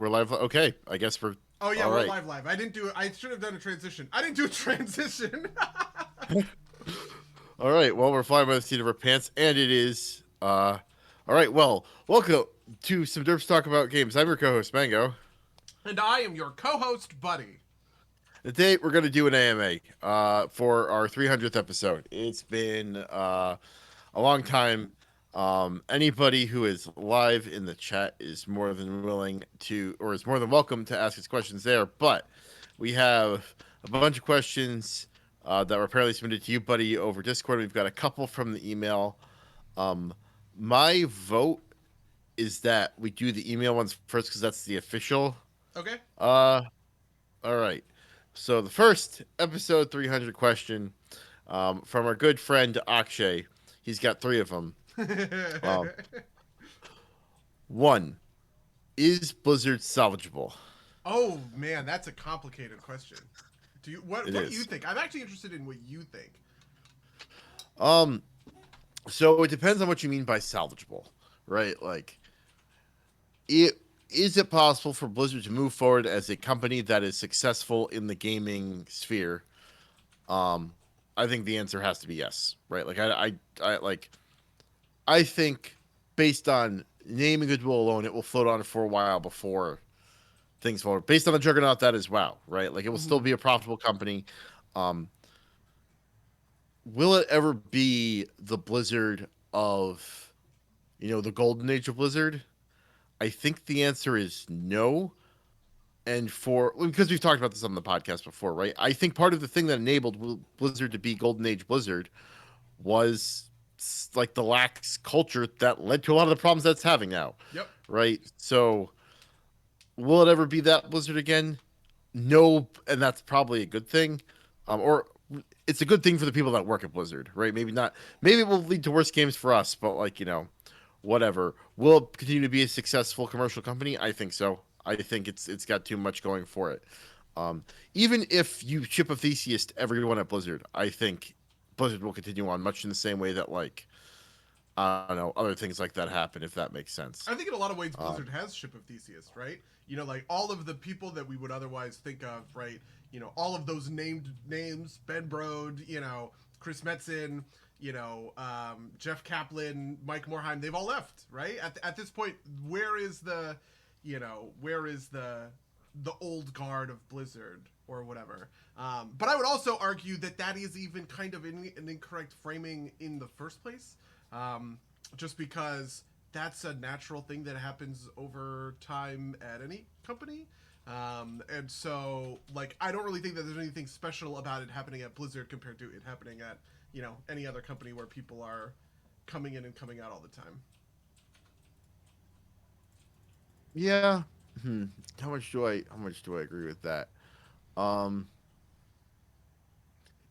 We're live. Okay, I guess we're Oh yeah, all we're right. live. I didn't do it. I should have done a transition. I didn't do a transition. All right. Well, we're flying by the seat of our pants, and it is. All right. Well, welcome to some Derps Talk About Games. I'm your co-host Mango. And I am your co-host, Buddy. Today we're going to do an AMA for our 300th episode. It's been a long time. Anybody who is live in the chat is more than willing to, or is more than welcome to ask us questions there. But we have a bunch of questions that were apparently submitted to you, Buddy, over Discord. We've got a couple from the email. Um, my vote is that we do the email ones first because that's the official. Okay. Uh, all right. So the first episode 300 question from our good friend Akshay. He's got three of them. Um, One, is Blizzard salvageable? Oh man, that's a complicated question. Do you what? It What do you is. think? I'm actually interested in what you think. Um, so it depends on what you mean by salvageable, right? Like, it is it possible for Blizzard to move forward as a company that is successful in the gaming sphere? Um, I think the answer has to be yes, right? Like, I think based on name and goodwill alone, it will float on for a while before things forward. Based on the juggernaut that is WoW, right? Like, it will still Mm-hmm. be a profitable company. Um, will it ever be the Blizzard of, the golden age of Blizzard? I think the answer is no. And because we've talked about this on the podcast before, right? I think part of the thing that enabled Blizzard to be golden age Blizzard was like the lax culture that led to a lot of the problems that's having now, Yep. right? So will it ever be that Blizzard again? No, and that's probably a good thing. Or it's a good thing for the people that work at Blizzard, right? Maybe not. Maybe it will lead to worse games for us, but like, whatever. Will it continue to be a successful commercial company? I think so. I think it's got too much going for it. Um, Even if you ship a Theseus to everyone at Blizzard, I think Blizzard will continue on much in the same way that, like, I don't know, other things like that happen, if that makes sense. I think in a lot of ways Um, Blizzard has Ship of Theseus, right? Like all of the people that we would otherwise think of, right? All of those named names, Ben Brode, Chris Metzen, Jeff Kaplan, Mike Morheim, they've all left, right? At this point, where is the old guard of Blizzard or whatever? But I would also argue that is even kind of an incorrect framing in the first place, just because that's a natural thing that happens over time at any company. And so, like, I don't really think that there's anything special about it happening at Blizzard compared to it happening at, any other company where people are coming in and coming out all the time. yeah. Hmm. How much do I agree with that? Um,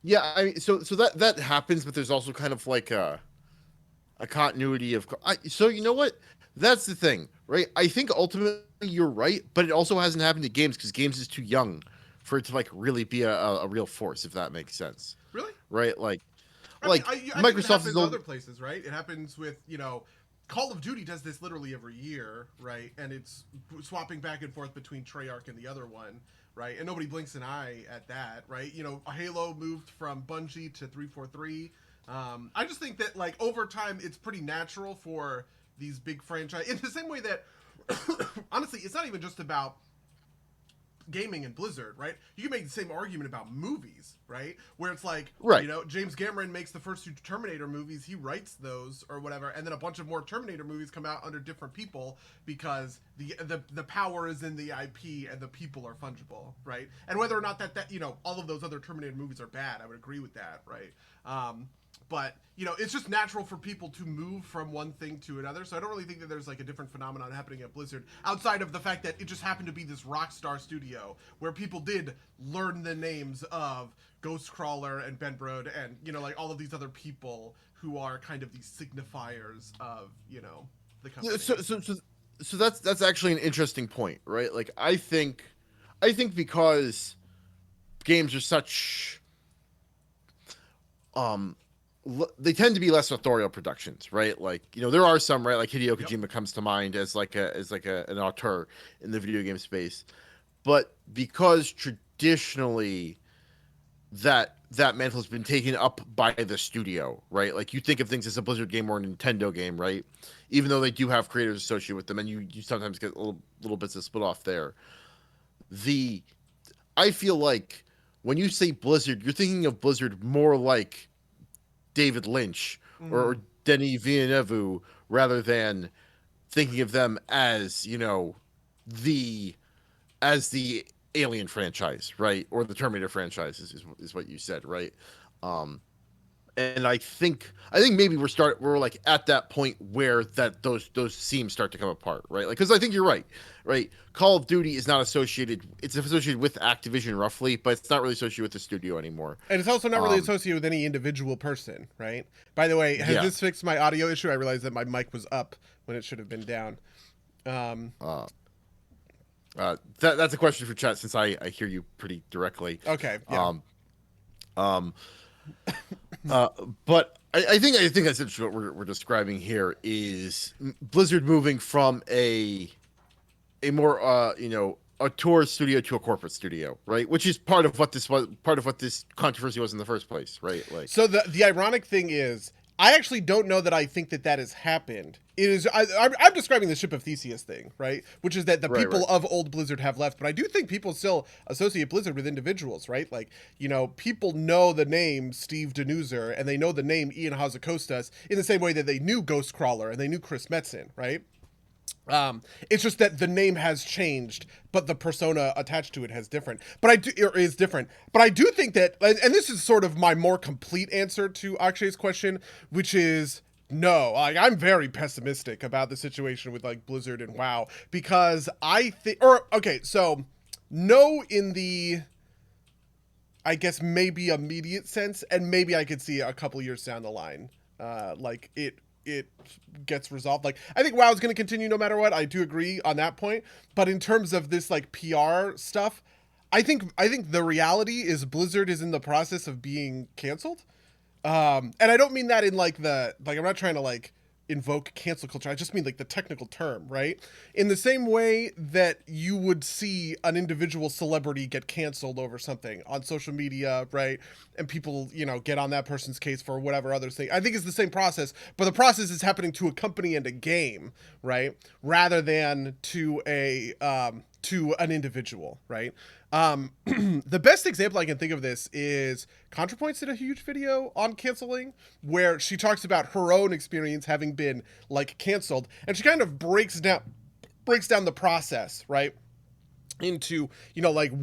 yeah, I mean, so that happens, but there's also kind of like a continuity of. So you know what? That's the thing, right? I think ultimately you're right, but it also hasn't happened to games because games is too young for it to like really be a real force, if that makes sense, Really? right? Like I mean, like I think it Microsoft is happens old. other places, right? It happens with, Call of Duty does this literally every year, right? And it's swapping back and forth between Treyarch and the other one, right? And nobody blinks an eye at that, right? Halo moved from Bungie to 343. I just think that, like, over time, it's pretty natural for these big franchise in the same way that, honestly, it's not even just about gaming and Blizzard, right? You can make the same argument about movies, right? Where it's like, Right. James Cameron makes the first two Terminator movies, he writes those or whatever, and then a bunch of more Terminator movies come out under different people because the power is in the IP and the people are fungible, right? And whether or not that all of those other Terminator movies are bad, I would agree with that, right? But it's just natural for people to move from one thing to another. So I don't really think that there's like a different phenomenon happening at Blizzard outside of the fact that it just happened to be this Rockstar studio where people did learn the names of Ghostcrawler and Ben Brode and like all of these other people who are kind of these signifiers of the Yeah, company. so that's actually an interesting point, right? Like I think because games are such um they tend to be less authorial productions, right? Like, there are some, right? Like Hideo Yep. Kojima comes to mind as an auteur in the video game space, but because traditionally that mantle has been taken up by the studio, right? Like, you think of things as a Blizzard game or a Nintendo game, right? Even though they do have creators associated with them, and you sometimes get little bits of split off there. The I feel like when you say Blizzard, you're thinking of Blizzard more like David Lynch or Mm-hmm. Denis Villeneuve, rather than thinking of them as the the Alien franchise, right, or the Terminator franchise is what you said, right? Um, and I think maybe we're like at that point where that those seams start to come apart, right? Like, because I think you're right, right? Call of Duty is not associated; it's associated with Activision roughly, but it's not really associated with the studio anymore. And it's also not really Um, associated with any individual person, right? By the way, has yeah, this fixed my audio issue? I realized that my mic was up when it should have been down. Um, uh, that's a question for chat since I hear you pretty directly. okay, yeah. Um, um, uh, but I think essentially what we're describing here is Blizzard moving from a more a tour studio to a corporate studio, right? Which is part of what this controversy was in the first place, right? Like, So the ironic thing is, I actually don't know that I think that that has happened. It is I'm describing the Ship of Theseus thing, right? Which is that the right, people right, of old Blizzard have left, but I do think people still associate Blizzard with individuals, right? Like, people know the name Steve Denuser and they know the name Ian Hazacostas in the same way that they knew Ghostcrawler and they knew Chris Metzen, right? It's just that the name has changed, but the persona attached to it has different. But I do or is different. But I do think that, and this is sort of my more complete answer to Akshay's question, which is no. Like, I'm very pessimistic about the situation with like Blizzard and WoW because I think, or okay, so no in the, I guess maybe immediate sense, and maybe I could see a couple years down the line, like it gets resolved. Like, I think WoW is going to continue no matter what. I do agree on that point. But in terms of this like PR stuff, I think the reality is Blizzard is in the process of being canceled. And I don't mean that in like I'm not trying to like invoke cancel culture. I just mean like the technical term, right? In the same way that you would see an individual celebrity get canceled over something on social media, right? And people, get on that person's case for whatever other thing. I think it's the same process, but the process is happening to a company and a game, right? Rather than to an individual, right? The best example I can think of this is ContraPoints did a huge video on canceling where she talks about her own experience having been like canceled, and she kind of breaks down the process, right? Into like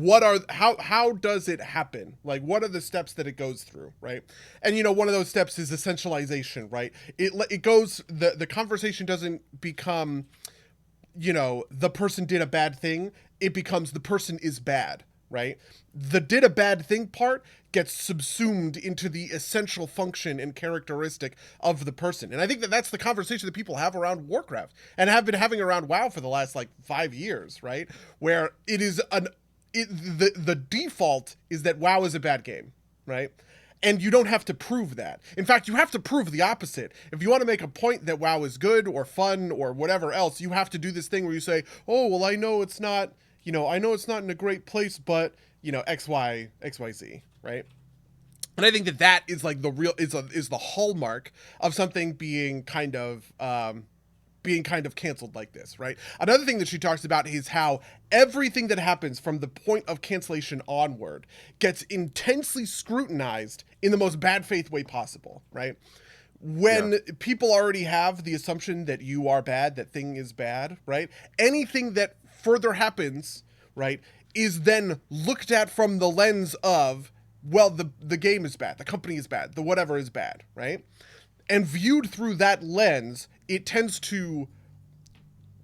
how does it happen, like what are the steps that it goes through, right? And one of those steps is essentialization, right? It goes, the conversation doesn't become the person did a bad thing. It becomes the person is bad, right? The did a bad thing part gets subsumed into the essential function and characteristic of the person. And I think that that's the conversation that people have around Warcraft and have been having around WoW for the last like 5 years, right? Where it is the default is that WoW is a bad game, right? And you don't have to prove that. In fact, you have to prove the opposite. If you want to make a point that WoW is good or fun or whatever else, you have to do this thing where you say, "Oh, well, I know it's not, I know it's not in a great place, but, XYZ, right?" And I think that that is like the real is the hallmark of something being kind of canceled like this, right? Another thing that she talks about is how everything that happens from the point of cancellation onward gets intensely scrutinized in the most bad faith way possible, right? yeah, When people already have the assumption that you are bad, that thing is bad, right? Anything that further happens, right, is then looked at from the lens of, well, the game is bad, the company is bad, the whatever is bad, right? And viewed through that lens, it tends to,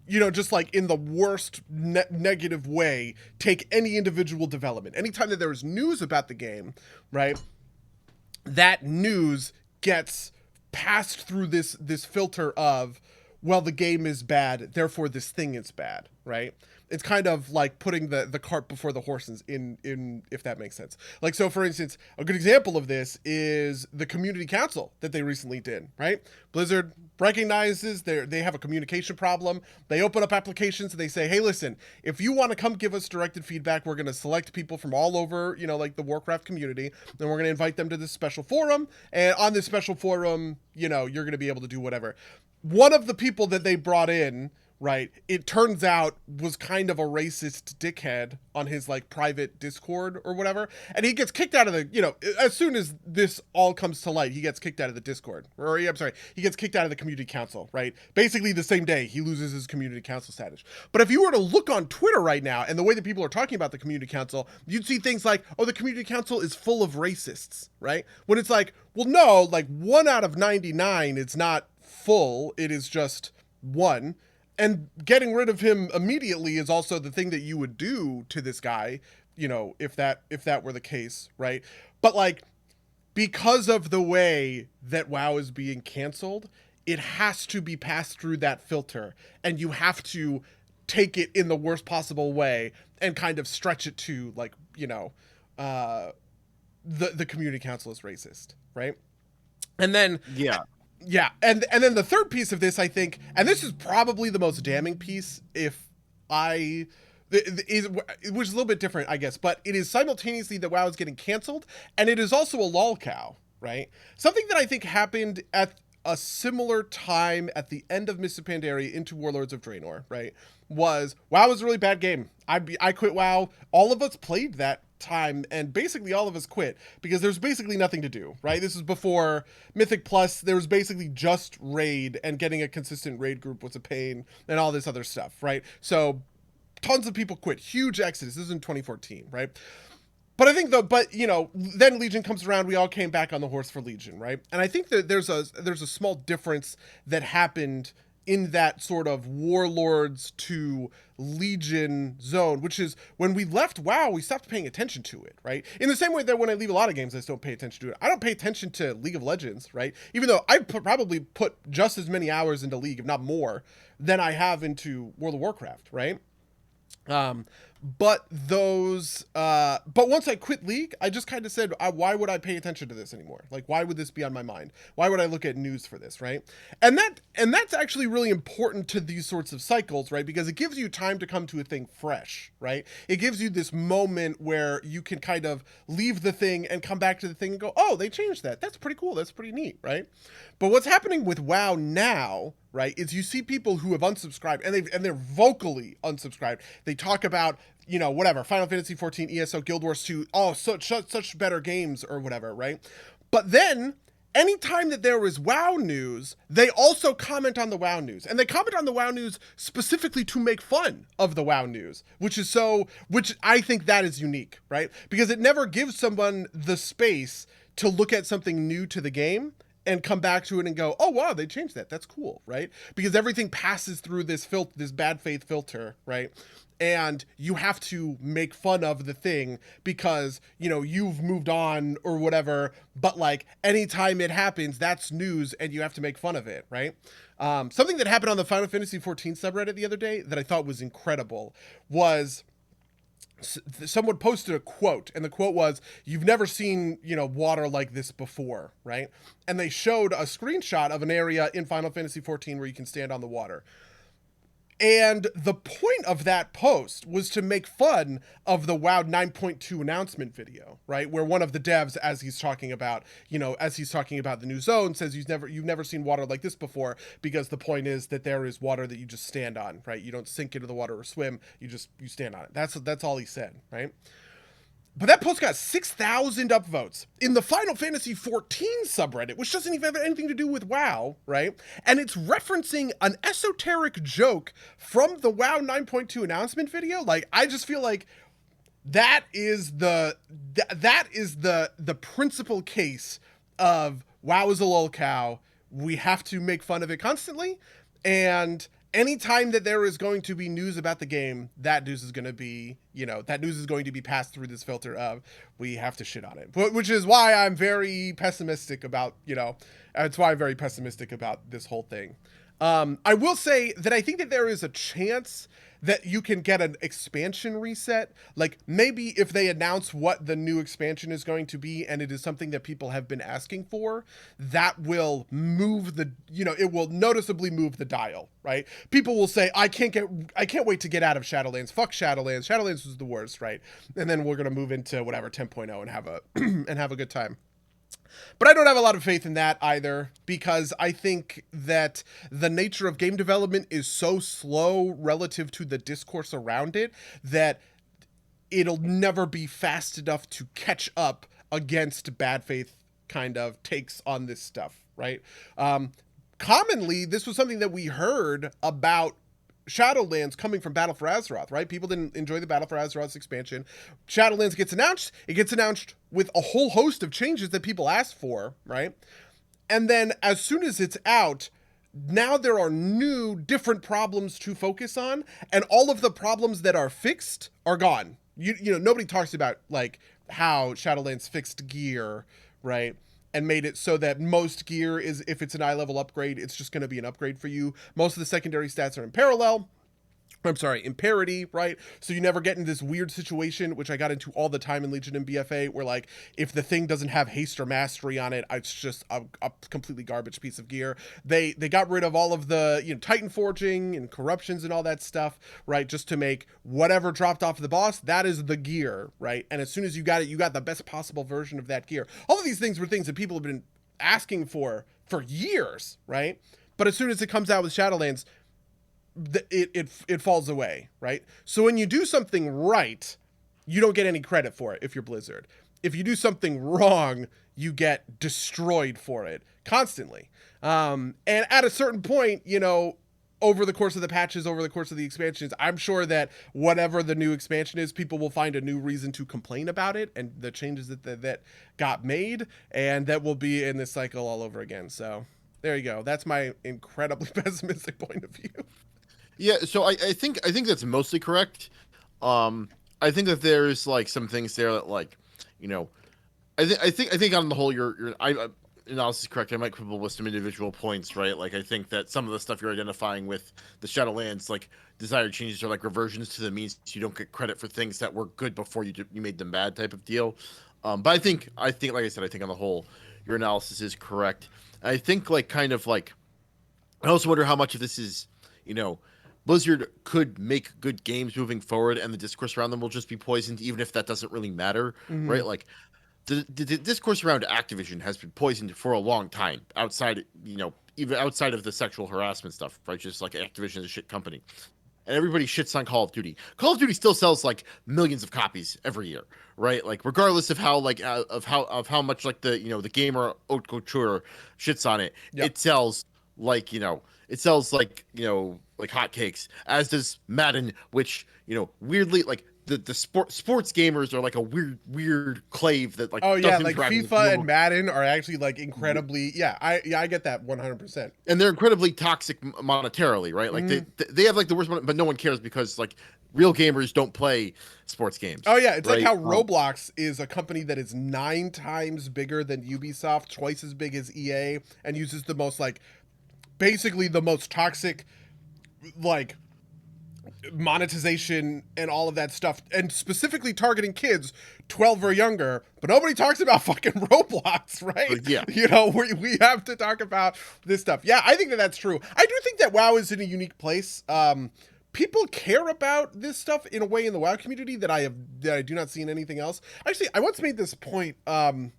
just like in the worst negative way, take any individual development. Anytime that there is news about the game, right, that news gets passed through this filter of, well, the game is bad, therefore this thing is bad, right? It's kind of like putting the cart before the horses in if that makes sense. Like, so for instance, a good example of this is the community council that they recently did, right? Blizzard recognizes they have a communication problem. They open up applications and they say, hey, listen, if you want to come give us directed feedback, we're going to select people from all over, like the Warcraft community, and we're going to invite them to this special forum. And on this special forum, you're going to be able to do whatever. One of the people that they brought in, right, it turns out was kind of a racist dickhead on his like private Discord or whatever, and he gets kicked out of the, as soon as this all comes to light, he gets kicked out of the Discord, or I'm sorry, he gets kicked out of the community council, right? Basically the same day he loses his community council status. But if you were to look on Twitter right now and the way that people are talking about the community council, you'd see things like, oh, the community council is full of racists, right? When it's like, well, no, like 1 out of 99, it's not full, it is just one. And getting rid of him immediately is also the thing that you would do to this guy, if that were the case, right? But like, because of the way that WoW is being canceled, it has to be passed through that filter, and you have to take it in the worst possible way and kind of stretch it to like, the community council is racist, right? And then yeah, and then the third piece of this, I think, and this is probably the most damning piece, which is a little bit different, I guess, but it is simultaneously that WoW is getting canceled, and it is also a lolcow, right? Something that I think happened at a similar time at the end of Mists of Pandaria into Warlords of Draenor, right? Was WoW was a really bad game. I quit WoW. All of us played that time, and basically all of us quit because there's basically nothing to do, right? This is before Mythic Plus. There was basically just raid, and getting a consistent raid group was a pain, and all this other stuff, right? So tons of people quit. Huge exodus. This is in 2014, right? But I think then Legion comes around. We all came back on the horse for Legion, right? And I think that there's a small difference that happened in that sort of Warlords to Legion zone, which is when we left WoW, we stopped paying attention to it, right? In the same way that when I leave a lot of games, I just don't pay attention to it. I don't pay attention to League of Legends, right? Even though I probably put just as many hours into League, if not more, than I have into World of Warcraft, right? But once I quit League, I just kind of said, why would I pay attention to this anymore? Like, why would this be on my mind? Why would I look at news for this, right? And that's actually really important to these sorts of cycles, right? Because it gives you time to come to a thing fresh, right? It gives you this moment where you can kind of leave the thing and come back to the thing and go, oh, they changed that. That's pretty cool. That's pretty neat, right? But what's happening with WoW now, right, is you see people who have unsubscribed, and they're vocally unsubscribed. They talk about, whatever, Final Fantasy 14, ESO, Guild Wars 2, such better games or whatever, right? But then anytime that there is WoW news, they also comment on the WoW news, and they comment on the WoW news specifically to make fun of the WoW news, which I think that is unique, right? Because it never gives someone the space to look at something new to the game and come back to it and go, oh, wow, they changed that. That's cool, right? Because everything passes through this bad faith filter, right? And you have to make fun of the thing because, you've moved on or whatever. But like anytime it happens, that's news and you have to make fun of it, right? Something that happened on the Final Fantasy 14 subreddit the other day that I thought was incredible was someone posted a quote, and the quote was, "You've never seen, water like this before," right? And they showed a screenshot of an area in Final Fantasy 14 where you can stand on the water. And the point of that post was to make fun of the WoW 9.2 announcement video, right? Where one of the devs, as he's talking about the new zone, says you've never seen water like this before, because the point is that there is water that you just stand on, right? You don't sink into the water or swim, you stand on it. That's all he said, right? But that post got 6,000 upvotes in the Final Fantasy 14 subreddit, which doesn't even have anything to do with WoW, right? And it's referencing an esoteric joke from the WoW 9.2 announcement video. Like, I just feel like that is the principal case of WoW is a lolcow. We have to make fun of it constantly, and anytime that there is going to be news about the game, that news is going to be, passed through this filter of, we have to shit on it. Which is why I'm very pessimistic about, it's why I'm very pessimistic about this whole thing. I will say that I think that there is a chance that you can get an expansion reset. Like maybe if they announce what the new expansion is going to be and it is something that people have been asking for, that will move the, it will noticeably move the dial, right? People will say, I can't wait to get out of Shadowlands. Fuck Shadowlands. Shadowlands was the worst, right? And then we're going to move into whatever 10.0 and have a and have a good time. But I don't have a lot of faith in that either, because I think that the nature of game development is so slow relative to the discourse around it that it'll never be fast enough to catch up against bad faith kind of takes on this stuff, right? Commonly, this was something that we heard about Shadowlands coming from Battle for Azeroth, right? People didn't enjoy the Battle for Azeroth expansion. Shadowlands gets announced. It gets announced with a whole host of changes that people asked for, right? And then as soon as it's out, now there are new, different problems to focus on, and all of the problems that are fixed are gone. Nobody talks about like how Shadowlands fixed gear, right? And made it so that most gear is, if it's an eye level upgrade, it's just going to be an upgrade for you. Most of the secondary stats are in parity, right? So you never get in this weird situation, which I got into all the time in Legion and BFA, where like if the thing doesn't have haste or mastery on it, it's just a completely garbage piece of gear. They got rid of all of the Titan forging and corruptions and all that stuff, right? Just to make whatever dropped off the boss, that is the gear, right? And as soon as you got it, you got the best possible version of that gear. All of these things were things that people have been asking for years, right? But as soon as it comes out with Shadowlands, it falls away, right? So when you do something right, you don't get any credit for it if you're Blizzard. If you do something wrong, you get destroyed for it constantly. And at a certain point, over the course of the patches, over the course of the expansions, I'm sure that whatever the new expansion is, people will find a new reason to complain about it and the changes that got made, and that will be in this cycle all over again. So there you go. That's my incredibly pessimistic point of view. Yeah, so I think that's mostly correct. I think that there's like some things there that like, I think on the whole your analysis is correct. I might quibble with some individual points, right? Like I think that some of the stuff you're identifying with the Shadowlands, like desired changes are like reversions to the means you don't get credit for things that were good before you made them bad type of deal. But I think like I said, I think on the whole your analysis is correct. I think like kind of like I also wonder how much of this is, Blizzard could make good games moving forward, and the discourse around them will just be poisoned, even if that doesn't really matter, right? Like, the discourse around Activision has been poisoned for a long time, outside, even outside of the sexual harassment stuff, right? Just like Activision is a shit company, and everybody shits on Call of Duty. Call of Duty still sells like millions of copies every year, right? Like, regardless of how how much like the gamer haute couture shits on it, Yep. it sells like like hotcakes, as does Madden, which weirdly like the sports gamers are like a weird clave that like Oh yeah, doesn't like interact with FIFA normal, and Madden are actually like incredibly. Yeah, I get that 100%. and they're incredibly toxic monetarily, right? Like they have like the worst one, but no one cares because like real gamers don't play sports games. Oh yeah, it's right? like how Roblox is a company that is 9 times bigger than Ubisoft, twice as big as EA, and uses the most like basically the most toxic like monetization and all of that stuff, and specifically targeting kids 12 or younger, but nobody talks about fucking Roblox, right? Yeah. We have to talk about this stuff. Yeah, I think that's true. I do think that WoW is in a unique place. People care about this stuff in a way in the WoW community that I do not see in anything else. Actually, I once made this point on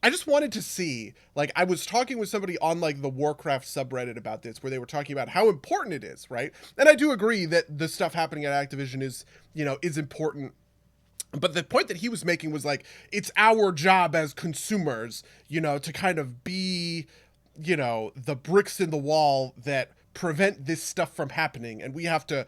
I just wanted to see, like, I was talking with somebody on like the Warcraft subreddit about this, where they were talking about how important it is, right? And I do agree that the stuff happening at Activision is important. But the point that he was making was like, it's our job as consumers, to kind of be, the bricks in the wall that prevent this stuff from happening, and we have to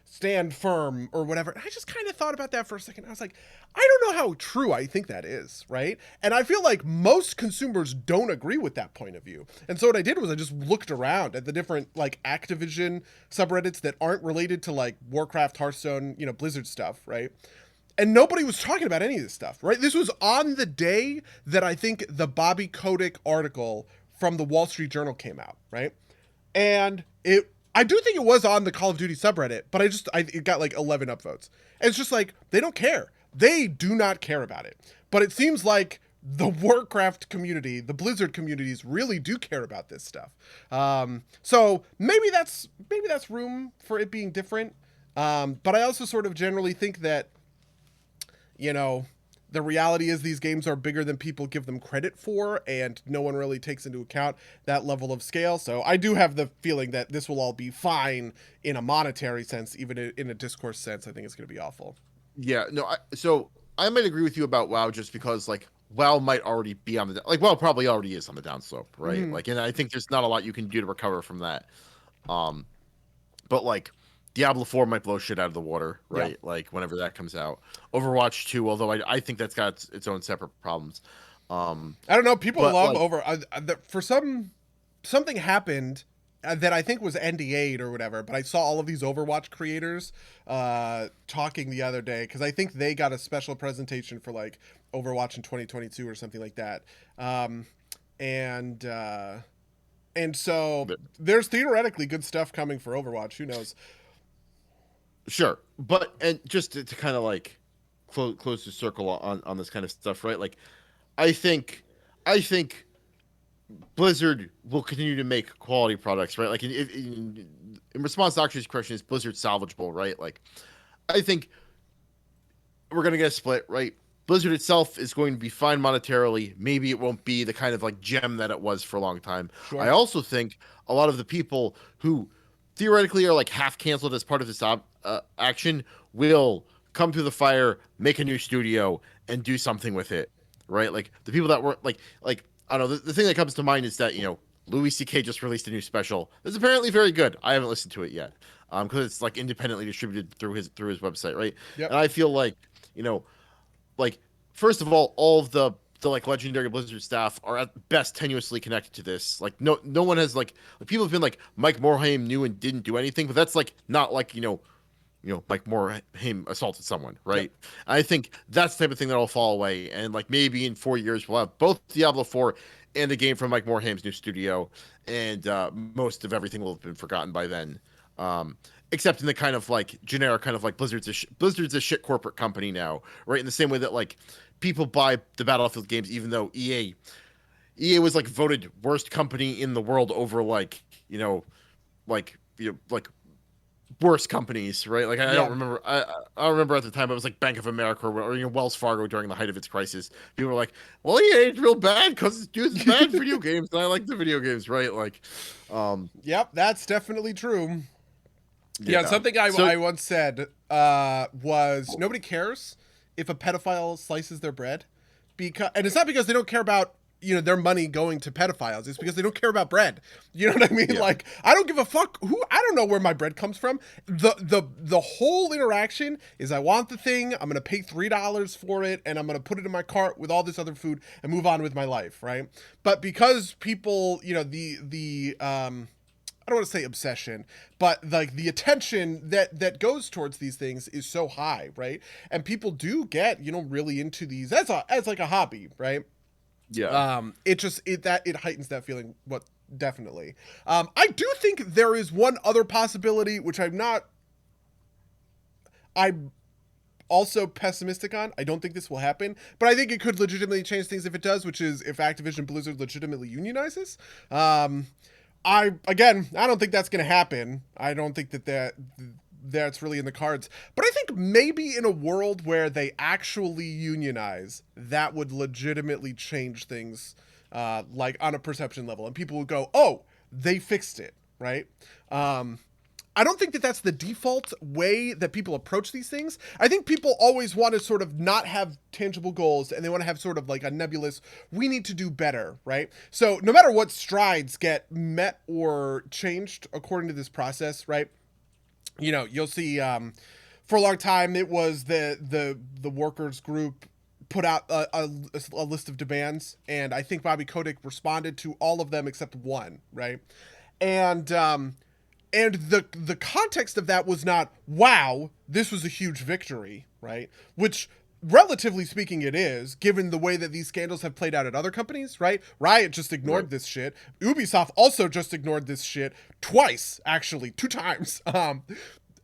stand firm or whatever. And I just kind of thought about that for a second. I was like, I don't know how true I think that is, right? And I feel like most consumers don't agree with that point of view. And so what I did was I just looked around at the different like Activision subreddits that aren't related to like Warcraft, Hearthstone, Blizzard stuff, right? And nobody was talking about any of this stuff, right? This was on the day that I think the Bobby Kotick article from the Wall Street Journal came out, right? And I do think it was on the Call of Duty subreddit, but it got like 11 upvotes. And it's just like, they don't care. They do not care about it. But it seems like the Warcraft community, the Blizzard communities really do care about this stuff. So maybe that's room for it being different. But I also sort of generally think that, you know, the reality is these games are bigger than people give them credit for, and no one really takes into account that level of scale. So I do have the feeling that this will all be fine in a monetary sense, even in a discourse sense. I think it's going to be awful. Yeah, no. So I might agree with you about WoW, just because like WoW might already be on the WoW probably already is on the downslope, right? Mm. Like, and I think there's not a lot you can do to recover from that. Um, but like Diablo 4 might blow shit out of the water, Yeah. right? Like whenever that comes out. Overwatch 2, although I think that's got its own separate problems. I don't know. People But love like, for something happened that I think was NDA'd or whatever. But I saw all of these Overwatch creators talking the other day because I think they got a special presentation for like Overwatch in 2022 or something like that. And so there's theoretically good stuff coming for Overwatch. Who knows? sure, but and just to kind of like close the circle on this kind of stuff, right? Like, I think I think Blizzard will continue to make quality products, right? Like in response to Akshay's question, is Blizzard salvageable, right? Like, I think we're gonna get a split, right? Blizzard itself is going to be fine monetarily. Maybe it won't be the kind of like gem that it was for a long time. I Sure. also think a lot of the people who theoretically are like half canceled as part of this action will come through the fire, make a new studio, and do something with it, right? Like the people that were like I don't know. The thing that comes to mind is that Louis C.K. just released a new special. It's apparently very good. I haven't listened to it yet, because it's like independently distributed through his website, right? Yep. And I feel like you know like first of all of the like legendary Blizzard staff are at best tenuously connected to this. Like no one has like people have been like Mike Morhaime knew and didn't do anything, but that's like not like Mike Morhaime assaulted someone, right? Yep. I think that's the type of thing that'll fall away, and like maybe in 4 years we'll have both Diablo 4 and the game from Mike Morhaime's new studio, and most of everything will have been forgotten by then. Except in the kind of like generic kind of like Blizzard's a shit corporate company now, right? In the same way that like people buy the Battlefield games, even though EA was like voted worst company in the world over like like worst companies, right? Like I Yeah. don't remember. I don't remember at the time. It was like Bank of America or Wells Fargo during the height of its crisis. People were like, "Well, EA is real bad because it's doing bad video games, and I like the video games, right?" Like, Yep. That's definitely true. Yeah, yeah. something So I once said was nobody cares if a pedophile slices their bread, and it's not because they don't care about their money going to pedophiles. It's because they don't care about bread. You know what I mean? yeah, Like I don't give a fuck who. I don't know where my bread comes from. The whole interaction is I want the thing. I'm gonna pay $3 for it, and I'm gonna put it in my cart with all this other food and move on with my life, right? But because people, the I don't want to say obsession, but like the attention that goes towards these things is so high, right? And people do get really into these as like a hobby, right? yeah. It heightens that feeling. What definitely. I do think there is one other possibility which I'm also pessimistic on. I don't think this will happen, but I think it could legitimately change things if it does, which is if Activision Blizzard legitimately unionizes. I don't think that's going to happen. I don't think that's really in the cards. But I think maybe in a world where they actually unionize, that would legitimately change things, like on a perception level, and people would go, "Oh, they fixed it," right? I don't think that that's the default way that people approach these things. I think people always want to sort of not have tangible goals, and they want to have sort of like a nebulous, we need to do better, right? So no matter what strides get met or changed according to this process, right? You'll see for a long time it was the workers group put out a list of demands, and I think Bobby Kotick responded to all of them except one, right? And the context of that was not, wow, this was a huge victory, right? Which relatively speaking, it is, given the way that these scandals have played out at other companies, right? Riot just ignored Right. this shit. Ubisoft also just ignored this shit twice, actually, 2 times.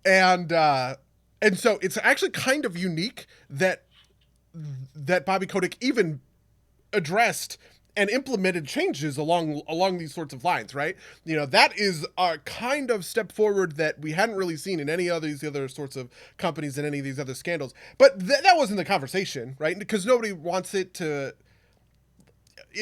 And and so it's actually kind of unique that Bobby Kotick even addressed and implemented changes along these sorts of lines, right? You know, that is a kind of step forward that we hadn't really seen in any of these other sorts of companies and any of these other scandals. But that wasn't the conversation, right? Because nobody wants it to.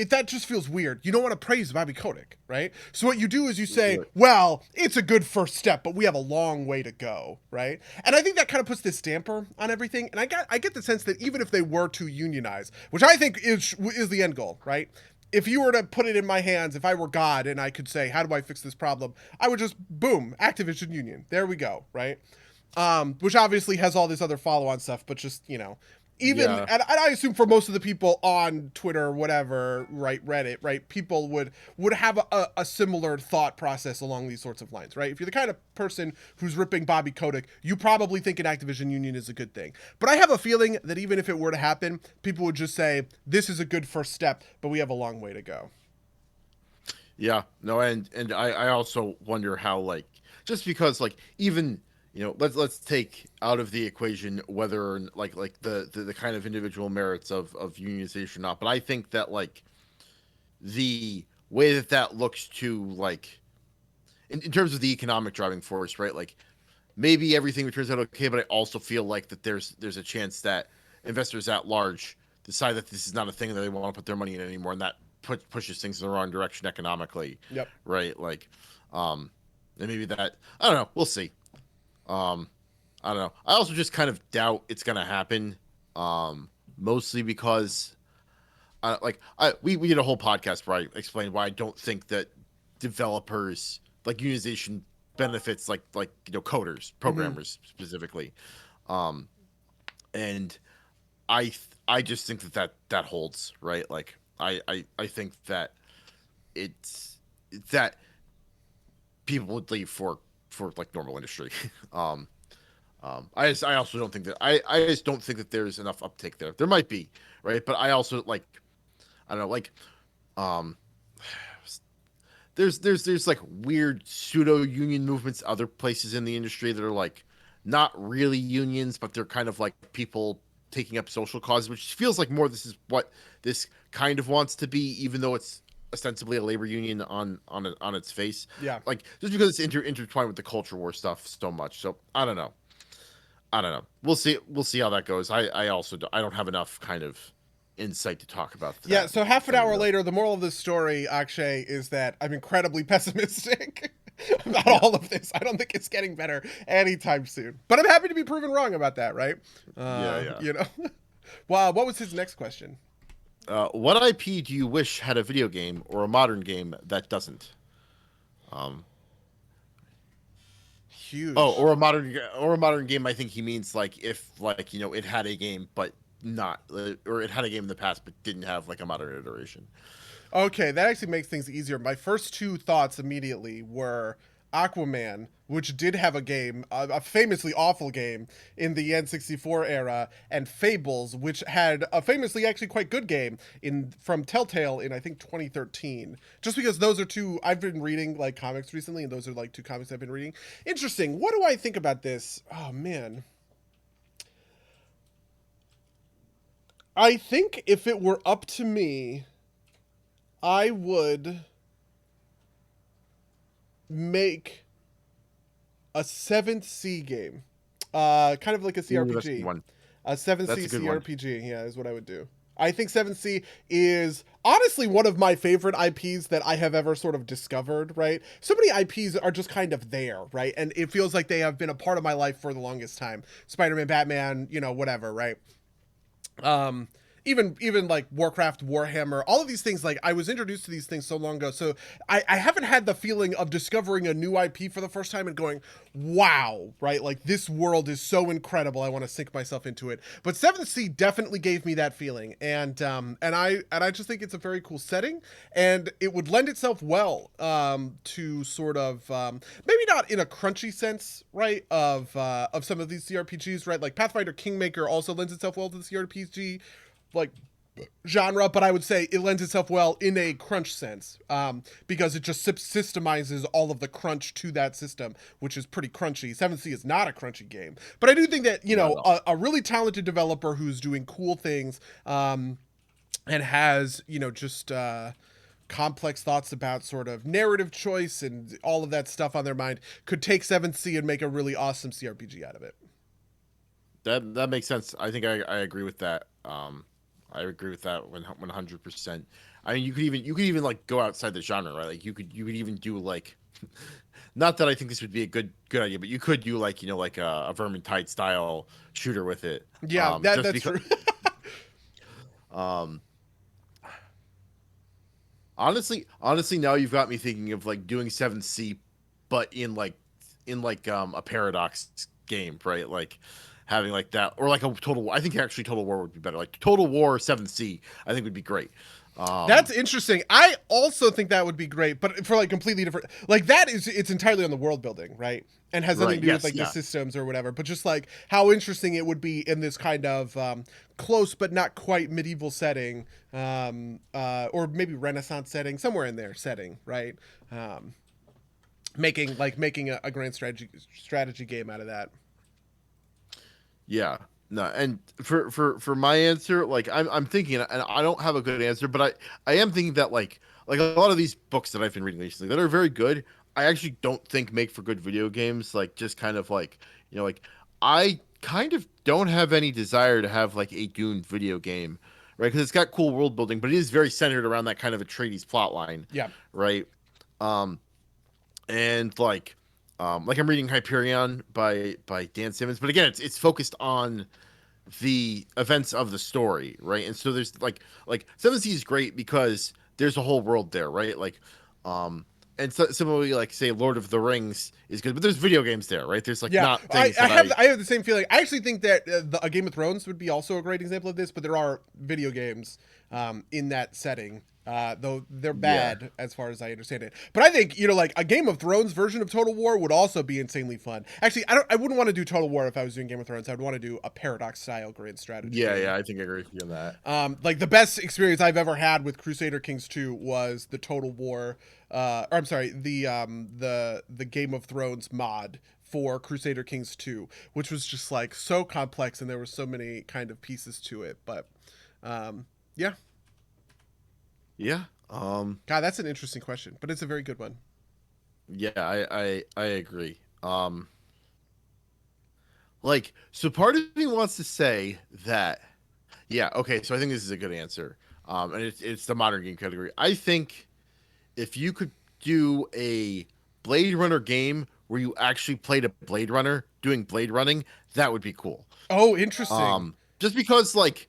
That just feels weird. You don't want to praise Bobby Kotick, right? So what you do is you say, Right. well, it's a good first step, but we have a long way to go, right? And I think that kind of puts this damper on everything. And I get the sense that even if they were to unionize, which I think is the end goal, right? If you were to put it in my hands, if I were God and I could say, how do I fix this problem? I would just, boom, Activision Union. There we go, right? Which obviously has all this other follow-on stuff, but just, you know, even, Yeah. and I assume for most of the people on Twitter or whatever, right, Reddit, right, people would have a similar thought process along these sorts of lines, right? If you're the kind of person who's ripping Bobby Kotick, you probably think an Activision Union is a good thing. But I have a feeling that even if it were to happen, people would just say, this is a good first step, but we have a long way to go. Yeah. No, and I also wonder how, like, just because, like, even, let's take out of the equation whether, like the kind of individual merits of unionization or not. But I think that, like, the way that looks to, like, in terms of the economic driving force, right? Like, maybe everything turns out okay, but I also feel like that there's a chance that investors at large decide that this is not a thing that they want to put their money in anymore, and that pushes things in the wrong direction economically, Yep. right? Like, and maybe that, I don't know. We'll see. Um, I don't know. I also just kind of doubt it's gonna happen, mostly because, we did a whole podcast where I explained why I don't think that developers, like, unionization benefits, coders, Mm-hmm. programmers specifically. um and I just think that holds, right? Like, I think that it's that people would leave for like normal industry. um I also don't think that I just don't think that there's enough uptake there. There might be, right? But I also, like, I don't know, like, um there's like weird pseudo union movements other places in the industry that are, like, not really unions, but they're kind of like people taking up social causes, which feels like more this is what this kind of wants to be, even though it's ostensibly a labor union on its face. Yeah. Like, just because it's intertwined with the culture war stuff so much. So I don't know. I don't know. We'll see how that goes. I also I don't have enough kind of insight to talk about Yeah, that. so half an Than hour you. later, the moral of this story, Akshay, is that I'm incredibly pessimistic about Yeah. all of this. I don't think it's getting better anytime soon. But I'm happy to be proven wrong about that, right? Yeah, yeah. You know. Well, what was his next question? What IP do you wish had a video game or a modern game that doesn't? Um, Huge. or a modern game. I think he means, like, if, like, it had a game but not, or it had a game in the past but didn't have, like, a modern iteration. Okay, that actually makes things easier. My first two thoughts immediately were Aquaman, which did have a game, a famously awful game in the N64 era, and Fables, which had a famously actually quite good game in from Telltale in I think 2013. Just because those are two I've been reading like comics recently, and those are like two comics I've been reading. Interesting. What do I think about this? Oh man. I think if it were up to me, I would make a seventh Sea game, kind of like a Ooh, that's a good CRPG. one. A seventh That's Sea a good one. CRPG, yeah, is what I would do. I think Seventh Sea is honestly one of my favorite IPs that I have ever sort of discovered, right? So many IPs are just kind of there, right? And it feels like they have been a part of my life for the longest time. Spider-Man, Batman, you know, whatever, right? Um, even like Warcraft, Warhammer, all of these things. Like I was introduced to these things so long ago, so I haven't had the feeling of discovering a new IP for the first time and going, wow, right? Like this world is so incredible. I want to sink myself into it. But Seventh Sea definitely gave me that feeling, and I just think it's a very cool setting, and it would lend itself well to sort of maybe not in a crunchy sense, right? Of some of these CRPGs, right? Like Pathfinder Kingmaker also lends itself well to the CRPG like genre, but I would say it lends itself well in a crunch sense, because it just systemizes all of the crunch to that system, which is pretty crunchy. 7th Sea is not a crunchy game, but I do think that Not at all. a really talented developer who's doing cool things, and has just complex thoughts about sort of narrative choice and all of that stuff on their mind could take 7th Sea and make a really awesome CRPG out of it. That makes sense. I think I agree with that. I agree with that 100%. I mean, you could even like go outside the genre, right? Like you could even do like, not that I think this would be a good idea, but you could do like like a Vermintide style shooter with it. Yeah, that Just that's because true. um honestly now you've got me thinking of like doing 7th Sea, but in like a Paradox game, right? Like having like that, or like a Total War. I think actually Total War would be better. Like Total War 7th Sea, I think would be great. That's Um, interesting. I also think that would be great, but for like completely different. Like that is it's entirely on the world building, right? And has nothing right. to do with Yes. like the Yeah. systems or whatever. But just like how interesting it would be in this kind of close but not quite medieval setting, or maybe Renaissance setting, somewhere in there setting, right? Um, making a grand strategy game out of that. Yeah. No, and for my answer, like I'm thinking, and I don't have a good answer, but I am thinking that like a lot of these books that I've been reading recently that are very good, I actually don't think make for good video games. Like just kind of like like I kind of don't have any desire to have like a Dune video game, right? Because it's got cool world building, but it is very centered around that kind of Atreides plot line, Yeah. right? Um, and like I'm reading Hyperion by Dan Simmons, but again, it's focused on the events of the story, right? And so there's like 7th Sea is great because there's a whole world there, right? Like, and so, similarly, like say Lord of the Rings is good, but there's video games there, right? There's like Yeah, not I, things I that have I I have the same feeling. I actually think that a Game of Thrones would be also a great example of this, but there are video games in that setting, though they're yeah bad as far as I understand it. But I think like a Game of Thrones version of Total War would also be insanely fun. Actually, I wouldn't want to do Total War if I was doing Game of Thrones. I'd want to do a Paradox style grand strategy yeah game. I think I agree with you on that. Like the best experience I've ever had with Crusader Kings 2 was the Total War, or I'm sorry, the Game of Thrones mod for Crusader Kings 2, which was just like so complex and there were so many kind of pieces to it. But yeah, Yeah. God, that's an interesting question, but it's a very good one. Yeah, I agree. Like so part of me wants to say that yeah, okay, so I think this is a good answer. And it's the modern game category. I think if you could do a Blade Runner game where you actually played a Blade Runner doing Blade running, that would be cool. Oh, interesting. Just because like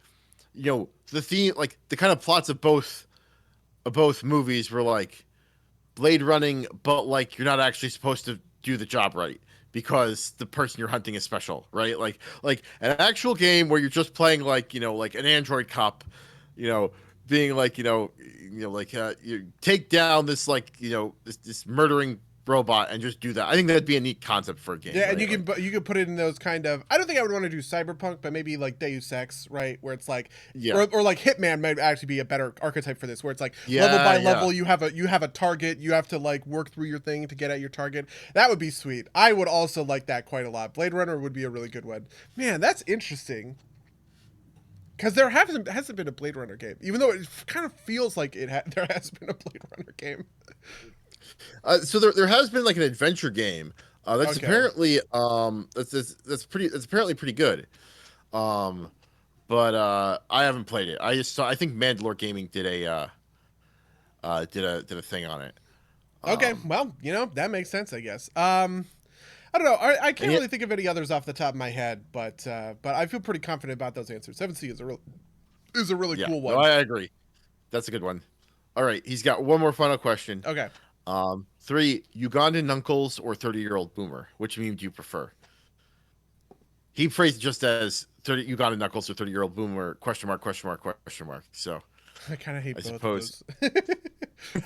the theme, like the kind of plots of both movies were like Blade running, but like you're not actually supposed to do the job right because the person you're hunting is special, right? Like an actual game where you're just playing like an android cop, you know, being like like you take down this like this murdering robot and just do that. I think that'd be a neat concept for a game, Yeah, and right? Like you can put it in those kind of. I don't think I would want to do cyberpunk, but maybe like Deus Ex, right? Where it's like, yeah, or like Hitman might actually be a better archetype for this, where it's like level yeah, by yeah. level, you have a target, you have to like work through your thing to get at your target. That would be sweet. I would also like that quite a lot. Blade Runner would be a really good one. Man, that's interesting. Because there hasn't been a Blade Runner game, even though it kind of feels like there has been a Blade Runner game. So there has been like an adventure game that's Okay. apparently that's apparently pretty good. Um, but I haven't played it. I think Mandalore Gaming did a thing on it. Okay, Um, well, that makes sense, I guess. I don't know. I and can't yet, really think of any others off the top of my head, but I feel pretty confident about those answers. 7th Sea is a is a really Yeah, cool no, one. I agree. That's a good one. All right, he's got one more final question. Okay. Three, Ugandan uncles or 30-year-old boomer? Which meme do you prefer? He phrased it just as 30 Ugandan knuckles or 30-year-old boomer question mark question mark question mark. So I kind of I hate both of suppose those.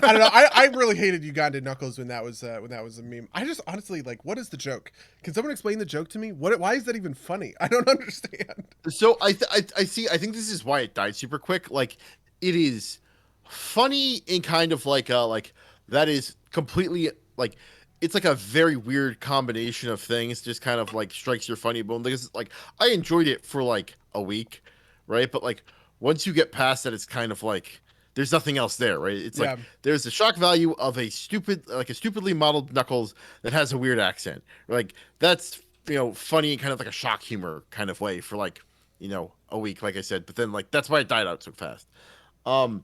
I don't know. I really hated Uganda Knuckles when that was a meme. I just honestly like, what is the joke? Can someone explain the joke to me? What? Why is that even funny? I don't understand. so I see. I think this is why it died super quick. Like it is funny in kind of like that is completely like it's like a very weird combination of things. Just kind of like strikes your funny bone. Because like I enjoyed it for like a week, right? But like once you get past that, it's kind of like there's nothing else there, right? It's like Yeah. there's the shock value of a stupidly modeled Knuckles that has a weird accent. Like that's funny in kind of like a shock humor kind of way for like a week, like I said. But then like that's why it died out so fast. Um,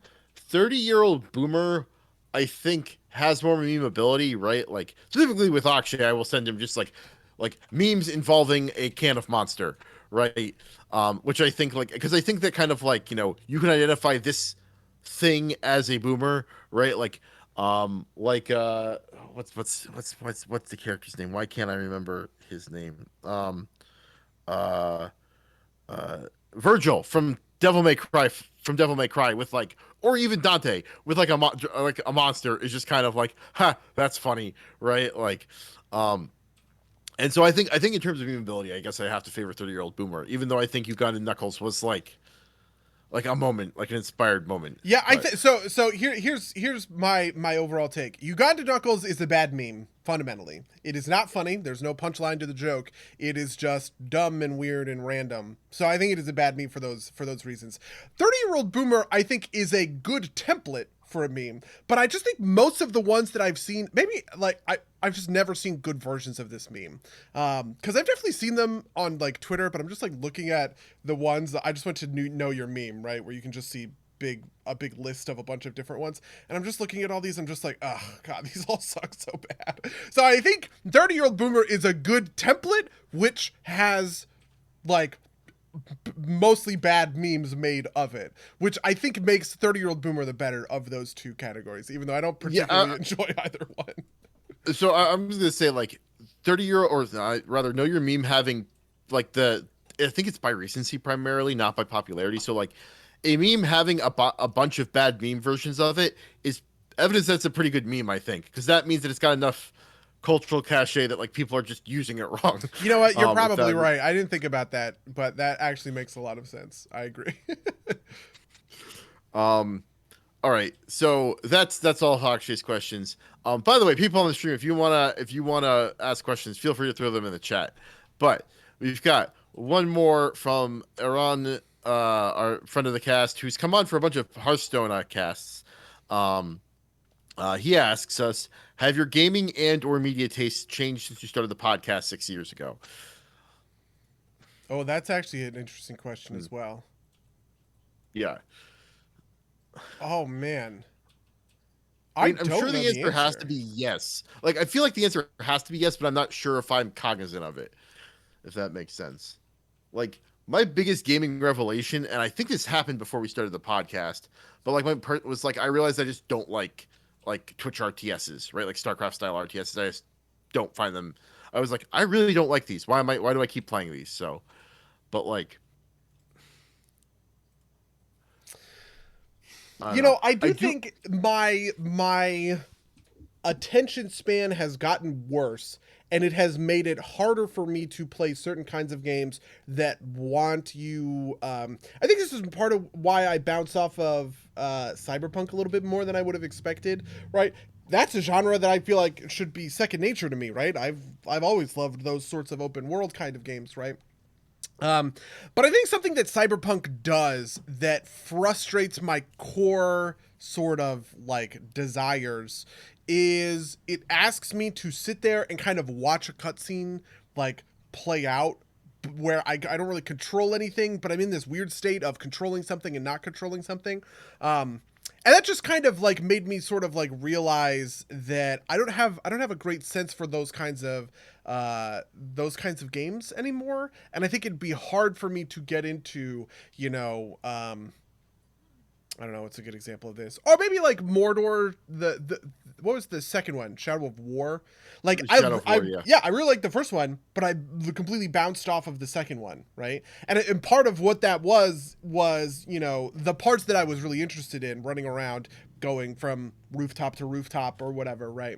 30-year-old boomer, I think has more meme ability, right? Like specifically with Akshay, I will send him just like memes involving a can of Monster, right? Which I think like because I think that kind of like you can identify this thing as a boomer, right? Like what's the character's name? Why can't I remember his name? Uh uh, Virgil from Devil May Cry with like, or even Dante with like like a monster is just kind of like, ha, that's funny, right? Like, um, and so I think in terms of ability, I guess I have to favor 30-year-old boomer, even though I think Uganda Knuckles was like a moment, like an inspired moment, Yeah, I but think so. Here's my overall take. Uganda Knuckles is a bad meme fundamentally. It is not funny. There's no punchline to the joke. It is just dumb and weird and random. So I think it is a bad meme for those reasons. 30-year-old boomer I think is a good template for a meme, but I just think most of the ones that I've seen, maybe like I've just never seen good versions of this meme. Because I've definitely seen them on like Twitter, but I'm just like looking at the ones that I just went to know your meme, right, where you can just see a big list of a bunch of different ones, and I'm just looking at all these. I'm just like, oh god, these all suck so bad. So I think 30-year-old boomer is a good template, which has like mostly bad memes made of it, which I think makes 30-year-old boomer the better of those two categories, even though I don't yeah. particularly enjoy either one. So I'm just gonna say like 30-year or rather know your meme having like I think it's by recency primarily, not by popularity. So like a meme having a bunch of bad meme versions of it is evidence that's a pretty good meme, I think, because that means that it's got enough cultural cachet that like people are just using it wrong. You know what? You're If probably that right. I didn't think about that, but that actually makes a lot of sense. I agree. um all right, so that's all Hawkshay's questions. By the way, people on the stream, if you wanna ask questions, feel free to throw them in the chat. But we've got one more from Iran, our friend of the cast, who's come on for a bunch of Hearthstone casts. Um, he asks us, "Have your gaming and or media tastes changed since you started the podcast 6 years ago?" Oh, that's actually an interesting question Hmm. as well. Yeah, Oh man, I I mean, I'm don't sure know the the answer has to answer. be yes. Like, I feel like the answer has to be yes, but I'm not sure if I'm cognizant of it. If that makes sense. Like my biggest gaming revelation, and I think this happened before we started the podcast, but like was like I realized I just don't like Twitch RTSs, right? Like StarCraft style RTSs. I just don't find them. I was like, I really don't like these. Why do I keep playing these? So, but like, I don't You know. know, I I do do. think my attention span has gotten worse, and it has made it harder for me to play certain kinds of games that want you. I think this is part of why I bounce off of Cyberpunk a little bit more than I would have expected. Right, that's a genre that I feel like should be second nature to me. Right, I've always loved those sorts of open world kind of games. Right. Um, but I think something that Cyberpunk does that frustrates my core sort of like desires is it asks me to sit there and kind of watch a cutscene like play out where I don't really control anything, but I'm in this weird state of controlling something and not controlling something. And that just kind of like made me sort of like realize that I don't have a great sense for those kinds of games anymore, and I think it'd be hard for me to get into, you know, I don't know what's a good example of this, or maybe like Mordor. The what was the second one? Shadow of War. Like Shadow of War, yeah. yeah, I really liked the first one, but I completely bounced off of the second one, right? And part of what that was the parts that I was really interested in, running around, going from rooftop to rooftop or whatever, right?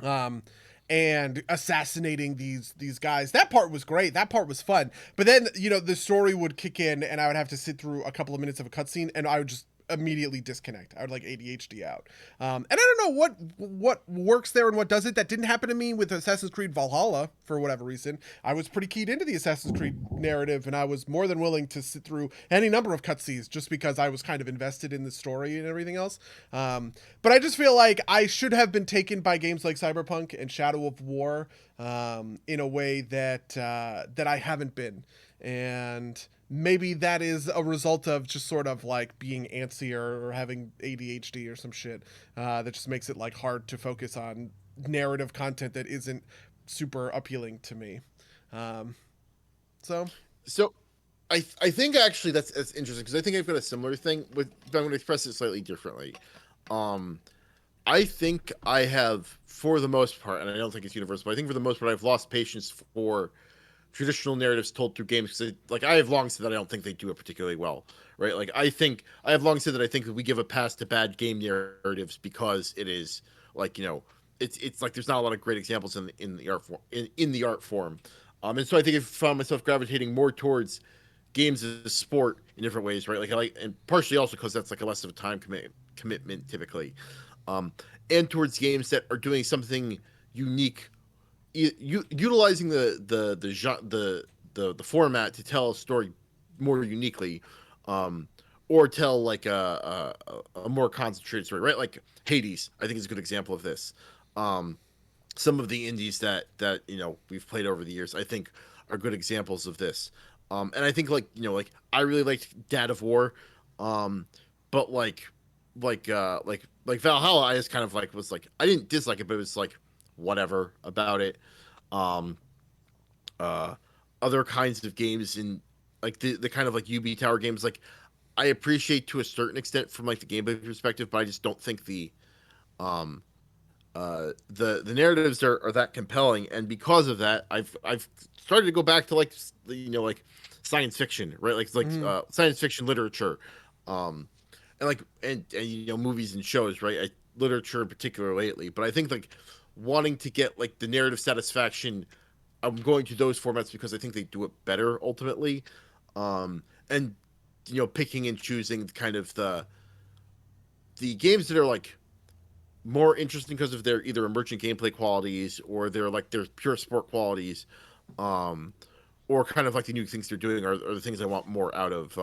um and assassinating these guys. That part was great, that part was fun, but then the story would kick in and I would have to sit through a couple of minutes of a cutscene and I would just immediately disconnect. I would like ADHD out. And I don't know what works there and what doesn't. That didn't happen to me with Assassin's Creed Valhalla for whatever reason. I was pretty keyed into the Assassin's Creed narrative, and I was more than willing to sit through any number of cutscenes just because I was kind of invested in the story and everything else. But I just feel like I should have been taken by games like Cyberpunk and Shadow of War in a way that I haven't been, and maybe that is a result of just sort of like being antsy or having ADHD or some shit that just makes it like hard to focus on narrative content that isn't super appealing to me. Um, so So, I think actually that's interesting because I think I've got a similar thing with, but I'm going to express it slightly differently. Um, I think I have, for the most part, and I don't think it's universal, but I think for the most part, I've lost patience for traditional narratives told through games because, like, I have long said that I don't think they do it particularly well, right? Like, I have long said that I think that we give a pass to bad game narratives because it is like, it's like there's not a lot of great examples in the art form in the art form, and so I think I found myself gravitating more towards games as a sport in different ways, right? Like, and partially also because that's like a less of a time commitment typically, um, and towards games that are doing something unique, utilizing the format to tell a story more uniquely, um, or tell like a more concentrated story, right? Like Hades, I think is a good example of this. Um, some of the indies that we've played over the years, I think, are good examples of this. And I think like I really liked Dad of War, um, but like Valhalla, I just kind of like was like I didn't dislike it, but it was like whatever about it. Um, uh, Other kinds of games in like the kind of like UB Tower games, like I appreciate to a certain extent from like the gameplay perspective, but I just don't think um the narratives are that compelling, and because of that, I've started to go back to like like science fiction, right? Like mm-hmm. science fiction literature, um, and like and movies and shows, right? Literature in particular lately, but I think like wanting to get like the narrative satisfaction, I'm going to those formats because I think they do it better ultimately, and picking and choosing kind of the games that are like more interesting because of their either emergent gameplay qualities or their pure sport qualities, um, or kind of like the new things they're doing are the things I want more out of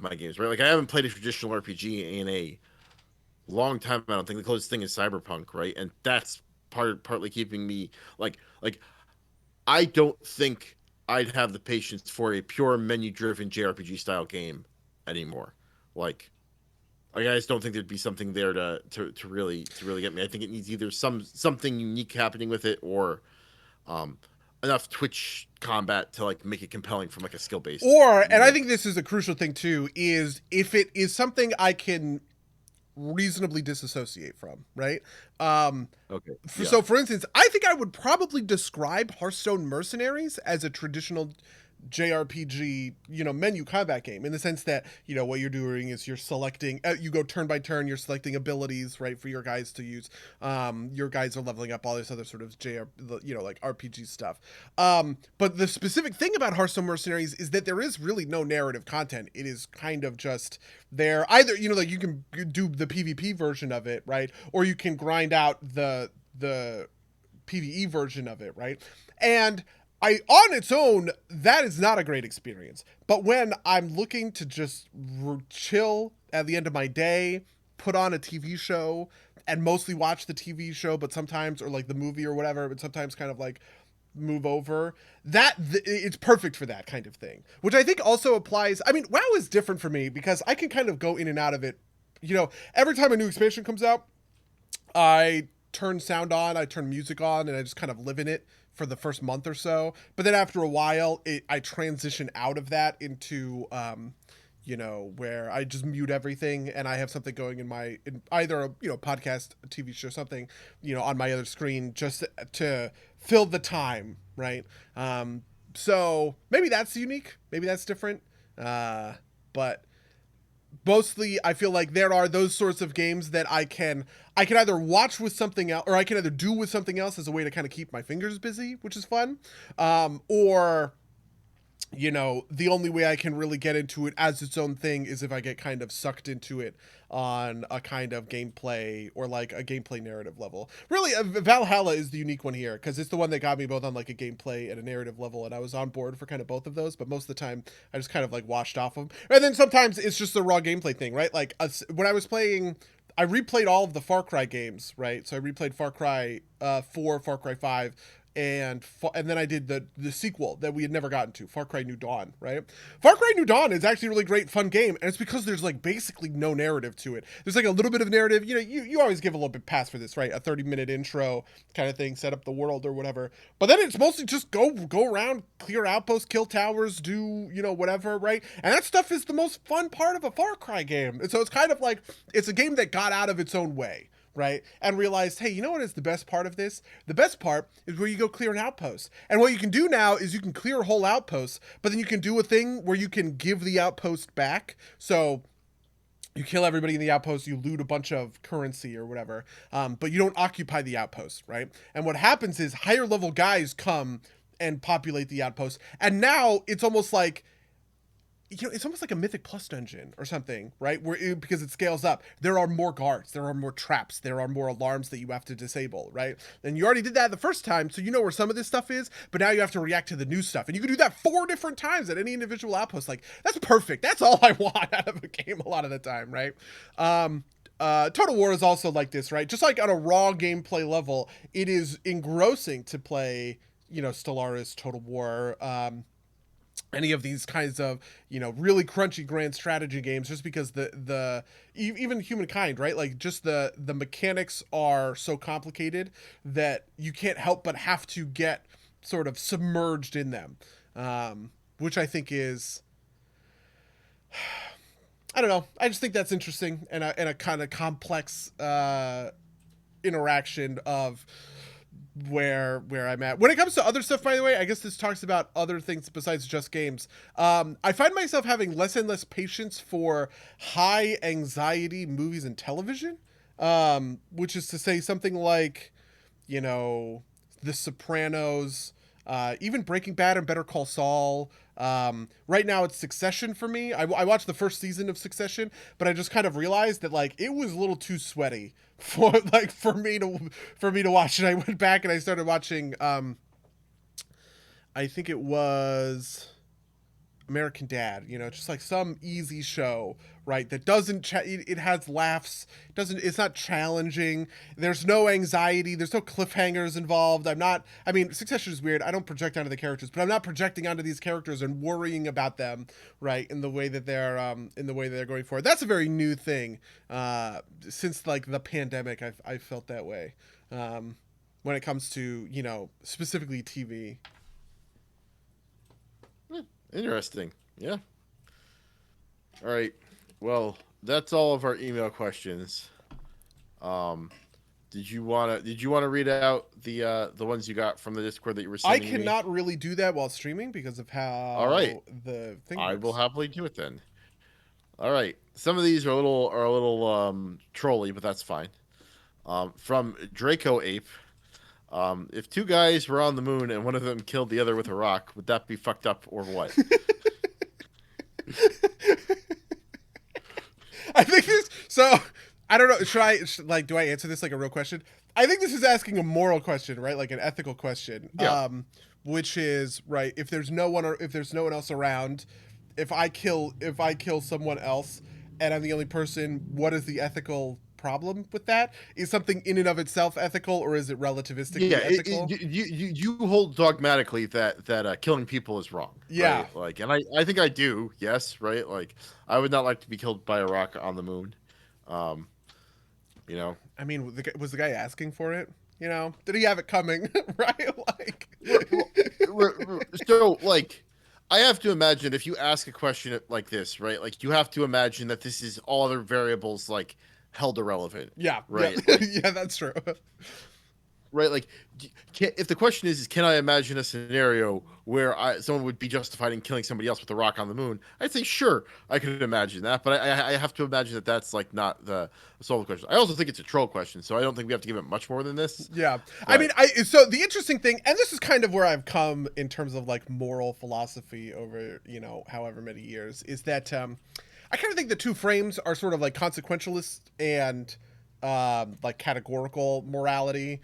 my games, right? Like I haven't played a traditional RPG in a long time. I don't think the closest thing is Cyberpunk, right? And that's partly keeping me like I don't think I'd have the patience for a pure menu driven JRPG style game anymore. Like I just don't think there'd be something there to really get me. I think it needs either something unique happening with it or um, enough Twitch combat to like make it compelling from like a skill based. Or, and I think this is a crucial thing too, is if it is something I can reasonably disassociate from, right? Okay. Yeah. So, for instance, I think I would probably describe Hearthstone Mercenaries as a traditional JRPG, menu combat game, in the sense that, what you're doing is you're selecting, you go turn by turn, you're selecting abilities, right, for your guys to use. Your guys are leveling up all this other sort of like RPG stuff. But the specific thing about Hearthstone Mercenaries is that there is really no narrative content. It is kind of just there. Either, like you can do the PvP version of it, right, or you can grind out the PvE version of it, right? And on its own, that is not a great experience. But when I'm looking to just chill at the end of my day, put on a TV show and mostly watch the TV show, but sometimes, or like the movie or whatever, but sometimes kind of like move over, it's perfect for that kind of thing, which I think also applies. I mean, WoW is different for me because I can kind of go in and out of it. Every time a new expansion comes out, I turn sound on, I turn music on, and I just kind of live in it for the first month or so. But then after a while, I transition out of that into, where I just mute everything and I have something going in either a podcast, a TV show, something on my other screen just to fill the time, right? So maybe that's unique, maybe that's different, but mostly I feel like there are those sorts of games that I can either watch with something else, or I can either do with something else as a way to kind of keep my fingers busy, which is fun, or the only way I can really get into it as its own thing is if I get kind of sucked into it on a kind of gameplay or like a gameplay narrative level. Really, Valhalla is the unique one here because it's the one that got me both on like a gameplay and a narrative level, and I was on board for kind of both of those. But most of the time, I just kind of like washed off them. And then sometimes it's just the raw gameplay thing, right? Like when I was playing. I replayed all of the Far Cry games, right? So I replayed Far Cry 4, Far Cry 5, and then I did the sequel that we had never gotten to, Far Cry New Dawn, right? Far Cry New Dawn is actually a really great, fun game, and it's because there's like basically no narrative to it. There's like a little bit of narrative, you always give a little bit pass for this, right? A 30-minute intro kind of thing, set up the world or whatever. But then it's mostly just go around, clear outposts, kill towers, do whatever, right? And that stuff is the most fun part of a Far Cry game. And so it's kind of like it's a game that got out of its own way, right? And realized, hey, you know what is the best part of this? The best part is where you go clear an outpost. And what you can do now is you can clear a whole outpost, but then you can do a thing where you can give the outpost back. So you kill everybody in the outpost, you loot a bunch of currency or whatever, but you don't occupy the outpost, right? And what happens is higher level guys come and populate the outpost. And now it's almost like it's almost like a Mythic Plus dungeon or something, right? Because it scales up. There are more guards, there are more traps, there are more alarms that you have to disable, right? And you already did that the first time, so you know where some of this stuff is, but now you have to react to the new stuff. And you can do that 4 different times at any individual outpost. Like, that's perfect. That's all I want out of a game a lot of the time, right? Total War is also like this, right? Just like on a raw gameplay level, it is engrossing to play, Stellaris, Total War, any of these kinds of really crunchy grand strategy games, just because even Humankind, right? Like just the mechanics are so complicated that you can't help but have to get sort of submerged in them, which I think is I don't know, I just think that's interesting, and a kind of complex interaction of where I'm at. When it comes to other stuff, by the way, I guess this talks about other things besides just games. I find myself having less and less patience for high anxiety movies and television, which is to say something like, The Sopranos, even Breaking Bad and Better Call Saul. Right now it's Succession for me. I watched the first season of Succession, but I just kind of realized that like it was a little too sweaty for me to watch. And I went back and I started watching I think it was American Dad, just like some easy show, right? That doesn't it has laughs, it's not challenging. There's no anxiety. There's no cliffhangers involved. Succession is weird. I don't project onto the characters, but I'm not projecting onto these characters and worrying about them, right? In the way that they're going forward. That's a very new thing. Since like the pandemic, I've felt that way. When it comes to, specifically TV. Interesting. Yeah. All right. Well, that's all of our email questions. Did you wanna read out the ones you got from the Discord that you were I sending me? cannot really do that while streaming because of how All right. the thing I works. will happily do it then. All right. Some of these are a little trolly, but that's fine. From Draco Ape. If 2 guys were on the moon and one of them killed the other with a rock, would that be fucked up or what? I think this. So I don't know. Do I answer this like a real question? I think this is asking a moral question, right? Like an ethical question. Yeah. Which is right. If there's no one else around, if I kill someone else and I'm the only person, what is the ethical problem with that? Is something in and of itself ethical, or is it relativistically ethical? You hold dogmatically that killing people is wrong. Yeah. Right? Like, and I think I do. Yes. Right. Like, I would not like to be killed by a rock on the moon. I mean, was the guy asking for it? Did he have it coming? Right? Like, So like, I have to imagine if you ask a question like this, right? Like you have to imagine that this is all other variables like held irrelevant, Yeah, yeah, right? Like yeah. That's true. right, like if the question is can I imagine a scenario where someone would be justified in killing somebody else with a rock on the moon? I'd say sure, I could imagine that, but I have to imagine that that's like not the solve question. I also think it's a troll question, so I don't think we have to give it much more than this. Yeah. I mean, But so the interesting thing, and this is kind of where I've come in terms of like moral philosophy over, however many years, is that I kind of think the two frames are sort of like consequentialist and like categorical morality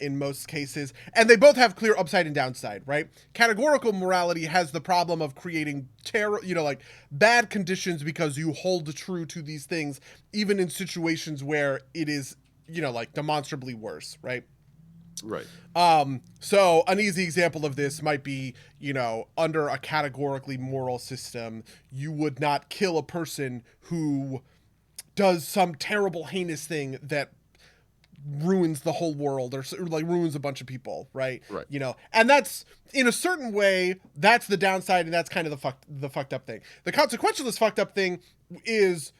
in most cases. And they both have clear upside and downside, right? Categorical morality has the problem of creating terror, like bad conditions because you hold true to these things, even in situations where it is, like demonstrably worse, right? right, So an easy example of this might be, under a categorically moral system, you would not kill a person who does some terrible heinous thing that ruins the whole world or like ruins a bunch of people, right? right, And that's in a certain way that's the downside, and that's kind of the fucked up thing. The consequentialist fucked up thing is,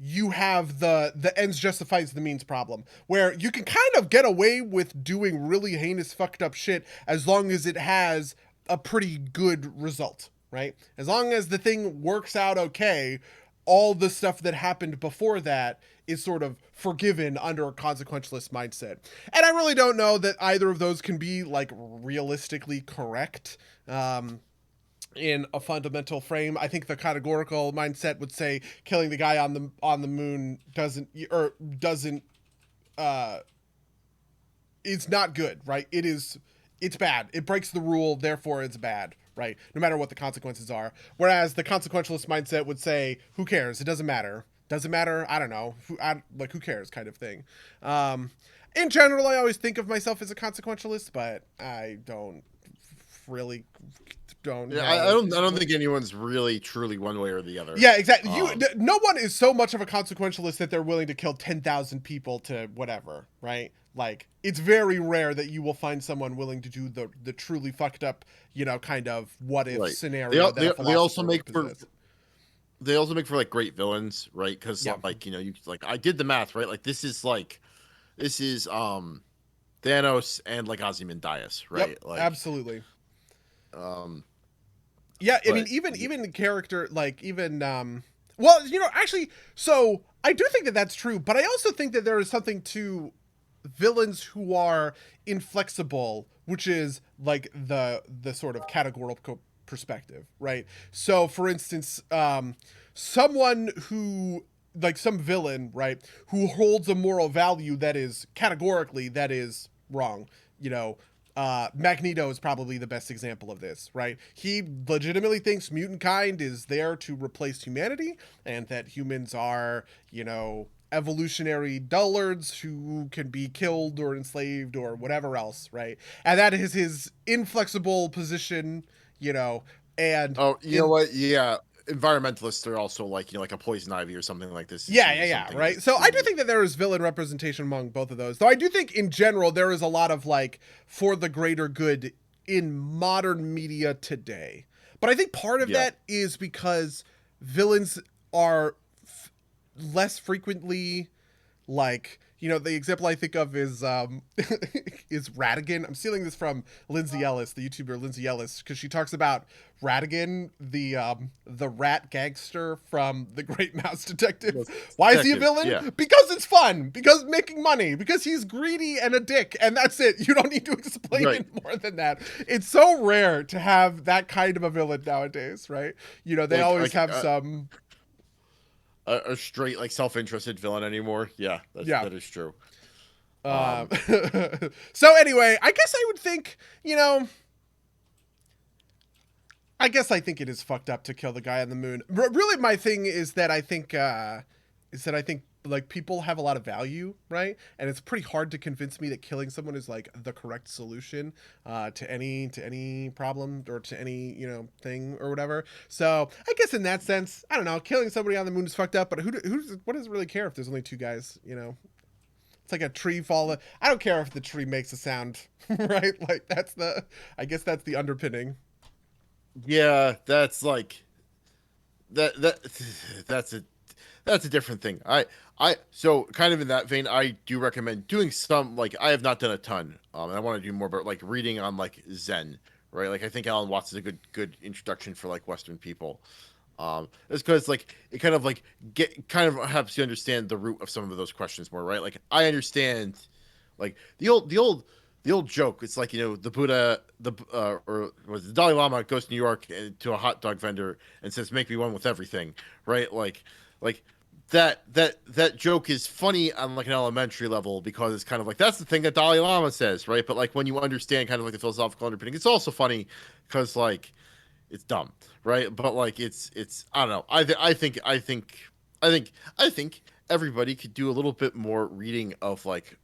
you have the ends justifies the means problem, where you can kind of get away with doing really heinous fucked up shit as long as it has a pretty good result, right? As long as the thing works out okay, all the stuff that happened before that is sort of forgiven under a consequentialist mindset. And I really don't know that either of those can be like realistically correct. In a fundamental frame, I think the categorical mindset would say killing the guy on the moon doesn't it's not good, right? It's bad. It breaks the rule, therefore it's bad, right? No matter what the consequences are. Whereas the consequentialist mindset would say, who cares? It doesn't matter. Doesn't matter. I don't know. Who cares kind of thing. In general, I always think of myself as a consequentialist, but I really don't yeah. know. I don't think anyone's really truly one way or the other. Yeah, exactly. Um, No one is so much of a consequentialist that they're willing to kill 10,000 people to whatever, right? Like, it's very rare that you will find someone willing to do the truly fucked up, kind of what if right. scenario that a They also philosopher make would for possess. they also make for like great villains, right? Because Yeah. like you like I did the math, right? Like this is Thanos and like Ozymandias, Yep. right? Like Absolutely. um, Yeah, I mean, but even the character, like even well, actually, so I do think that that's true, but I also think that there is something to villains who are inflexible, which is like the sort of categorical perspective, right? So, for instance, someone who like some villain, right, who holds a moral value that is categorically that is wrong, Magneto is probably the best example of this, right? He legitimately thinks mutant kind is there to replace humanity, and that humans are, evolutionary dullards who can be killed or enslaved or whatever else, right? And that is his inflexible position, and oh, you know in what? Yeah, environmentalists are also like like a poison ivy or something like this. Is yeah, seen yeah, as yeah, something right. So I do think that there is villain representation among both of those. Though I do think in general there is a lot of like for the greater good in modern media today. But I think part of yeah. that is because villains are less frequently like the example I think of is is Radigan. I'm stealing this from Lindsay Ellis, the YouTuber Lindsay Ellis, because she talks about Radigan, the rat gangster from The Great Mouse Detective. Why is he a Detective, villain? yeah. Because it's fun, because making money, because he's greedy and a dick, and that's it. You don't need to explain Right. it more than that. It's so rare to have that kind of a villain nowadays, right? They always Like have some a straight like self-interested villain anymore. Yeah, yeah. that is true. Um, Um, so anyway, I guess I would think, I guess I think it is fucked up to kill the guy on the moon. Really, my thing is that I think like people have a lot of value, right? And it's pretty hard to convince me that killing someone is like the correct solution to any problem or to any thing or whatever. So I guess in that sense, I don't know, killing somebody on the moon is fucked up. But what does it really care if there's only two guys? It's like a tree falling. I don't care if the tree makes a sound, right? Like I guess that's the underpinning. Yeah, that's like that that's a that's a different thing. I so kind of in that vein, I do recommend doing some like I have not done a ton. And I want to do more, but like reading on like Zen, right? Like I think Alan Watts is a good introduction for like Western people. It's because like it kind of like get kind of helps you understand the root of some of those questions more, right? Like I understand, like the old joke. It's like the Buddha, or was the Dalai Lama goes to New York to a hot dog vendor and says, "Make me one with everything," right? Like that joke is funny on like an elementary level because it's kind of like that's the thing that Dalai Lama says, right? But like when you understand kind of like the philosophical underpinning, it's also funny because like it's dumb, right? But like it's I don't know. I think everybody could do a little bit more reading of like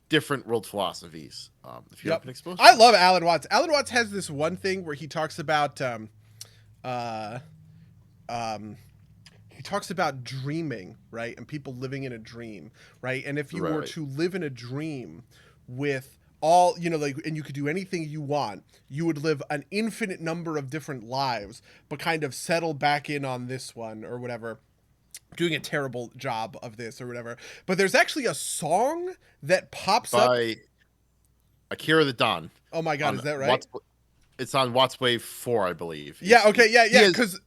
different world philosophies if you haven't Yep. been exposed to I them. love Alan Watts. Alan Watts has this one thing where uh, um, he talks about dreaming, right? And people living in a dream, right? And if you were Right. to live in a dream with all, like, and you could do anything you want, you would live an infinite number of different lives, but kind of settle back in on this one or whatever. Doing a terrible job of this or whatever. But there's actually a song that pops up. By Akira the Don Oh my God, on is that right? Watts. It's on Watts Wave 4, I believe. Yeah. Okay. Yeah. He Yeah. has Because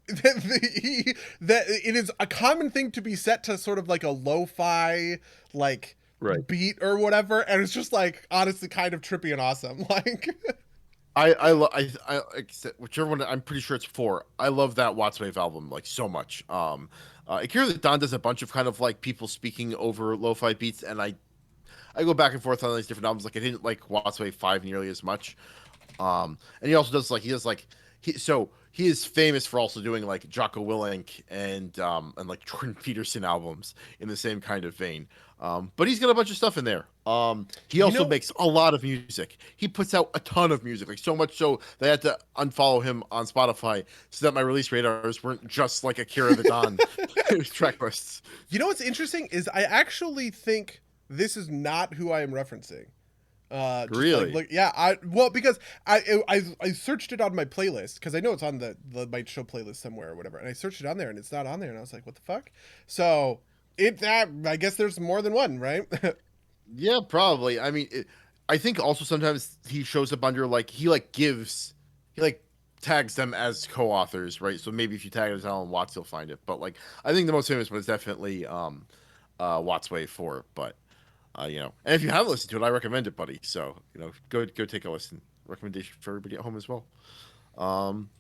that it is a common thing to be set to sort of like a lo-fi like right. beat or whatever, and it's just like honestly kind of trippy and awesome. Like, Like I said, whichever one. I'm pretty sure it's 4. I love that Watts Wave album like so much. Akira the Don does a bunch of kind of like people speaking over lo-fi beats, and I go back and forth on these different albums. Like I didn't like Watts Wave 5 nearly as much. And he also does like he does like he is famous for also doing like Jocko Willink and like Jordan Peterson albums in the same kind of vein. But he's got a bunch of stuff in there. He you also know, makes a lot of music. He puts out a ton of music, like so much so that I had to unfollow him on Spotify so that my release radars weren't just like Akira the Don track lists. what's interesting is I actually think this is not who I am referencing. Just like Really? look, yeah, because I searched it on my playlist because I know it's on the my show playlist somewhere or whatever, and I searched it on there and it's not on there, and I was like, what the fuck? So I guess there's more than one, right? Yeah, probably. I mean, I think also sometimes he shows up under like he like tags them as co-authors, right? So maybe if you tag it as Alan Watts, you'll find it. But like, I think the most famous one is definitely Watts Wave 4. But and if you haven't listened to it, I recommend it, buddy. So go take a listen. Recommendation for everybody at home as well. Um,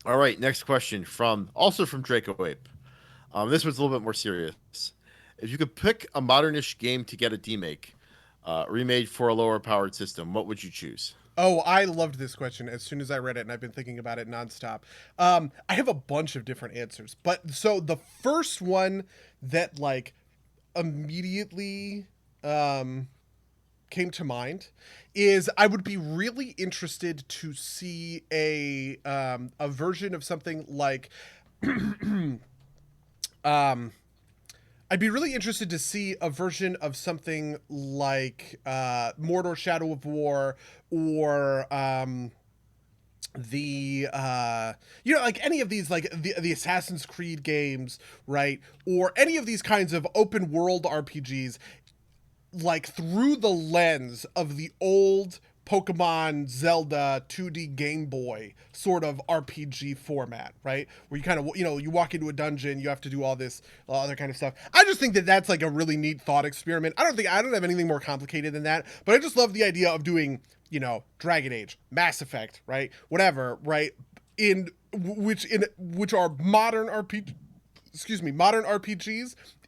all right, next question from Draco Ape. This one's a little bit more serious. If you could pick a modernish game to get a demake, remade for a lower powered system, what would you choose? Oh, I loved this question as soon as I read it, and I've been thinking about it nonstop. I have a bunch of different answers, but so the first one that like immediately came to mind is I would be really interested to see a version of something like um I'd be really interested to see a version of something like Mordor Shadow of War or the like any of these like the Assassin's Creed games, right? Or any of these kinds of open world RPGs like through the lens of the old Pokemon, Zelda, 2D Game Boy sort of RPG format, right? Where you kind of, you walk into a dungeon, you have to do all this other kind of stuff. I just think that that's like a really neat thought experiment. I don't have anything more complicated than that, but I just love the idea of doing, Dragon Age, Mass Effect, right? Whatever, right? In which are modern RPGs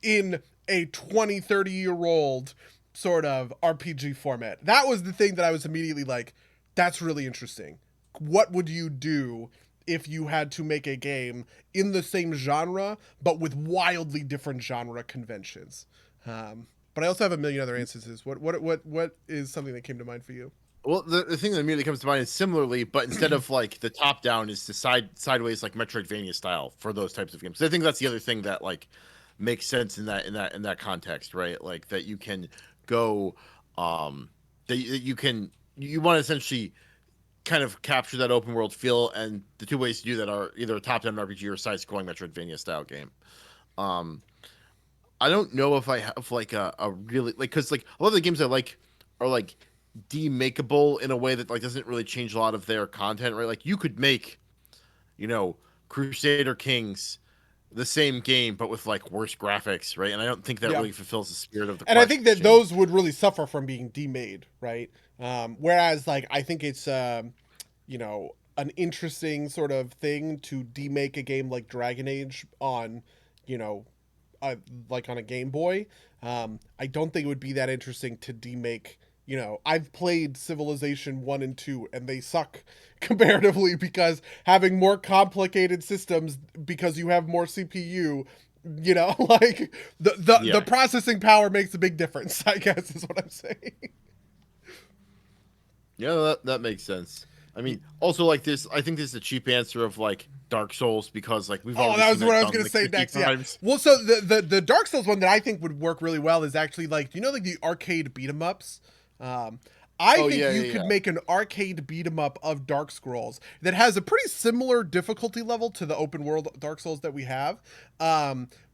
in a 20, 30-year old sort of RPG format. That was the thing that I was immediately like, that's really interesting. What would you do if you had to make a game in the same genre, but with wildly different genre conventions? But I also have a million other instances. What is something that came to mind for you? Well, the thing that immediately comes to mind is similarly, but instead of like the top down, is the sideways like Metroidvania style for those types of games. So I think that's the other thing that like makes sense in that context, right? Like that you can go, that you want to essentially kind of capture that open world feel, and the two ways to do that are either a top-down RPG or a side-scrolling Metroidvania style game. Um, I don't know if I have like a really like because like a lot of the games I like are like demakeable in a way that like doesn't really change a lot of their content, right? Like you could make, you know, Crusader Kings the same game but with like worse graphics, right? And I don't think that Yeah. really fulfills the spirit of the And I think that question. those would really suffer from being demade, right? Whereas, like, I think it's, you know, an interesting sort of thing to demake a game like Dragon Age on, you know, like on a Game Boy. I don't think it would be that interesting to demake. You know, I've played Civilization 1 and 2, and they suck comparatively because having more complicated systems because you have more CPU, you know, like the Yeah. processing power makes a big difference, I guess is what I'm saying. Yeah, that makes sense. I mean, also like this, I think this is a cheap answer of like Dark Souls because like we've Oh, already that seen was what that I was done gonna like say 50 next. Yeah. times. Well, so the Dark Souls one that I think would work really well is actually like, you know, like the arcade beat 'em ups. Um, I Oh think yeah, you yeah, could yeah. make an arcade beat 'em up of Dark Scrolls that has a pretty similar difficulty level to the open world Dark Souls that we have.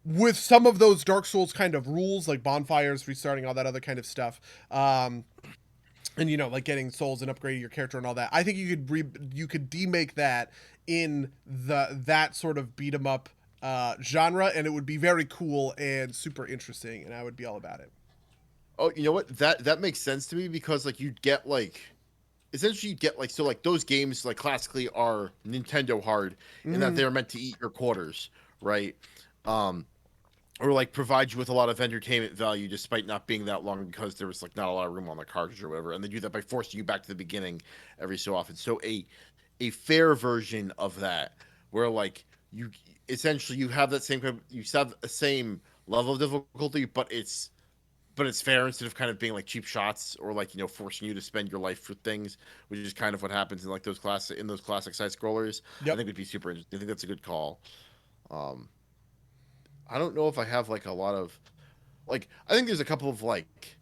With some of those Dark Souls kind of rules, like bonfires, restarting, all that other kind of stuff. And you know, like getting souls and upgrading your character and all that. I think you could demake that in that sort of beat 'em up genre, and it would be very cool and super interesting, and I would be all about it. Oh, you know what? That makes sense to me because like you'd get like essentially you get like so like those games like classically are Nintendo hard in that Mm, they're meant to eat your quarters, right? Um or like provide you with a lot of entertainment value despite not being that long because there was like not a lot of room on the cartridge or whatever, and they do that by forcing you back to the beginning every so often. So a fair version of that where like you essentially you have that same you have the same level of difficulty but it's fair instead of kind of being like cheap shots or like you know forcing you to spend your life for things, which is kind of what happens in like those classic side scrollers. I yep. think would be super interesting. I think that's a good call. um I don't know if I have like a lot of like I think there's a couple of like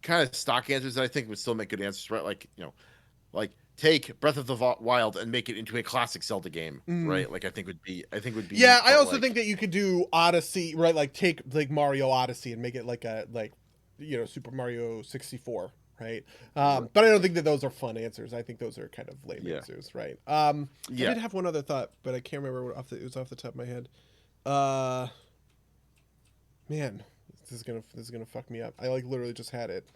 kind of stock answers that I think would still make good answers, right? Like, you know, like take Breath of the Wild and make it into a classic Zelda game, Mm. right? Like I think would be Yeah, neat, I but also think like that you could do Odyssey, right? Like take like Mario Odyssey and make it like a like, you know, Super Mario 64, right? But I don't think that those are fun answers. I think those are kind of lame yeah. answers, right? I Yeah. did have one other thought, but I can't remember it was off the top of my head. Uh, Man, this is gonna fuck me up. I like literally just had it.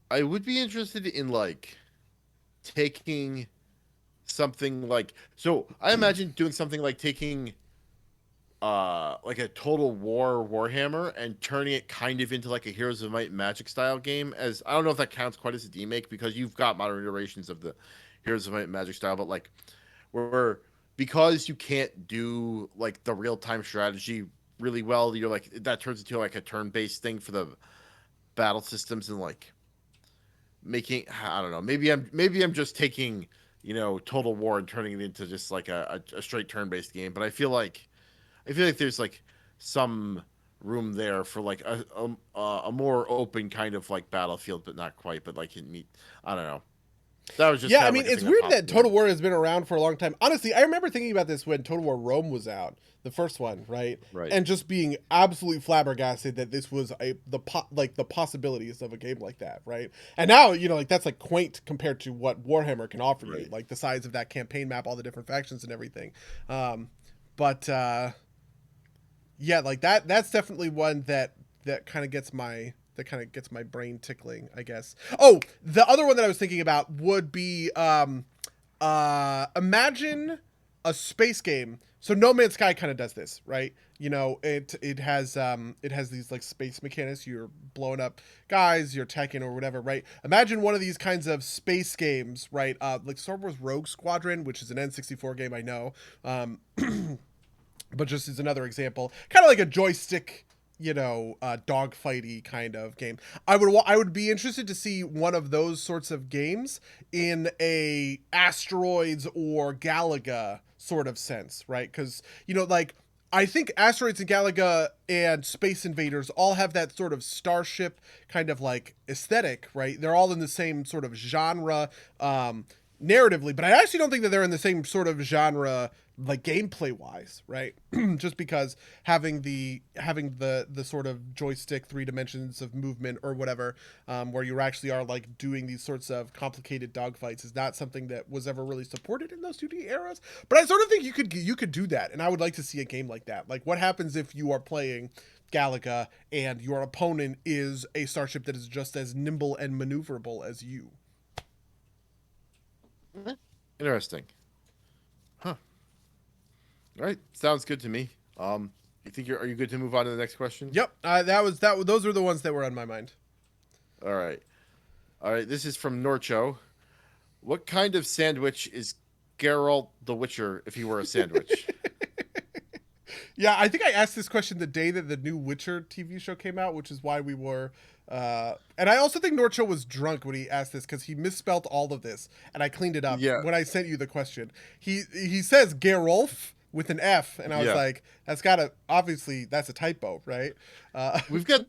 I would be interested in like taking something like so I imagine doing something like taking like a Total War Warhammer and turning it kind of into like a Heroes of Might and Magic style game. As I don't know if that counts quite as a remake because you've got modern iterations of the Heroes of Might and Magic style, but like where because you can't do like the real time strategy really well, you're like that turns into like a turn based thing for the battle systems and like making I don't know maybe I'm just taking you know Total War and turning it into just like a straight turn based game, but I feel like there's like some room there for like a more open kind of like battlefield, but not quite. But like in meet, I don't know. That was just Yeah, kind I of mean, like a it's thing that weird popped that in my Total head. War has been around for a long time. Honestly, I remember thinking about this when Total War Rome was out, the first one, right? Right. And just being absolutely flabbergasted that this was like the possibilities of a game like that, right? And now, you know, like that's like quaint compared to what Warhammer can offer you, Right. like the size of that campaign map, all the different factions and everything. But yeah, like that's definitely one that kind of gets my brain tickling, I guess. Oh, the other one that I was thinking about would be imagine a space game. So No Man's Sky kind of does this, right? You know, it has these like space mechanics. You're blowing up guys, you're attacking or whatever, right? Imagine one of these kinds of space games, right? Like Star Wars Rogue Squadron, which is an N64 game, I know. But just as another example, kind of like a joystick, you know, dogfighty kind of game. I would be interested to see one of those sorts of games in a asteroids or Galaga sort of sense, right? Because you know, like I think Asteroids and Galaga and Space Invaders all have that sort of starship kind of like aesthetic, right? They're all in the same sort of genre narratively, but I actually don't think that they're in the same sort of genre like gameplay wise, right? Just because having the sort of joystick 3 dimensions of movement or whatever, where you actually are like doing these sorts of complicated dogfights is not something that was ever really supported in those 2D eras. But I sort of think you could do that, and I would like to see a game like that. Like, what happens if you are playing Galaga and your opponent is a starship that is just as nimble and maneuverable as you? Interesting. Huh. All right. Sounds good to me. You think are you good to move on to the next question? Yep, those are the ones that were on my mind. All right. All right. This is from Norcho. What kind of sandwich is Geralt the Witcher if he were a sandwich? Yeah, I think I asked this question the day that the new Witcher TV show came out, which is why we were. And I also think Norcho was drunk when he asked this because he misspelled all of this, and I cleaned it up Yeah. when I sent you the question. He says Gerolf with an F, and I was Yeah. like, obviously that's a typo, right? We've got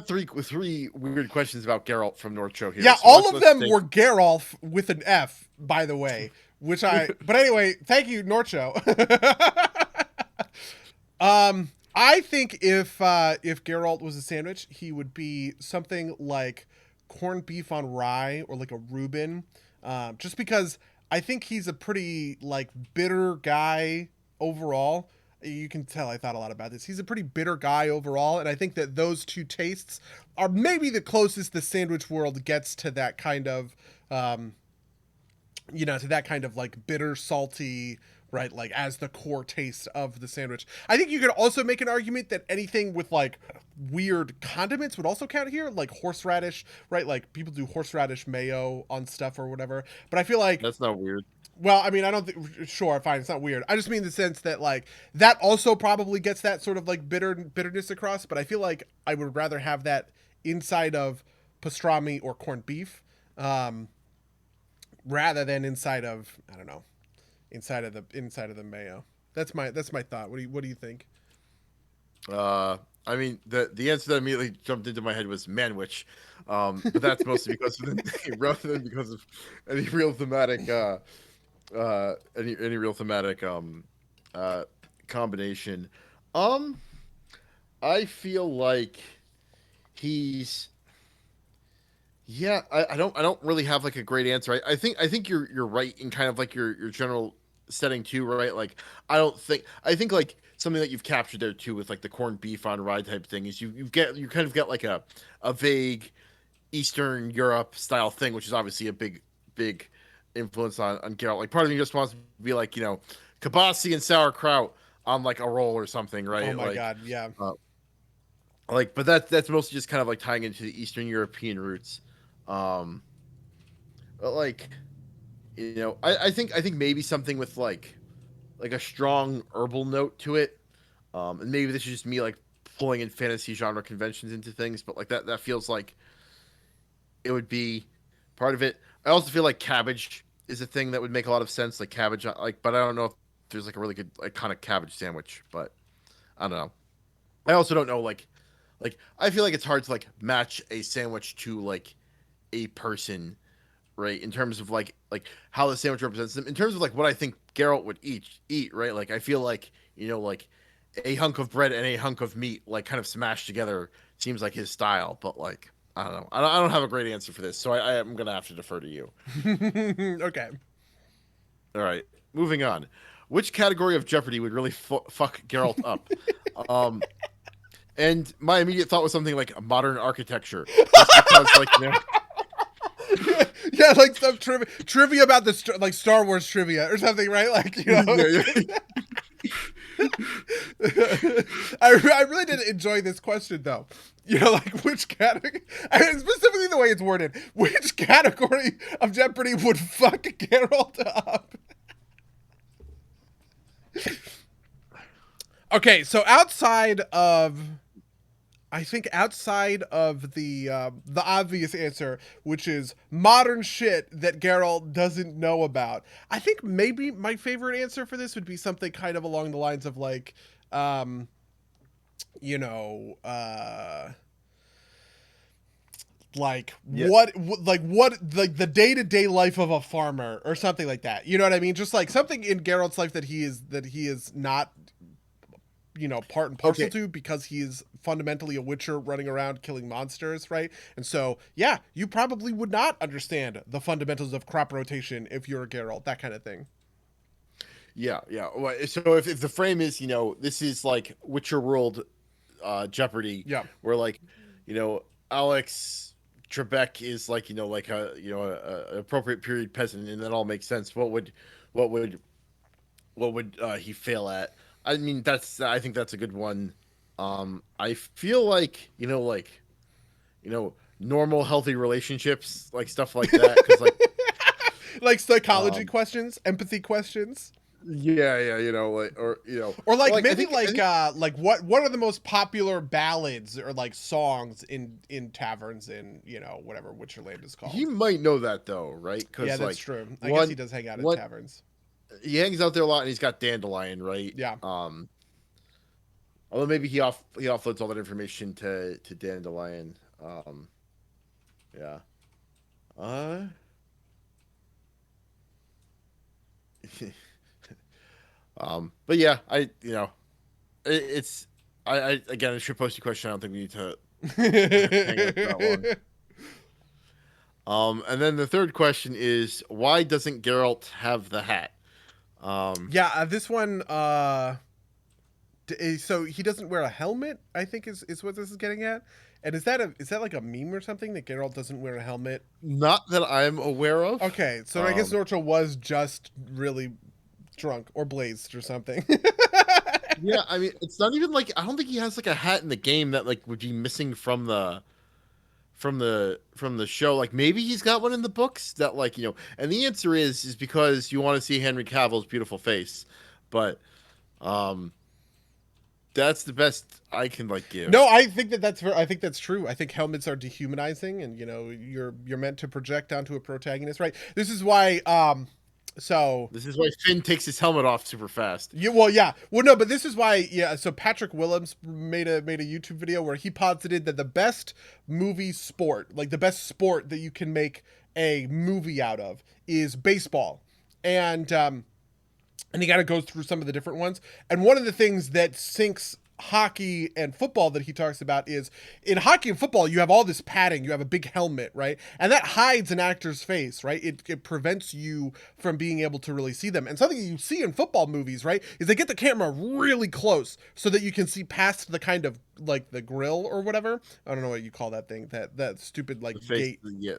three weird questions about Geralt from Norcho here. Yeah, so all of let's them think. were Gerolf with an F, by the way. But anyway, thank you, Norcho. I think if Geralt was a sandwich, he would be something like corned beef on rye or like a Reuben, just because I think he's a pretty like bitter guy overall. You can tell I thought a lot about this. He's a pretty bitter guy overall, and I think that those two tastes are maybe the closest the sandwich world gets to that kind of, to that kind of like bitter, salty, right? Like as the core taste of the sandwich. I think you could also make an argument that anything with like weird condiments would also count here, like horseradish, right? Like people do horseradish mayo on stuff or whatever. But I feel like, That's not weird. well, I mean, I don't think, sure, fine, it's not weird. I just mean the sense that like that also probably gets that sort of like bitterness across. But I feel like I would rather have that inside of pastrami or corned beef, rather than inside of, I don't know, inside of the mayo. That's my thought. What do you think? I mean, the answer that immediately jumped into my head was manwich, but that's mostly because of the name rather than because of any real thematic, any real thematic combination. Um, I feel like he's. Yeah, I don't really have like a great answer. I think you're right in kind of like your general setting too, right? Like I think like something that you've captured there too with like the corned beef on rye type thing is you kind of get like a vague Eastern Europe style thing, which is obviously a big influence on Geralt. Like part of me just wants to be like, kibasi and sauerkraut on like a roll or something, right? Oh my Like god, yeah. but that's mostly just kind of like tying into the Eastern European roots. Um, but like, I think maybe something with like a strong herbal note to it. And maybe this is just me like pulling in fantasy genre conventions into things, but like that feels like it would be part of it. I also feel like cabbage is a thing that would make a lot of sense, like cabbage, like, but I don't know if there's like a really good like kind of cabbage sandwich, but I don't know. I also don't know like I feel like it's hard to like match a sandwich to like a person, right? In terms of like how the sandwich represents them. In terms of like what I think Geralt would eat, right? Like I feel like like a hunk of bread and a hunk of meat like kind of smashed together seems like his style. But like I don't know. I don't have a great answer for this, so I am gonna have to defer to you. Okay. All right, moving on. Which category of Jeopardy would really fuck Geralt up? And my immediate thought was something like modern architecture, just because like Yeah, like some trivia about the like Star Wars trivia or something, right? Like yeah. I really did enjoy this question though. Like which category, and specifically the way it's worded, which category of Jeopardy would fuck Geralt up? Okay, so outside of the obvious answer, which is modern shit that Geralt doesn't know about, I think maybe my favorite answer for this would be something kind of along the lines of like you know, like Yeah. like the day-to-day life of a farmer or something like that. You know what I mean? Just like something in Geralt's life that he is not, you know, part and parcel Okay. to, because he is fundamentally a witcher running around killing monsters, right? And so, yeah, you probably would not understand the fundamentals of crop rotation if you're a Geralt, that kind of thing. Yeah, yeah. So if the frame is, this is like Witcher World Jeopardy, Yeah. where like, Alex Trebek is like, like a appropriate period peasant, and that all makes sense. What would he fail at? I mean, I think that's a good one. I feel like, normal healthy relationships, like stuff like that, because like, Like psychology um, questions, empathy questions. yeah, yeah, like, Or like like maybe I think like what are the most popular ballads or like songs in taverns in, you know, whatever Witcherland is he called. might know that though, right? Yeah, Because that's like true. I guess he one does hang out at one taverns. he hangs out there a lot, and he's got Dandelion, right? Yeah. Although maybe he offloads all that information to Dandelion. Yeah. Uh. But yeah, it's I again, it's your posty question. I don't think we need to hang out for that long. And then the third question is, why doesn't Geralt have the hat? Um, Yeah, this one so he doesn't wear a helmet, I think is what this is getting at. And is that like a meme or something that Geralt doesn't wear a helmet? Not that I'm aware of. Okay, so I guess Um, Nortra was just really drunk or blazed or something. yeah, I mean, it's not even like I don't think he has like a hat in the game that like would be missing from the show. Like maybe he's got one in the books that like And the answer is because you want to see Henry Cavill's beautiful face, but um, that's the best I can like give. No, I think I think that's true. I think helmets are dehumanizing, and you know you're meant to project onto a protagonist, right? This is why. So This is why Finn takes his helmet off super fast. well, no, but this is why, yeah. So Patrick Willems made a YouTube video where he posited that the best movie sport, like the best sport that you can make a movie out of, is baseball, and he kind of goes through some of the different ones. And one of the things that sinks hockey and football that he talks about is in hockey and football, you have all this padding, you have a big helmet, right? And that hides an actor's face, right? It prevents you from being able to really see them. And something you see in football movies, right, is they get the camera really close so that you can see past the kind of like the grill or whatever. I don't know what you call that thing, that stupid like The face, gate. yeah,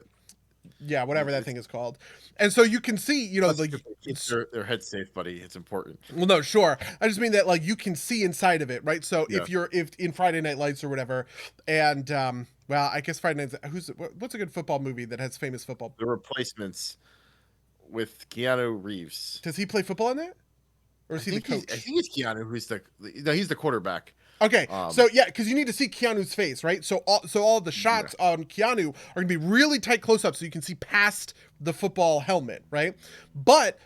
Yeah, whatever that thing is called. And so you can see, you know, that's like because they keep their head safe, buddy. It's important. well, no, sure. I just mean that like you can see inside of it, right? So Yeah. if in Friday Night Lights or whatever, and well, I guess Friday Night. What's a good football movie that has famous football? The Replacements with Keanu Reeves. Does he play football in that, or I is he the think I coach? think it's Keanu who's no, he's the quarterback. Okay, Um, so yeah, because you need to see Keanu's face, right? So all the shots on Keanu are gonna be really tight close up, so you can see past the football helmet, right? But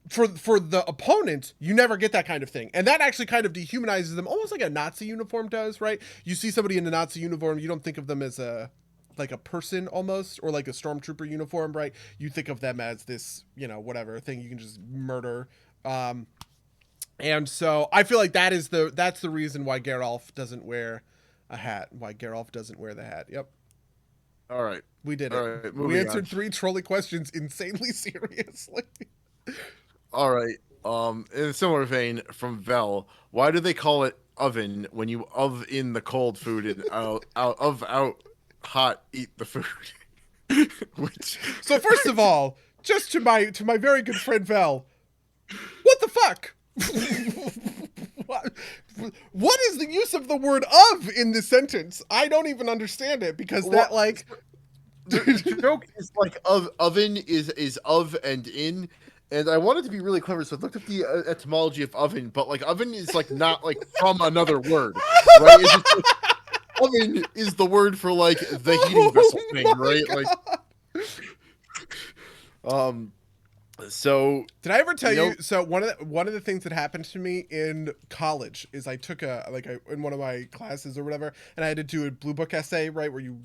for the opponent, you never get that kind of thing, and that actually kind of dehumanizes them, almost like a Nazi uniform does, right? You see somebody in a Nazi uniform, you don't think of them as a like a person almost, or like a stormtrooper uniform, right? You think of them as this, you know, whatever thing you can just murder. And so I feel like that's the reason why Geralf doesn't wear a hat. Why Geralf doesn't wear the hat. Yep. all right. We did All it. right, We moving answered on. 3 trolley questions insanely seriously. All right. In a similar vein, from Vel, why do they call it oven when you in the cold food and out hot eat the food? Which So first of all, just to my very good friend Val, what the fuck? what is the use of the word of in this sentence? I don't even understand it because that like the joke is like oven is of and in, and I wanted to be really clever, so I looked up the etymology of oven, but like oven is like not like from another word, right? It's just, like, oven is the word for like the heating vessel thing, right? God. Like, So Did I ever tell you know, you? So one of the things that happened to me in college is I took in one of my classes or whatever, and I had to do a blue book essay, right, where you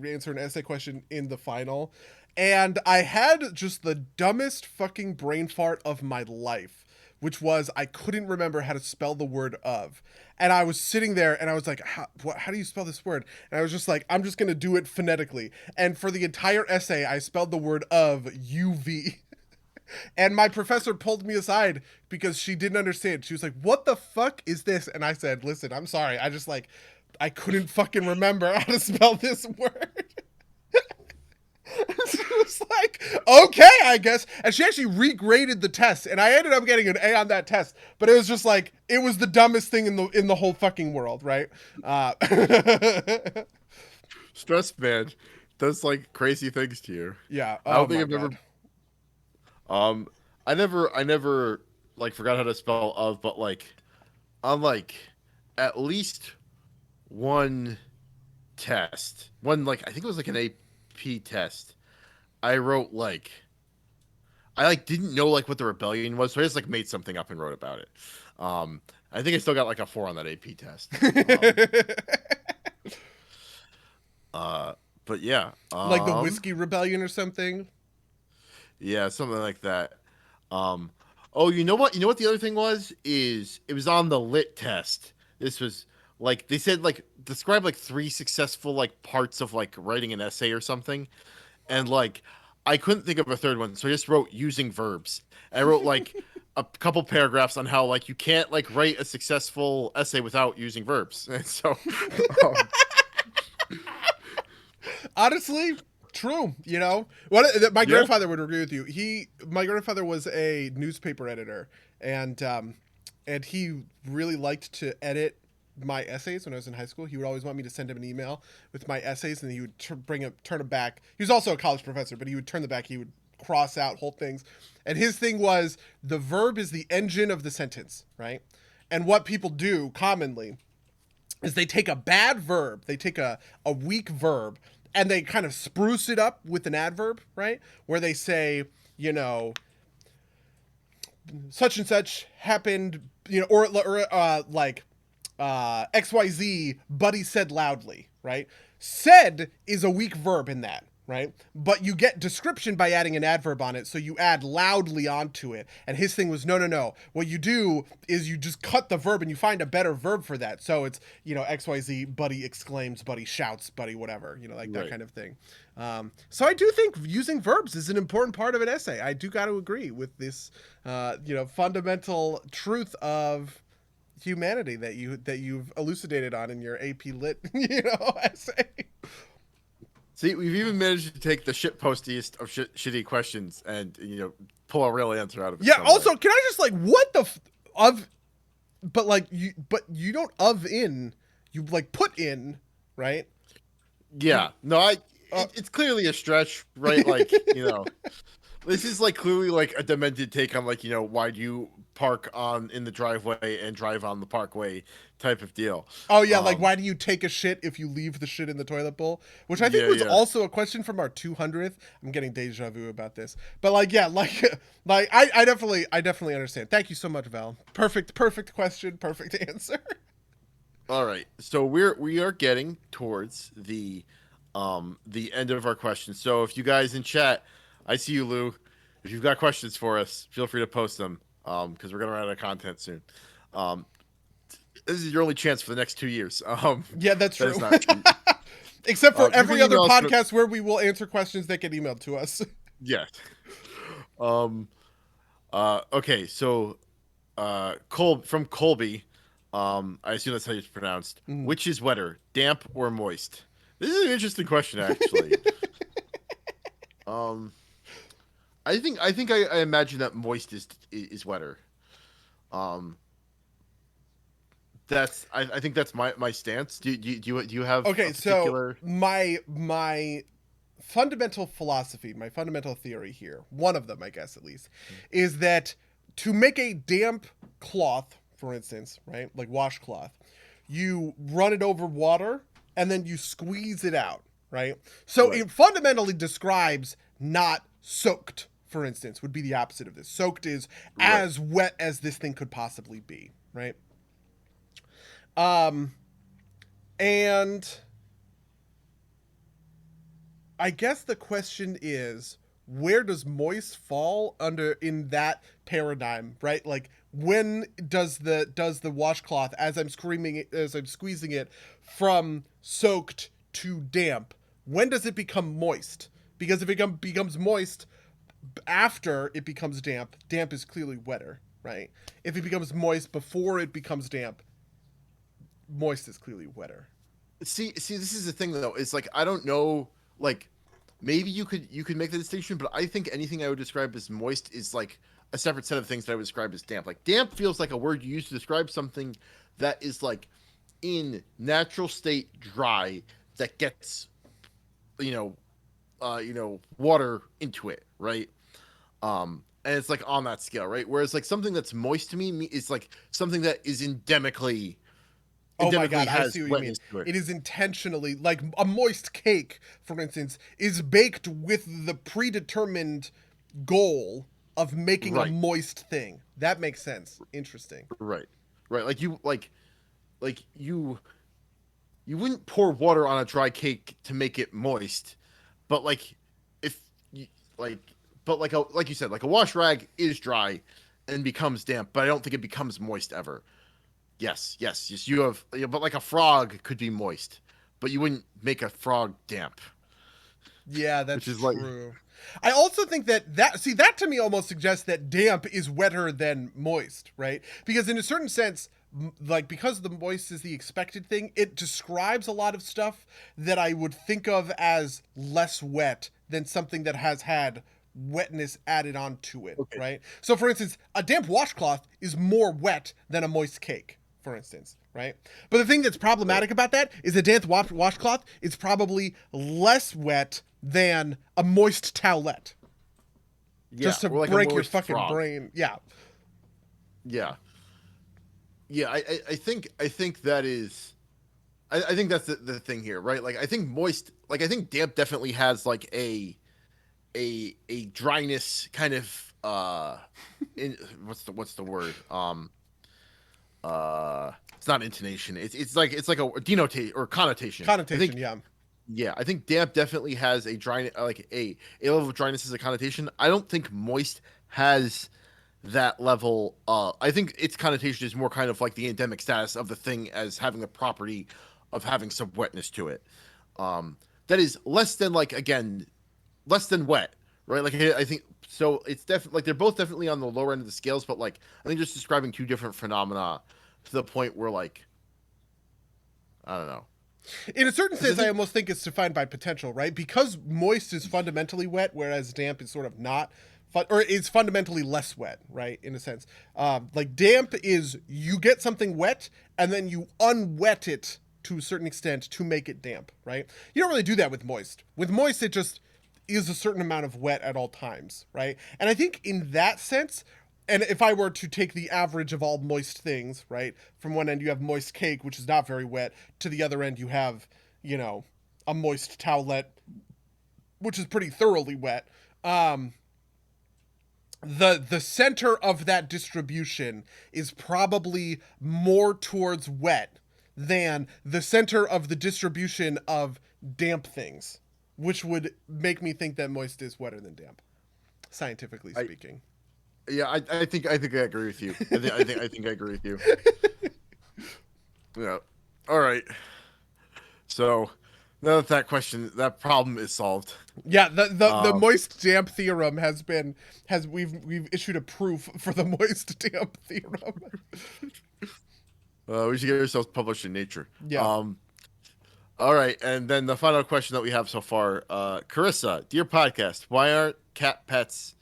answer an essay question in the final, and I had just the dumbest fucking brain fart of my life, which was I couldn't remember how to spell the word of, and I was sitting there and I was like, how do you spell this word? And I was just like, I'm just gonna do it phonetically, and for the entire essay, I spelled the word of UV. And my professor pulled me aside because she didn't understand. She was like, "What the fuck is this?" And I said, "Listen, I'm sorry. I couldn't fucking remember how to spell this word." She was like, "Okay, I guess." And she actually regraded the test, and I ended up getting an A on that test. But it was just like it was the dumbest thing in the whole fucking world, right? stress, man, does like crazy things to you. Yeah. I Oh don't think my I've ever. god. Um, I never like forgot how to spell of, but like on like at least one one like I think it was like an AP test. I wrote like I like didn't know like what the rebellion was, so I just like made something up and wrote about it. I think I still got like a 4 on that AP test. Uh, but yeah, Like the whiskey rebellion or something. yeah, something like that. Um, oh, you know what? You know what the other thing was? Is it was on the lit test. This was like they said like describe like 3 successful like parts of like writing an essay or something, and like I couldn't think of a third one, so I just wrote using verbs. And I wrote like a couple paragraphs on how like you can't like write a successful essay without using verbs. And so, um, Honestly, true. You know, my yeah, grandfather would agree with you. My grandfather was a newspaper editor, and he really liked to edit my essays when I was in high school. He would always want me to send him an email with my essays, and he would turn them back. He was also a college professor, but he would turn them back. He would cross out whole things, and his thing was the verb is the engine of the sentence, right? And what people do commonly is they take a bad verb, they take a weak verb, and they kind of spruce it up with an adverb, right? Where they say, you know, such and such happened, you know, like XYZ, Buddy said loudly, right? Said is a weak verb in that, right? But you get description by adding an adverb on it, so you add loudly onto it. And his thing was, no. What you do is you just cut the verb and you find a better verb for that. So it's, you know, XYZ, Buddy exclaims, Buddy shouts, Buddy whatever, you know, like that right. kind of thing. So I do think using verbs is an important part of an essay. I do got to agree with this, you know, fundamental truth of humanity that you've elucidated on in your AP Lit, you know, essay. See, we've even managed to take the shit postiest of shitty questions and pull a real answer out of it. Yeah. Some Also, way. can I just like what the of, but you don't of in, you like put in, right? Yeah, no, it's clearly a stretch, right? Like this is like clearly like a demented take on like why do you park on in the driveway and drive on the parkway type of deal. Oh yeah, like why do you take a shit if you leave the shit in the toilet bowl? Which I think was yeah. also a question from our 200th. I'm getting deja vu about this, but like yeah, like I definitely understand. Thank you so much, Val. Perfect question, perfect answer. All right, so we are getting towards the end of our questions. So if you guys in chat, I see you, Lou. If you've got questions for us, feel free to post them because we're gonna run out of content soon. This is your only chance for the next 2 years. Yeah, that's that true. is not true. Except for You every can other email us podcast where we will answer questions that get emailed to us. Yes. Okay. So, from Colby. I assume that's how it's pronounced. Mhm. Which is wetter, damp or moist? This is an interesting question, actually. um, I imagine that moist is wetter. Um, I think that's my stance. Do you have Okay, a particular? so my fundamental philosophy, my fundamental theory here, one of them, I guess at least, is that to make a damp cloth, for instance, right, like washcloth, you run it over water and then you squeeze it out, right? So Right. it fundamentally describes not soaked for instance, would be the opposite of this. Soaked is Right. as wet as this thing could possibly be, right? Um, and I guess the question is, where does moist fall under in that paradigm, right? Like, when does the washcloth, as I'm squeezing it from soaked to damp, when does it become moist? Because if it becomes moist after it becomes damp, damp is clearly wetter, right? If it becomes moist before it becomes damp, moist is clearly wetter. See, this is the thing though. It's like I don't know. Like, maybe you could make the distinction, but I think anything I would describe as moist is like a separate set of things that I would describe as damp. Like, damp feels like a word you use to describe something that is like in natural state dry that gets, water into it, right? And it's like on that scale, right? Whereas like something that's moist to me is like something that is Oh my god, I has see what you mean. wetness to it. It is intentionally, like a moist cake, for instance, is baked with the predetermined goal of making a Right. moist thing. That makes sense. Interesting. Right. Right. You wouldn't pour water on a dry cake to make it moist, but like if you like but like you said, like a wash rag is dry and becomes damp, but I don't think it becomes moist ever. Yes. You have, but like a frog could be moist, but you wouldn't make a frog damp, Yeah, that's which is like true. I also think that to me almost suggests that damp is wetter than moist, right? Because in a certain sense, like, because the moist is the expected thing, it describes a lot of stuff that I would think of as less wet than something that has had wetness added onto it, okay. right? So for instance, a damp washcloth is more wet than a moist cake, for instance, right? But the thing that's problematic about that is a damp washcloth is probably less wet than a moist towelette. Yeah, Just to or like a break your moist fucking frog. brain. Yeah. Yeah. Yeah, I think that is I think that's the thing here, right? Like I think I think damp definitely has like a dryness kind of in what's the word? It's not intonation. It's like a denotate or connotation. I Connotation, think yeah. yeah, I think damp definitely has a dry like a level of dryness as a connotation. I don't think moist has that level. I think its connotation is more kind of like the endemic status of the thing as having the property of having some wetness to it. That is less than like again, less than wet, right? Like I think so. It's definitely like they're both definitely on the lower end of the scales, but like I think just describing two different phenomena to the point where like I don't know. In a certain 'Cause sense, I almost think it's defined by potential, right? Because moist is fundamentally wet, whereas damp is sort of not, or is fundamentally less wet, right? In a sense, like damp is you get something wet and then you unwet it to a certain extent to make it damp, right? You don't really do that with moist. With moist, it just is a certain amount of wet at all times, right? And I think in that sense, and if I were to take the average of all moist things, right, from one end you have moist cake, which is not very wet, to the other end you have, a moist towelette, which is pretty thoroughly wet. The center of that distribution is probably more towards wet than the center of the distribution of damp things, which would make me think that moist is wetter than damp, scientifically speaking. Yeah, I think I agree with you. I think I agree with you. Yeah. All right. So now that problem is solved. Yeah, the moist damp theorem we've issued a proof for the moist damp theorem. We should get ourselves published in Nature. Yeah. All right, and then the final question that we have so far, Carissa, dear podcast, why aren't cat pets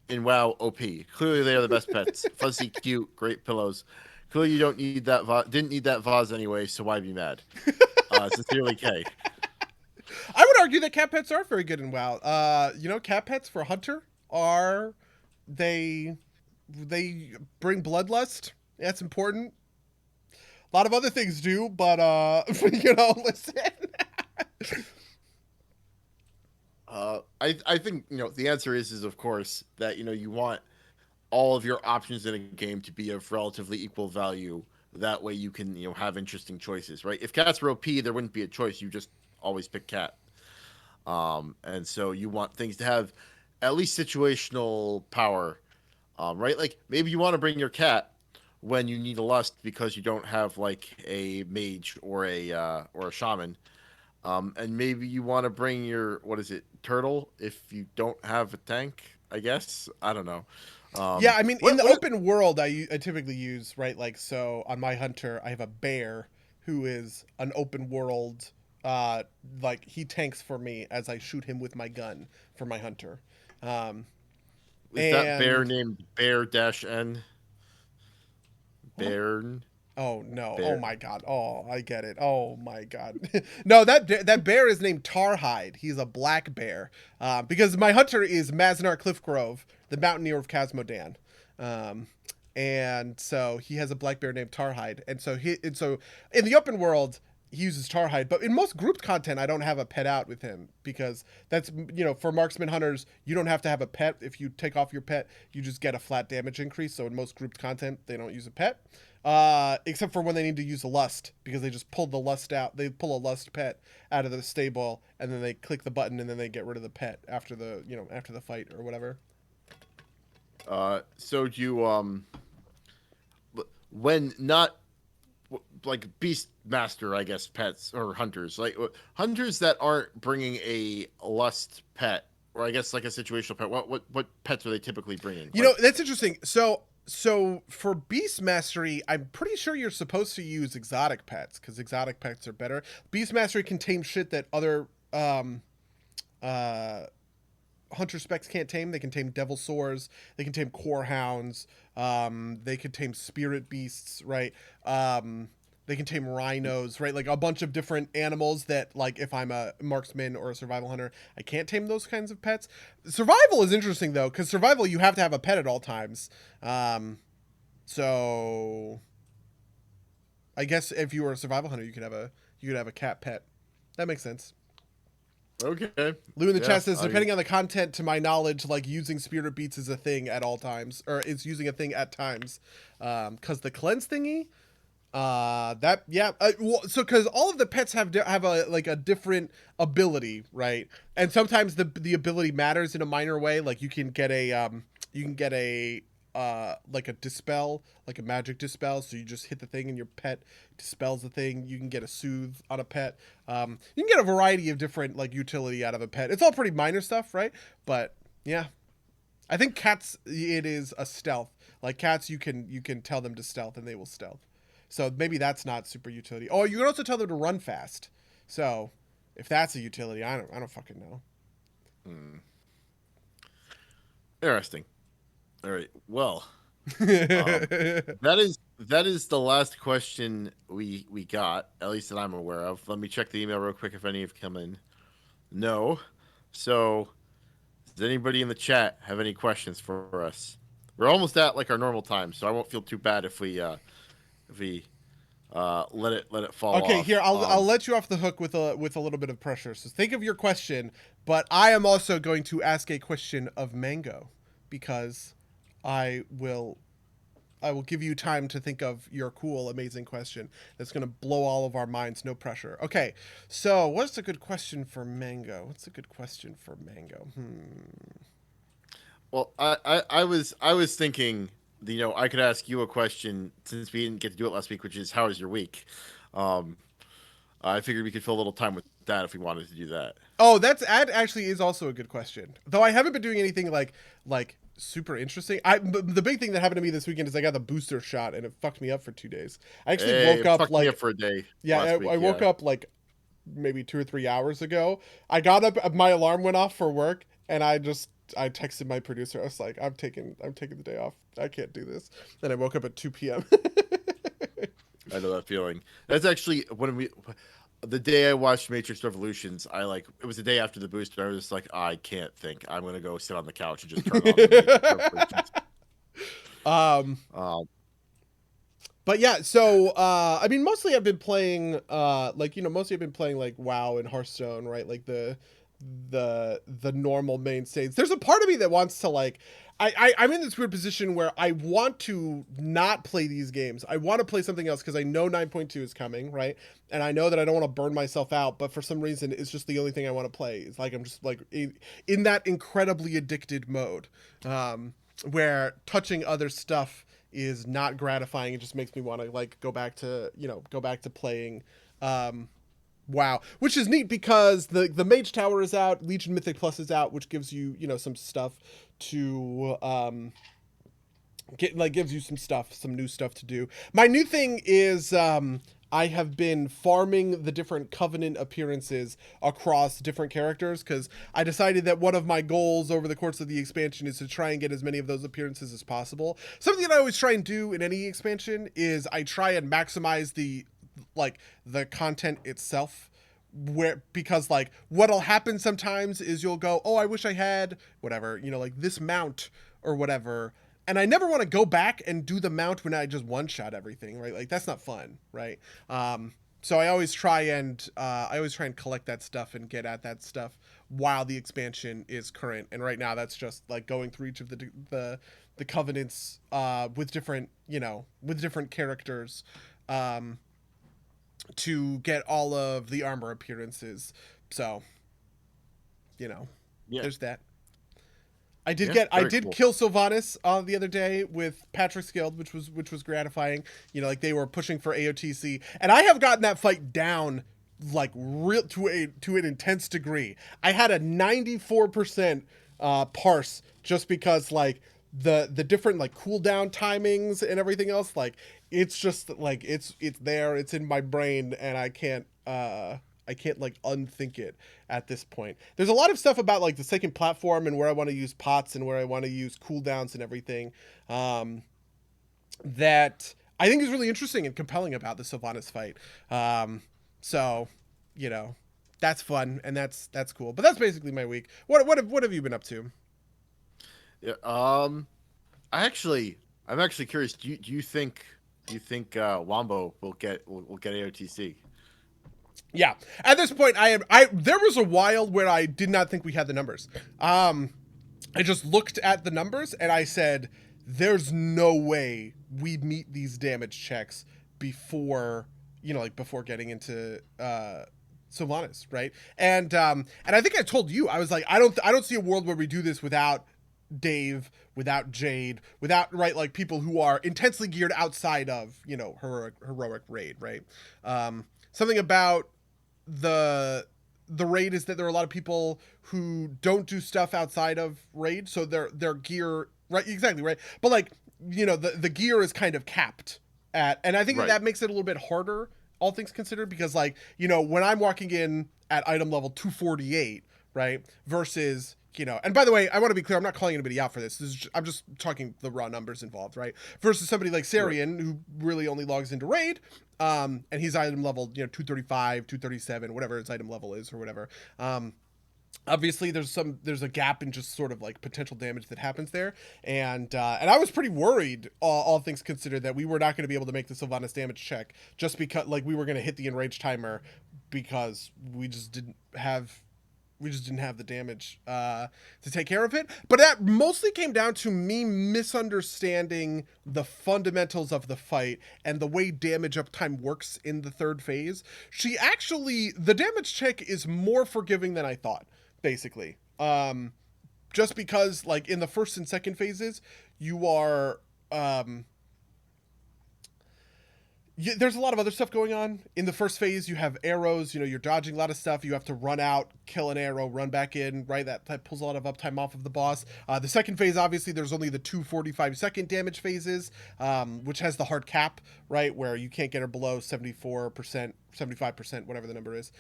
in WoW OP? Clearly, they are the best pets. Fuzzy, cute, great pillows. Clearly, you don't need that. Didn't need that vase anyway, so why be mad? Sincerely, K. I would argue that cat pets are very good in WoW. Cat pets for Hunter are they bring bloodlust. That's important. A lot of other things do, but listen. I think the answer is of course that you want all of your options in a game to be of relatively equal value. That way you can have interesting choices, right? If cats were OP, there wouldn't be a choice. You just always pick cat. And so you want things to have at least situational power, right? Like maybe you want to bring your cat when you need a lust because you don't have like a mage or a shaman. And maybe you want to bring your what is it turtle if you don't have a tank. I guess I don't know. Yeah, I mean, in What the what? open world, I typically use, right, like, so on my hunter, I have a bear who is an open world, uh, like, he tanks for me as I shoot him with my gun for my hunter. Um, Is that bear and, named Bear Dash N? what? Bear Oh no! Oh Bear. my god! Oh, I get it! Oh my god! No, that bear is named Tarhide. He's a black bear. Because my hunter is Maznar Cliffgrove, the mountaineer of Casmodan, um, and so he has a black bear named Tarhide. And so in the open world he uses Tarhide, but in most grouped content I don't have a pet out with him because that's for marksman hunters you don't have to have a pet. If you take off your pet, you just get a flat damage increase. So in most grouped content they don't use a pet. Except for when they need to use a lust because they just pull the lust out. They pull a lust pet out of the stable and then they click the button and then they get rid of the pet after the fight or whatever. So do you when not like beast master, I guess pets or hunters, like hunters that aren't bringing a lust pet or I guess like a situational pet. What pets are they typically bringing? Like That's interesting. So for beast mastery, I'm pretty sure you're supposed to use exotic pets because exotic pets are better. Beast mastery can tame shit that other uh hunter specs can't tame. They can tame devil sores. They can tame core hounds. They can tame spirit beasts, right? They can tame rhinos, right? Like a bunch of different animals that, like, if I'm a marksman or a survival hunter, I can't tame those kinds of pets. Survival is interesting though, because survival you have to have a pet at all times. So I guess if you were a survival hunter, you could have a cat pet. That makes sense. okay, Lou in the yeah, chat says, depending on the content, to my knowledge, like using spirit beats is a thing at all times, or it's using a thing at times. Because the cleanse thingy, that yeah, so because all of the pets have a like a different ability, right? And sometimes the ability matters in a minor way. Like you can get a like a dispel, like a magic dispel. So you just hit the thing and your pet dispels the thing. You can get a soothe on a pet. You can get a variety of different like utility out of a pet. It's all pretty minor stuff, right? But yeah, I think cats, it is a stealth. Like cats, you can tell them to stealth and they will stealth. So maybe that's not super utility. Oh, you can also tell them to run fast. So if that's a utility, I don't fucking know. interesting. All right, well, um, that is the last question we got, at least that I'm aware of. Let me check the email real quick if any have come in. No. So, does anybody in the chat have any questions for us? We're almost at like our normal time, so I won't feel too bad if we let it fall Okay, here off. I'll let you off the hook with a little bit of pressure. So think of your question, but I am also going to ask a question of Mango because I will I will give you time to think of your cool, amazing question that's going to blow all of our minds. No pressure. Okay, so what's a good question for Mango? What's a good question for Mango? Well, I was thinking, I could ask you a question since we didn't get to do it last week, which is how was your week? Um, I figured we could fill a little time with that if we wanted to do that. Oh, that actually is also a good question. Though I haven't been doing anything like super interesting. The big thing that happened to me this weekend is I got the booster shot and it fucked me up for 2 days. I actually Hey, woke it up fucked me like up for a day yeah, last I week. woke Yeah. up like maybe 2 or 3 hours ago. I got up, my alarm went off for work, and I texted my producer. I was like, I'm taking the day off. I can't do this. Then I woke up at 2 p.m. I know that feeling. That's actually the day I watched Matrix Revolutions. It was the day after the booster. I was just like, I can't think. I'm gonna go sit on the couch and just turn on the Matrix Revolutions. um, Um, but yeah, so I mean, mostly I've been playing like mostly I've been playing like WoW and Hearthstone, right? Like the normal main stage. There's a part of me that wants to like I'm in this weird position where I want to not play these games. I want to play something else because I know 9.2 is coming, right? And I know that I don't want to burn myself out, but for some reason it's just the only thing I want to play. It's like I'm just like in that incredibly addicted mode, where touching other stuff is not gratifying. It just makes me want to like go back to playing WoW, which is neat because the Mage Tower is out, Legion Mythic Plus is out, which gives you some stuff to gives you some new stuff to do. My new thing is I have been farming the different Covenant appearances across different characters because I decided that one of my goals over the course of the expansion is to try and get as many of those appearances as possible. Something that I always try and do in any expansion is I try and maximize the content itself, because like what'll happen sometimes is you'll go, oh, I wish I had whatever, like this mount or whatever, and I never want to go back and do the mount when I just one shot everything, right? Like that's not fun, right? So I always try and collect that stuff and get at that stuff while the expansion is current. And right now that's just like going through each of the covenants with different characters to get all of the armor appearances. So, there's that. I did cool. Kill Sylvanas the other day with Patrick's Guild, which was gratifying. Like they were pushing for AOTC, and I have gotten that fight down like real to an intense degree. I had a 94% parse just because like the different like cooldown timings and everything else, like it's just like it's there, it's in my brain, and I can't like unthink it at this point. There's a lot of stuff about like the second platform and where I want to use pots and where I want to use cooldowns and everything that I think is really interesting and compelling about the Sylvanas fight. So that's fun and that's cool. But that's basically my week. What have you been up to? Yeah, I'm actually curious. Do you think Wombo will get AOTC? Yeah. At this point, there was a while where I did not think we had the numbers. I just looked at the numbers and I said, "There's no way we meet these damage checks before getting into Sylvanas, right?" And I think I told you, I was like, I don't see a world where we do this without Dave, without Jade, without like people who are intensely geared outside of heroic raid, right? Something about the raid is that there are a lot of people who don't do stuff outside of raid, so their gear, right? Exactly, right. But like the gear is kind of capped at, and I think right. that makes it a little bit harder, all things considered, because like when I'm walking in at item level 248, right, versus and by the way, I want to be clear, I'm not calling anybody out for this. I'm just talking the raw numbers involved, right? Versus somebody like Sarian, who really only logs into raid, and he's item level, 235, 237, whatever his item level is or whatever. Obviously there's a gap in just sort of like potential damage that happens there. And I was pretty worried, all things considered, that we were not going to be able to make the Sylvanas damage check just because like we were going to hit the enrage timer because we just didn't have the damage to take care of it. But that mostly came down to me misunderstanding the fundamentals of the fight and the way damage uptime works in the third phase. The damage check is more forgiving than I thought, basically. Just because, like, in the first and second phases, you are... there's a lot of other stuff going on. In the first phase, you have arrows, you're dodging a lot of stuff. You have to run out, kill an arrow, run back in, right? That pulls a lot of uptime off of the boss. The second phase, obviously, there's only the 245-second damage phases, which has the hard cap, right? Where you can't get her below 74%, 75%, whatever the number is.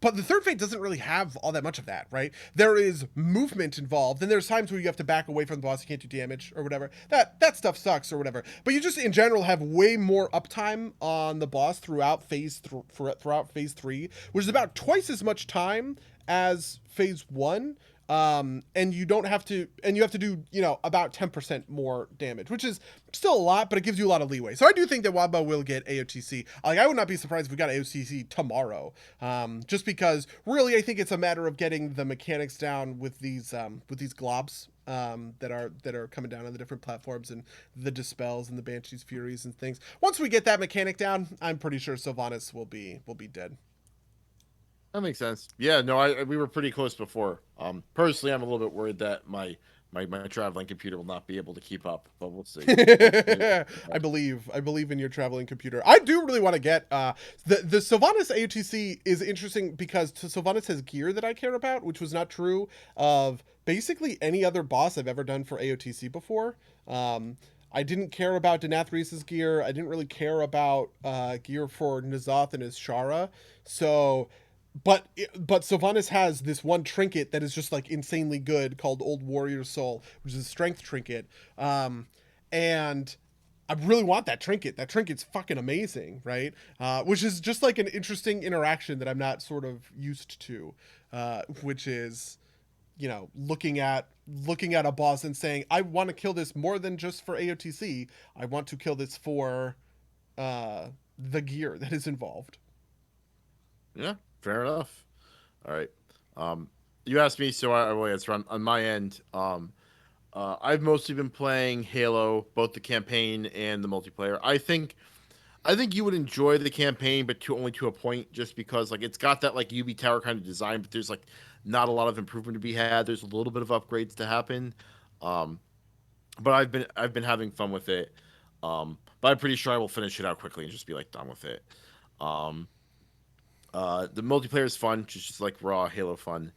But the third phase doesn't really have all that much of that, right? There is movement involved, and there's times where you have to back away from the boss, you can't do damage or whatever. That stuff sucks or whatever. But you just in general have way more uptime on the boss throughout phase 3, which is about twice as much time as phase 1. and you don't have to, and you have to do, about 10% more damage, which is still a lot, but it gives you a lot of leeway. So I do think that Wabba will get AOTC. Like, I would not be surprised if we got AOTC tomorrow, just because really I think it's a matter of getting the mechanics down with these globs that are coming down on the different platforms, and the Dispels and the Banshee's Furies and things. Once we get that mechanic down, I'm pretty sure Sylvanas will be dead. That makes sense. Yeah, no, we were pretty close before. Personally, I'm a little bit worried that my traveling computer will not be able to keep up, but we'll see. Hopefully, I believe in your traveling computer. I do really want to get the Sylvanas AOTC is interesting because Sylvanas has gear that I care about, which was not true of basically any other boss I've ever done for AOTC before. I didn't care about Denathrius's gear. I didn't really care about gear for N'Zoth and his Shara. So, but Sylvanas has this one trinket that is just like insanely good called Old Warrior Soul, which is a strength trinket. And I really want that trinket. That trinket's fucking amazing, right? Which is just like an interesting interaction that I'm not sort of used to, which is, looking at a boss and saying, I want to kill this more than just for AOTC. I want to kill this for the gear that is involved. yeah, fair enough. All right. You asked me, so I will answer on my end. I've mostly been playing Halo, both the campaign and the multiplayer. I think you would enjoy the campaign, but only to a point, just because like it's got that like UB Tower kind of design, but there's like not a lot of improvement to be had. There's a little bit of upgrades to happen, um, but I've been having fun with it. But I'm pretty sure I will finish it out quickly and just be like done with it. Um, the multiplayer is fun, just like raw Halo fun.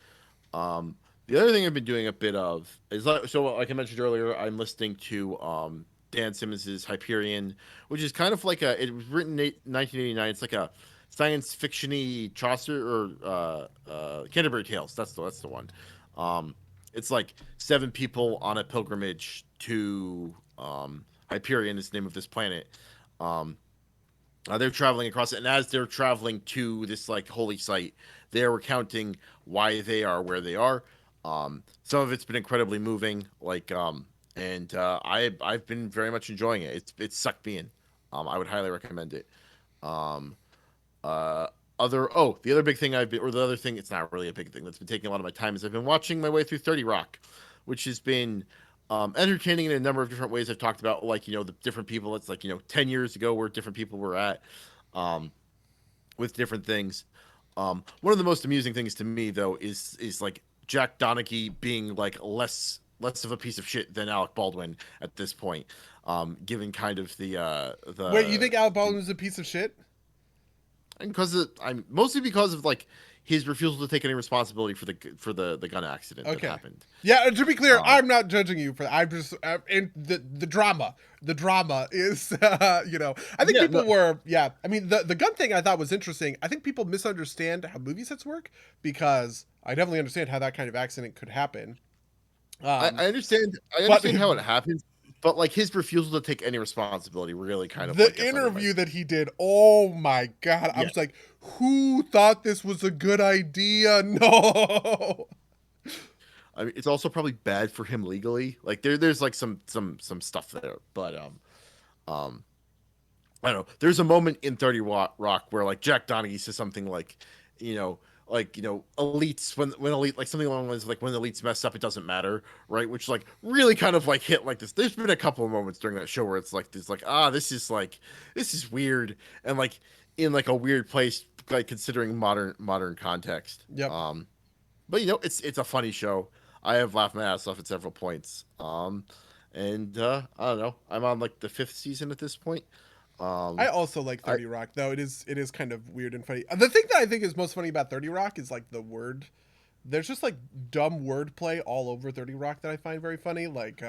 The other thing I've been doing a bit of is like I mentioned earlier, I'm listening to Dan Simmons's Hyperion, which is kind of like it was written in 1989. It's like a science fictiony Chaucer or Canterbury Tales. That's the one. It's like seven people on a pilgrimage to Hyperion is the name of this planet. Um, they're traveling across it, and as they're traveling to this like holy site, they're recounting why they are where they are. Some of it's been incredibly moving, and I've been very much enjoying it. It's sucked me in. I would highly recommend it. Um, uh, the other big thing the other thing, it's not really a big thing that's been taking a lot of my time is I've been watching my way through 30 Rock, which has been entertaining in a number of different ways. I've talked about like the different people. It's like 10 years ago where different people were at, um, with different things. One of the most amusing things to me though is like Jack Donaghy being like less of a piece of shit than Alec Baldwin at this point, given kind of Wait, you think Alec Baldwin is a piece of shit? and I'm mostly because of like his refusal to take any responsibility for the gun accident that Okay. happened. Yeah, to be clear, Um, I'm not judging you for that. I'm just and the drama. The drama is, I think yeah, people no, were, yeah. I mean, the gun thing I thought was interesting. I think people misunderstand how movie sets work because I definitely understand how that kind of accident could happen. Um, I understand. I but understand how it happens, but like his refusal to take any responsibility really kind of the like gets under my interview skin. that he did, oh my god, I Yeah, was like, who thought this was a good idea? No. I mean, it's also probably bad for him legally. Like there's like some stuff there, but um, I don't know. There's a moment in 30 Rock where like Jack Donaghy says something like, elites when elite like something along the lines of like when elites mess up, it doesn't matter, right? Which like really kind of like hit like this. There's been a couple of moments during that show where it's like this is weird and like in like a weird place like considering modern context. Yep. But it's a funny show. I have laughed my ass off at several points. And I don't know. I'm on like the fifth season at this point. I Um, also like I 30 Rock, though it is kind of weird and funny. The thing that I think is most funny about 30 Rock is like the word. There's just like dumb wordplay all over 30 Rock that I find very funny. Like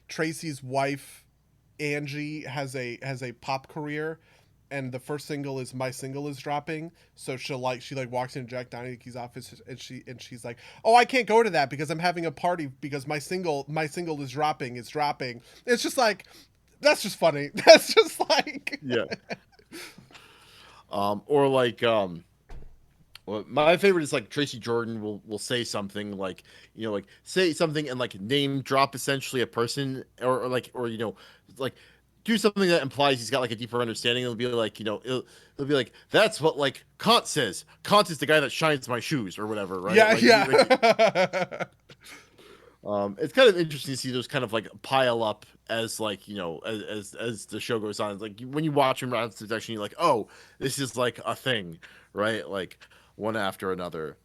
Tracy's wife Angie has a pop career, and the first single is "My Single Is Dropping." So she walks into Jack Donaghy's office and she's like, "Oh, I can't go to that because I'm having a party because my single is dropping. It's dropping." It's just like that's just funny. That's just like yeah. Or like Well, my favorite is like Tracy Jordan will say something like, like say something and like name drop essentially a person, or like, or like do something that implies he's got like a deeper understanding. It'll be like, it'll be like, that's what like Kant says. Kant is the guy that shines my shoes or whatever, right? Yeah, Like, yeah. it's kind of interesting to see those kind of like pile up as like, as the show goes on. It's like when you watch him around section, you're like, oh, this is like a thing, right? Like one after another.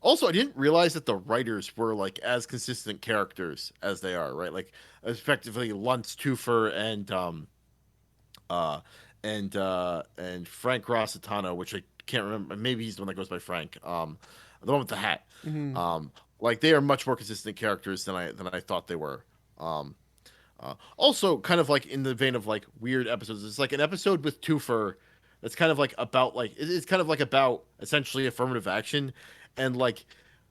Also, I didn't realize that the writers were like as consistent characters as they are, right? Like effectively Luntz, Toofer, uh and Frank Rossitano, which I can't remember. Maybe he's the one that goes by Frank. The one with the hat. Mhm. Um, like they are much more consistent characters than I thought they were. Also, kind of like in the vein of like weird episodes, it's like an episode with Twofer that's kind of like about like it's kind of like about essentially affirmative action, and like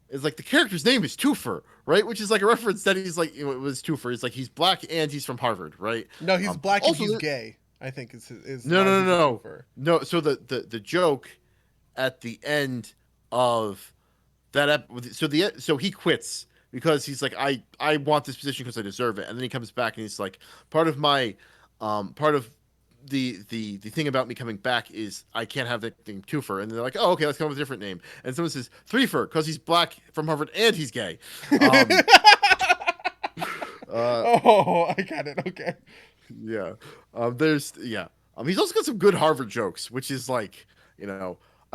it's like the character's name is Twofer, right? Which is like a reference that he's like, it was Twofer. It's like he's black and he's from Harvard, right? No, he's black and Also, he's gay. I think is no, why no, no, he's a no, twofer. no. So the joke at the end of so he quits because he's like, I want this position because I deserve it, and then he comes back and he's like, part of my part of the thing about me coming back is I can't have the name Twofer, and they're like, oh, okay, let's come up with a different name, and someone says Threefer because he's black from Harvard and he's gay. um uh Oh, I got it. Okay. yeah. There's yeah. He's also got some good Harvard jokes, which is like, I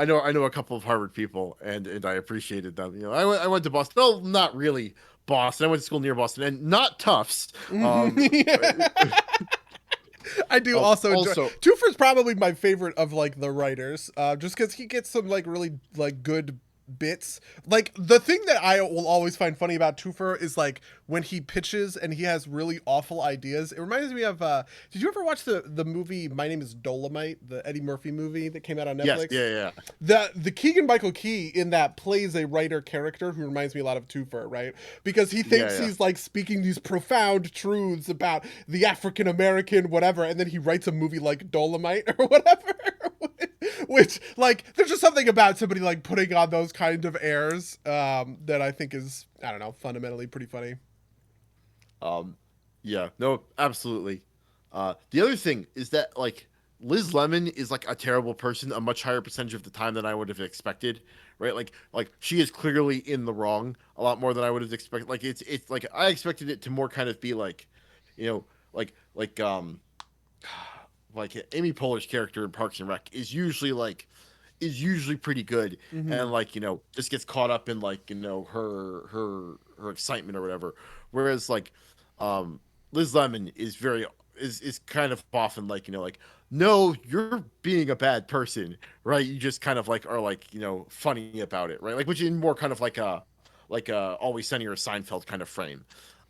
know a couple of Harvard people, and I appreciated them. I went to Boston. Well, not really Boston. I went to school near Boston, and not Tufts. I do also enjoy. Also, Twofer's probably my favorite of like the writers, just because he gets some like really like good bits. Like the thing that I will always find funny about Twofer is like when he pitches and he has really awful ideas. It reminds me of. Did you ever watch the movie My Name Is Dolomite, the Eddie Murphy movie that came out on yes, Netflix? yeah, yeah. The Keegan Michael Key in that plays a writer character who reminds me a lot of Twofer, right? Because he Yeah, thinks yeah. he's like speaking these profound truths about the African American whatever, and then he writes a movie like Dolomite or whatever. Which like there's just something about somebody like putting on those kind of airs that I think is, I don't know, fundamentally pretty funny. Um, yeah, no, absolutely. The other thing is that like Liz Lemon is like a terrible person a much higher percentage of the time than I would have expected, right? Like she is clearly in the wrong a lot more than I would have expected. Like it's like I expected it to more kind of be like, you know, like like Amy Poehler's character in Parks and Rec is usually pretty good, Mm-hmm. and like just gets caught up in like her excitement or whatever, whereas like Liz Lemon is kind of often like like, no, you're being a bad person, right? You just kind of like are like funny about it, right? Like which in more kind of like a Always Sunny or a Seinfeld kind of frame.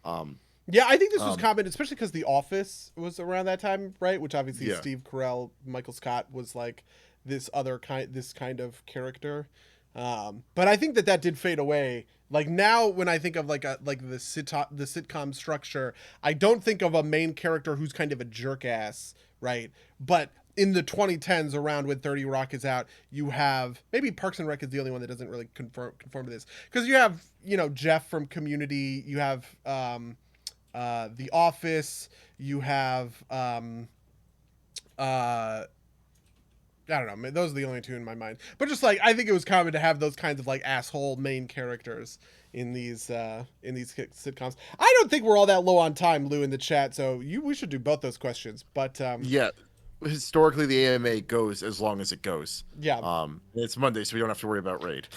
um Yeah, I think this was um common, especially because The Office was around that time, right? Which obviously yeah. Steve Carell, Michael Scott was like this kind of character. But I think that did fade away. Like now, when I think of like the sitcom structure, I don't think of a main character who's kind of a jerk ass, right? But in the 2010s, around when 30 Rock is out, you have maybe Parks and Rec is the only one that doesn't really conform to this, because you have Jeff from Community, you have The Office. You have I don't know. Those are the only two in my mind. But just like I think it was common to have those kinds of like asshole main characters in these sitcoms. I don't think we're all that low on time, Lou, in the chat. So we should do both those questions. But Yeah, historically the AMA goes as long as it goes. yeah, It's Monday, so we don't have to worry about raid.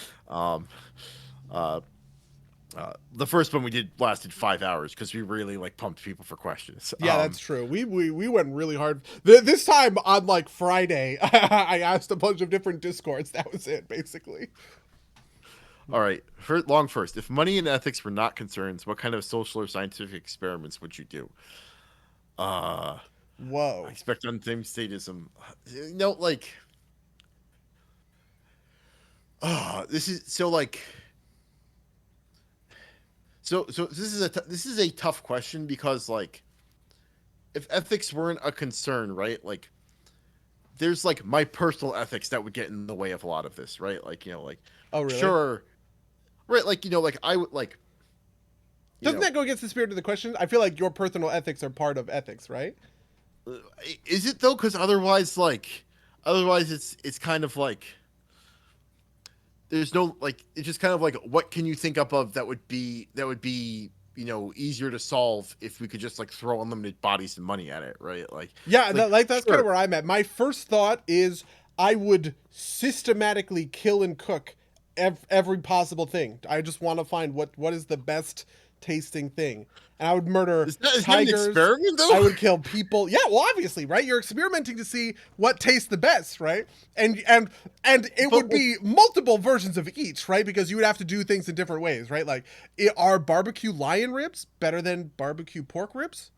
Uh, the first one we did lasted 5 hours because we really like pumped people for questions. yeah, that's true. We went really hard. This time on like Friday, I asked a bunch of different discords. That was it, basically. All right, first. If money and ethics were not concerns, what kind of social or scientific experiments would you do? Uh, I Whoa. expect untamed sadism. Like, this is so like. So this is a tough question because like if ethics weren't a concern, right? Like there's like my personal ethics that would get in the way of a lot of this, right? Like, like Oh, really? sure, right? Like, like I would like, you Doesn't know, that go against the spirit of the question? I feel like your personal ethics are part of ethics, right? uh, is it though? Because otherwise it's kind of like there's no like it's just kind of like what can you think up of that would be easier to solve if we could just like throw unlimited bodies and money at it, right? Yeah, Like that's kind of sure, where I'm at. My first thought is I would systematically kill and cook every possible thing. I just want to find what is the best tasting thing, and I would murder is that an tigers. experiment I though? would kill people. Yeah, well, obviously, right? You're experimenting to see what tastes the best, right? And it But would like, be multiple versions of each, right? Because you would have to do things in different ways, right? Like, are barbecue lion ribs better than barbecue pork ribs?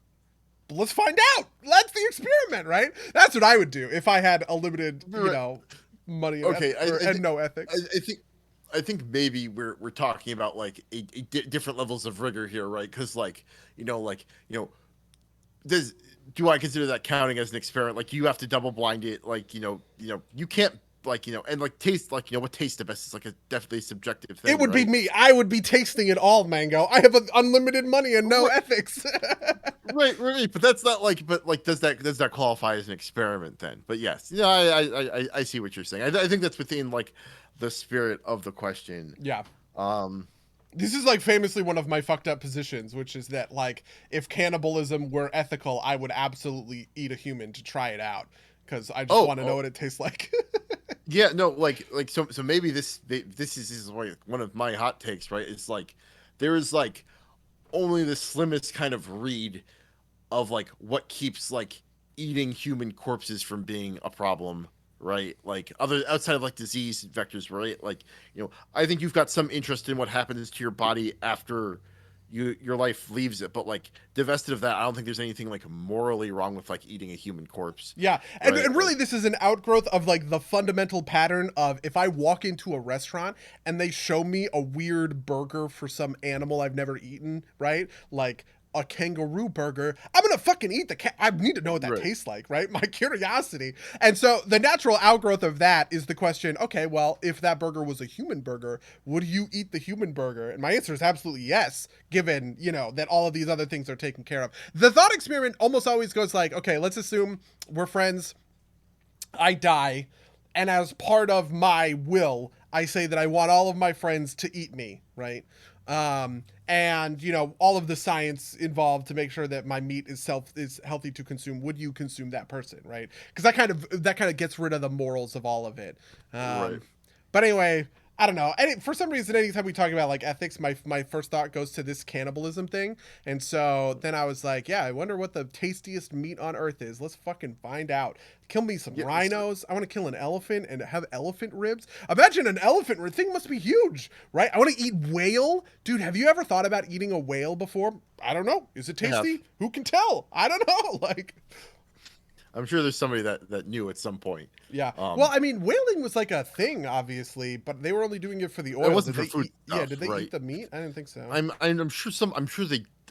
Let's find out. That's the experiment, right? That's what I would do if I had a limited, money and, okay, and no I, ethics. I think I think maybe we're talking about like different levels of rigor here, right? Because like does do I consider that counting as an experiment? Like you have to double blind it, like you can't and like taste what tastes the best is like a definitely subjective It thing, would be right? me. I would be tasting it all, Mango. I have unlimited money and no Right, ethics. right, but that's not like, but like, does that qualify as an experiment then? But yes, yeah, I see what you're saying. I think that's within like the spirit of the question. Yeah. Um, This is like famously one of my fucked up positions, which is that like if cannibalism were ethical, I would absolutely eat a human to try it out because I just oh, want to know oh, what it tastes like. yeah, no, so maybe this is like one of my hot takes, right? It's like there is like only the slimmest kind of read of like what keeps like eating human corpses from being a problem, right? Like other outside of like disease vectors, right? Like I think you've got some interest in what happens to your body after your life leaves it, but like divested of that, I don't think there's anything like morally wrong with like eating a human corpse, Yeah, right? and really, this is an outgrowth of like the fundamental pattern of if I walk into a restaurant and they show me a weird burger for some animal I've never eaten, right? Like a kangaroo burger, I'm gonna fucking eat I need to know what that Right. tastes like, right? My curiosity. And so the natural outgrowth of that is the question, okay, well, if that burger was a human burger, would you eat the human burger? And my answer is absolutely yes, given, that all of these other things are taken care of. The thought experiment almost always goes like, okay, let's assume we're friends, I die, and as part of my will, I say that I want all of my friends to eat me, right? And all of the science involved to make sure that my meat is healthy to consume. Would you consume that person, right? Because that kind of gets rid of the morals of all of it. Right. But anyway, I don't know. For some reason, anytime we talk about like ethics, my first thought goes to this cannibalism thing, and so then I was like, yeah, I wonder what the tastiest meat on earth is. Let's fucking find out. Kill me some Yeah. rhinos. I want to kill an elephant and have elephant ribs. Imagine an elephant rib thing must be huge, right? I want to eat whale, dude. Have you ever thought about eating a whale before? I don't know. Is it I have. tasty? Who can tell? I don't know. Like, I'm sure there's somebody that knew at some point. yeah. Well, Um, I mean, whaling was like a thing, obviously, but they were only doing it for the it oil. wasn't Did for they food eat? Yeah. stuff, Did they eat right? the meat? I didn't think so.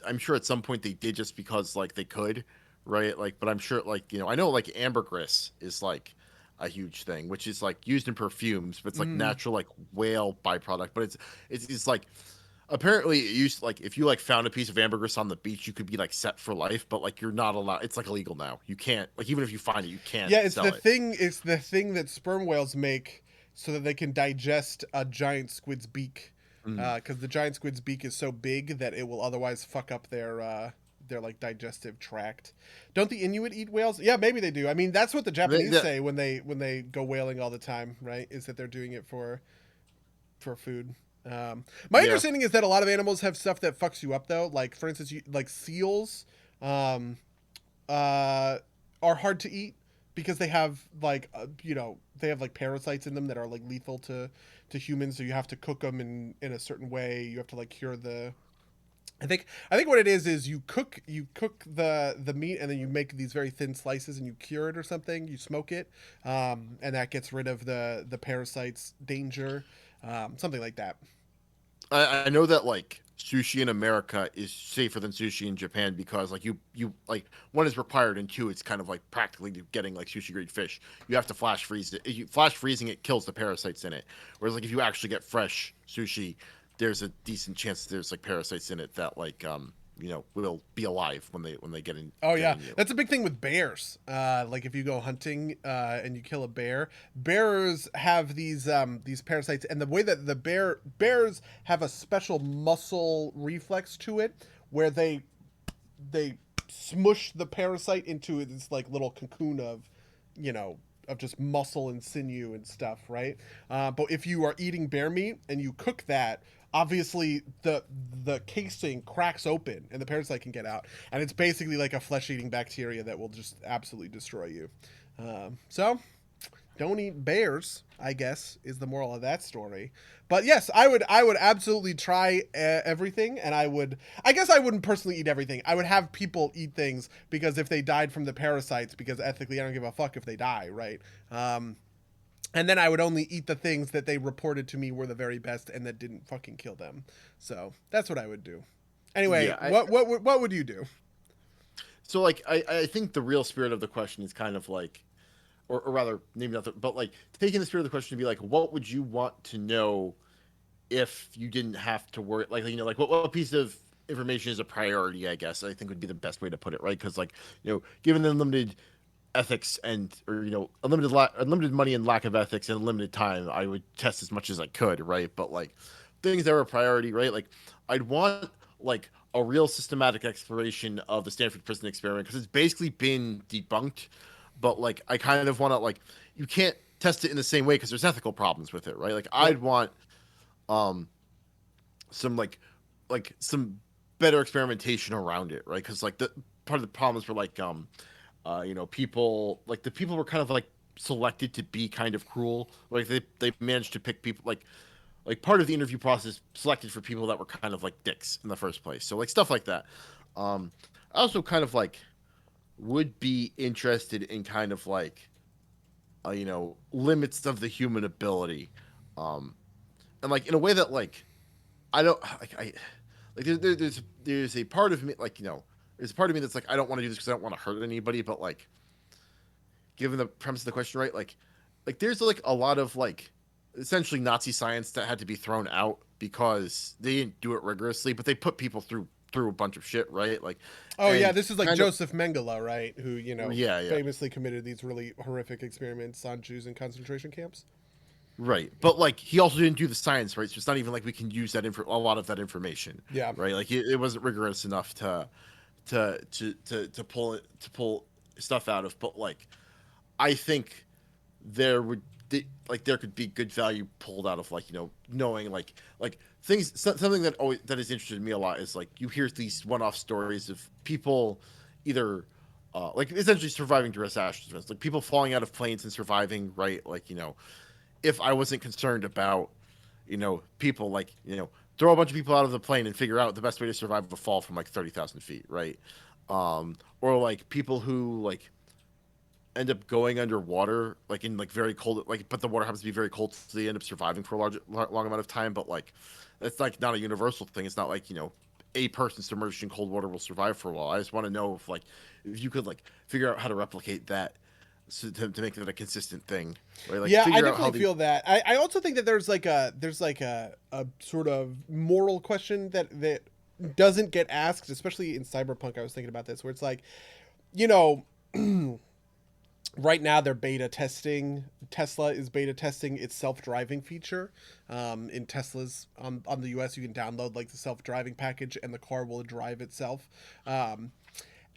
I'm sure at some point they did just because like they could, right? Like, but I'm sure like I know like ambergris is like a huge thing, which is like used in perfumes, but it's like Mm. natural like whale byproduct. But it's like apparently it used like if you like found a piece of ambergris on the beach, you could be like set for life, but like you're not allowed. It's like illegal now. You can't like even if you find it, you can't Yeah, it's sell the it. thing. It's the thing that sperm whales make so that they can digest a giant squid's beak. Mm. Because the giant squid's beak is so big that it will otherwise fuck up their like digestive tract. Don't the Inuit eat whales? Yeah, maybe they do. I mean, that's what the Japanese They, say when they go whaling all the time, right? Is that they're doing it for food. My yeah. understanding is that a lot of animals have stuff that fucks you up, though. Like for instance, like seals, um, are hard to eat because they have like they have like parasites in them that are like lethal to humans. So you have to cook them in a certain way. You have to like cure the. I think what it is you cook the meat and then you make these very thin slices and you cure it or something. You smoke it, and that gets rid of the parasites danger, something like that. I know that like sushi in America is safer than sushi in Japan because like you like one is required and two it's kind of like practically getting like sushi grade fish. You have to flash freeze it. If you flash freezing it kills the parasites in it. Whereas like if you actually get fresh sushi, there's a decent chance there's like parasites in it that like will be alive when they Oh get yeah, in you. that's a big thing with bears. Like if you go hunting and you kill a bear, bears have these parasites, and the way that the bears have a special muscle reflex to it, where they smush the parasite into this like little cocoon of, you know, of just muscle and sinew and stuff, right? But if you are eating bear meat and you cook that, obviously the casing cracks open and the parasite can get out, and it's basically like a flesh-eating bacteria that will just absolutely destroy you. So don't eat bears, I guess, is the moral of that story. But yes, I would absolutely try everything, and I guess I wouldn't personally eat everything. I would have people eat things because if they died from the parasites, because ethically I don't give a fuck if they die, right? And then I would only eat the things that they reported to me were the very best and that didn't fucking kill them. So that's what I would do. Anyway, Yeah, what would you do? so like I think the real spirit of the question is kind of like or rather maybe not but like taking the spirit of the question to be like what would you want to know if you didn't have to worry like like what piece of information is a priority, I guess I think would be the best way to put it, right? Because like given the limited ethics and or unlimited money and lack of ethics and limited time, I would test as much as I could, right? But like things that were a priority, right? Like I'd want like a real systematic exploration of the Stanford prison experiment because it's basically been debunked, but like I kind of want to like you can't test it in the same way because there's ethical problems with it, right? Like Yep. I'd want um some some better experimentation around it, right? Because like the part of the problems were like people like the people were kind of like selected to be kind of cruel, like they managed to pick people like part of the interview process selected for people that were kind of like dicks in the first place, so like stuff like that. I also kind of like would be interested in kind of like limits of the human ability, um and like in a way that like I don't like there's a part of me like there's a part of me that's like I don't want to do this because I don't want to hurt anybody, but like given the premise of the question, right? Like there's like a lot of like essentially Nazi science that had to be thrown out because they didn't do it rigorously, but they put people through a bunch of shit, right? Like, Oh yeah, and this is like kind of Joseph Mengele, right? Who, yeah, famously committed these really horrific experiments on Jews in concentration camps. right. But like he also didn't do the science, right? So it's not even like we can use that a lot of that information, Yeah. right? Like it wasn't rigorous enough to pull stuff out of. But like I think there would like there could be good value pulled out of like knowing like things something that always that has interested me a lot is like you hear these one-off stories of people either like essentially surviving disasters, like people falling out of planes and surviving, right? Like if I wasn't concerned about people like throw a bunch of people out of the plane and figure out the best way to survive a fall from like 30,000 feet, right? Or like people who like end up going underwater, like in like very cold, like but the water happens to be very cold, so they end up surviving for a long amount of time. But like, it's like not a universal thing. It's not like a person submerged in cold water will survive for a while. I just want to know if you could like figure out how to replicate that, so to make that a consistent thing, right? Like Yeah, I figure out how definitely the feel that. I also think that there's like a sort of moral question that doesn't get asked, especially in cyberpunk. I was thinking about this, where it's like, you know, right now they're beta testing. Tesla is beta testing its self-driving feature. In Teslas on the US, you can download like the self-driving package, and the car will drive itself. Um,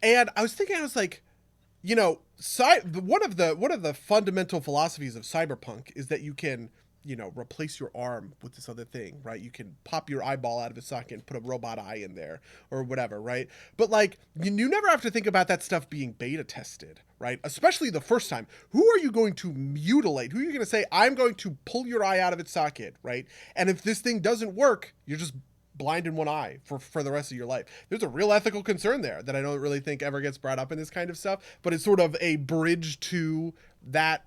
and I was thinking, I was like, one of the fundamental philosophies of cyberpunk is that you can, replace your arm with this other thing, right? You can pop your eyeball out of its socket and put a robot eye in there or whatever, right? But like, you never have to think about that stuff being beta tested, right? Especially the first time. Who are you going to mutilate? Who are you going to say, I'm going to pull your eye out of its socket, right? And if this thing doesn't work, you're just blind in one eye for the rest of your life. There's a real ethical concern there that I don't really think ever gets brought up in this kind of stuff, but it's sort of a bridge to that,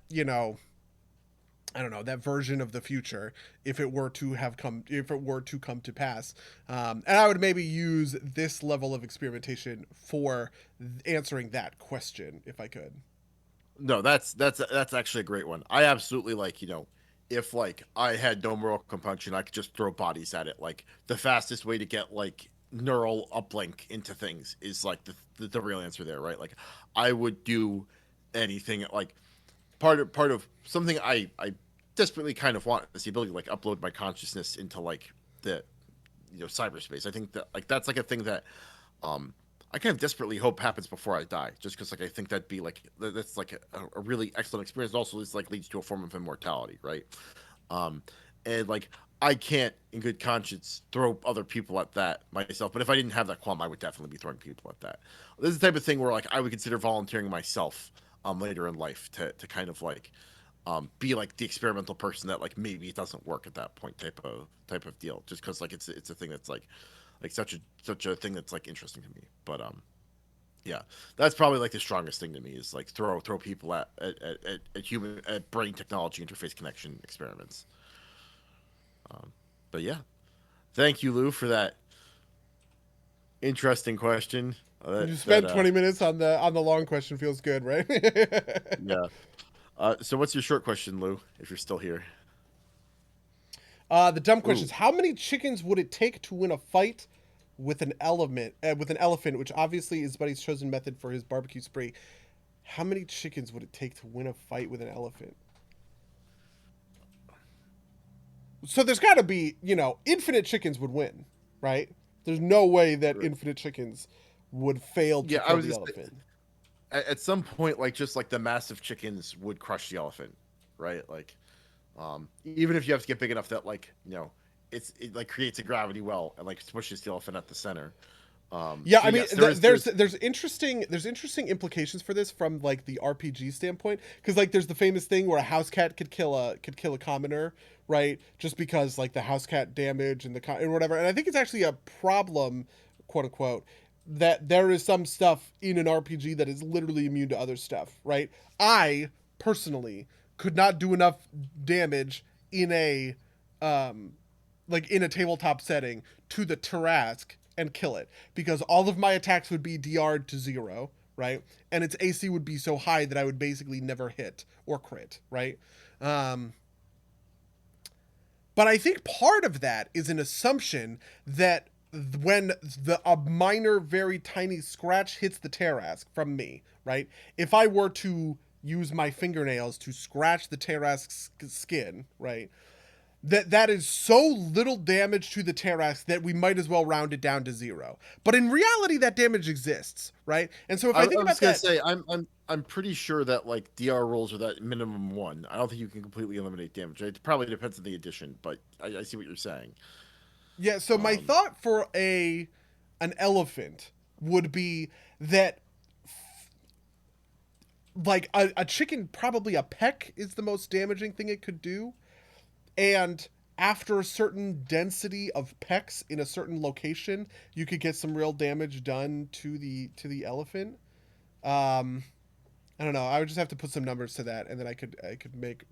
I don't know, that version of the future, if it were to come to pass. And I would maybe use this level of experimentation for answering that question if I could. No, that's actually a great one. I absolutely like, if like I had no moral compunction, I could just throw bodies at it. Like the fastest way to get like neural uplink into things is like the real answer there, right? Like I would do anything. Like part of something I desperately kind of want is the ability to like upload my consciousness into like the cyberspace. I think that like that's like a thing that um I kind of desperately hope happens before I die, just because like I think that'd be like that's like a really excellent experience. Also, this like leads to a form of immortality, right? Um, and like I can't, in good conscience, throw other people at that myself. But if I didn't have that qualm, I would definitely be throwing people at that. This is the type of thing where like I would consider volunteering myself later in life to kind of like be like the experimental person that like maybe it doesn't work at that point type of deal. Just because like it's a thing that's like such a thing that's like interesting to me. But yeah, that's probably like the strongest thing to me is like throw people at human at brain technology interface connection experiments. But yeah, thank you, Lou, for that interesting question. You That spent 20 minutes on the long question. Feels good, right? Yeah. So what's your short question, Lou? If you're still here. The dumb Ooh. questions. How many chickens would it take to win a fight with an elephant, which obviously is Buddy's chosen method for his barbecue spree? How many chickens would it take to win a fight with an elephant? So there's got to be, infinite chickens would win, right? There's no way that infinite chickens would fail to Yeah, I kill was the just elephant. at some point, like just like the massive chickens would crush the elephant, right? Like, even if you have to get big enough that like it like creates a gravity well and like pushes the elephant at the center. Yeah, So I mean, yes, there is there's interesting implications for this from like the RPG standpoint, because like there's the famous thing where a house cat could kill a commoner, right? Just because like the house cat damage and whatever. And I think it's actually a problem, quote unquote, that there is some stuff in an RPG that is literally immune to other stuff, right? I personally could not do enough damage in a in a tabletop setting to the Tarask and kill it, because all of my attacks would be DR'd to 0, right? And its AC would be so high that I would basically never hit or crit, right? Um, but I think part of that is an assumption that when a minor, very tiny scratch hits the Tarask from me, right? If I were to use my fingernails to scratch the Tarask's skin, right? That is so little damage to the Tarask that we might as well round it down to 0. But in reality, that damage exists, right? And so if I think I about was gonna that, say I'm pretty sure that like DR rolls are that minimum one. I don't think you can completely eliminate damage. It probably depends on the edition, but I see what you're saying. yeah. So my Um, thought for an elephant would be that like a chicken, probably a peck is the most damaging thing it could do, and after a certain density of pecks in a certain location, you could get some real damage done to the elephant. Um, I don't know. I would just have to put some numbers to that, and then I could make.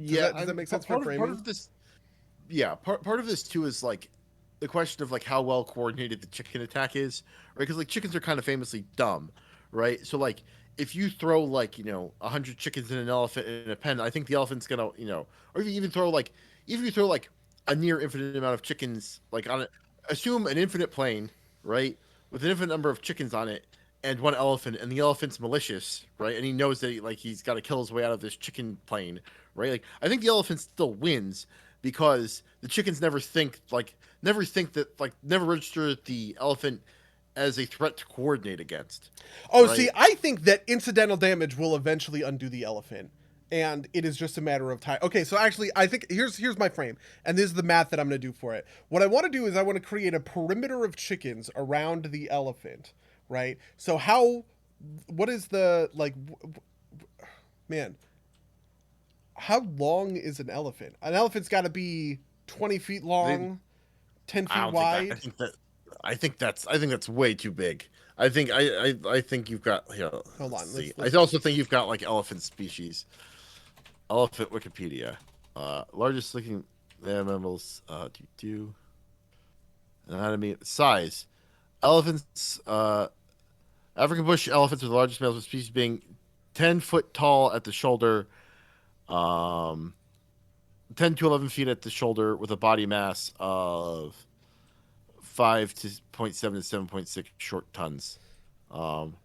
Does yeah, that make sense for part framing? of this. Yeah, part of this too is like the question of like how well coordinated the chicken attack is, right? Because like chickens are kind of famously dumb, right? So like if you throw like 100 chickens in an elephant in a pen, I think the elephant's gonna or if you even throw like even if you throw like a near infinite amount of chickens like on it, assume an infinite plane, right, with an infinite number of chickens on it and one elephant, and the elephant's malicious, right, and he knows that he's got to kill his way out of this chicken plane, right? Like I think the elephant still wins because the chickens never register the elephant as a threat to coordinate against, Oh, see, right? I think that incidental damage will eventually undo the elephant, and it is just a matter of time. Okay, so actually, I think here's my frame, and this is the math that I'm going to do for it. What I want to do is I want to create a perimeter of chickens around the elephant, right? So what is the like, man? How long is an elephant? An elephant's got to be 20 feet They, long, 10 I feet don't think that. wide. I think that's way too big. I think you've got Hold let's on, let's see. I let's also think you've got like elephant species. Elephant Wikipedia. Largest looking mammals. Do anatomy size. Elephants. African bush elephants are the largest male species, being 10 foot tall at the shoulder, um, 10 to 11 feet at the shoulder, with a body mass of 5.7 to 7.6 short tons. Um,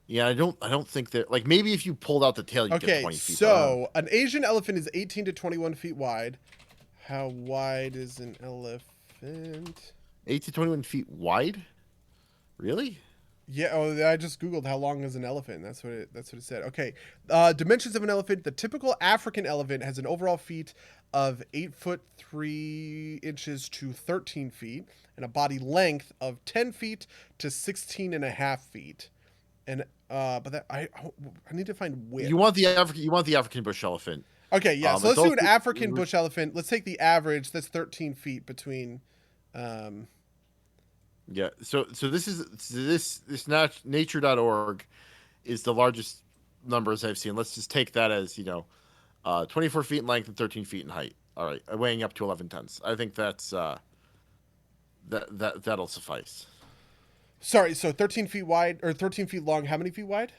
yeah, I don't think that, like, maybe if you pulled out the tail, you get Okay, 20 feet. But so an Asian elephant is 18 to 21 feet wide. How wide is an elephant? 8 to 21 feet wide. Really? Yeah. Oh, I just googled how long is an elephant. That's what it said. Okay. Dimensions of an elephant. The typical African elephant has an overall feet of 8 foot 3 inches to 13 feet, and a body length of 10 feet to 16 and a half feet. And but that I need to find width. You want the African? You want the African bush elephant? Okay, yeah. So It's let's do also an African bush elephant. Let's take the average. That's 13 feet between. yeah. So this nature.org is the largest numbers I've seen. Let's just take that as 24 feet in length and 13 feet in height. All right, weighing up to 11 tons. I think that'll suffice. Sorry, so 13 feet wide or 13 feet long. How many feet wide?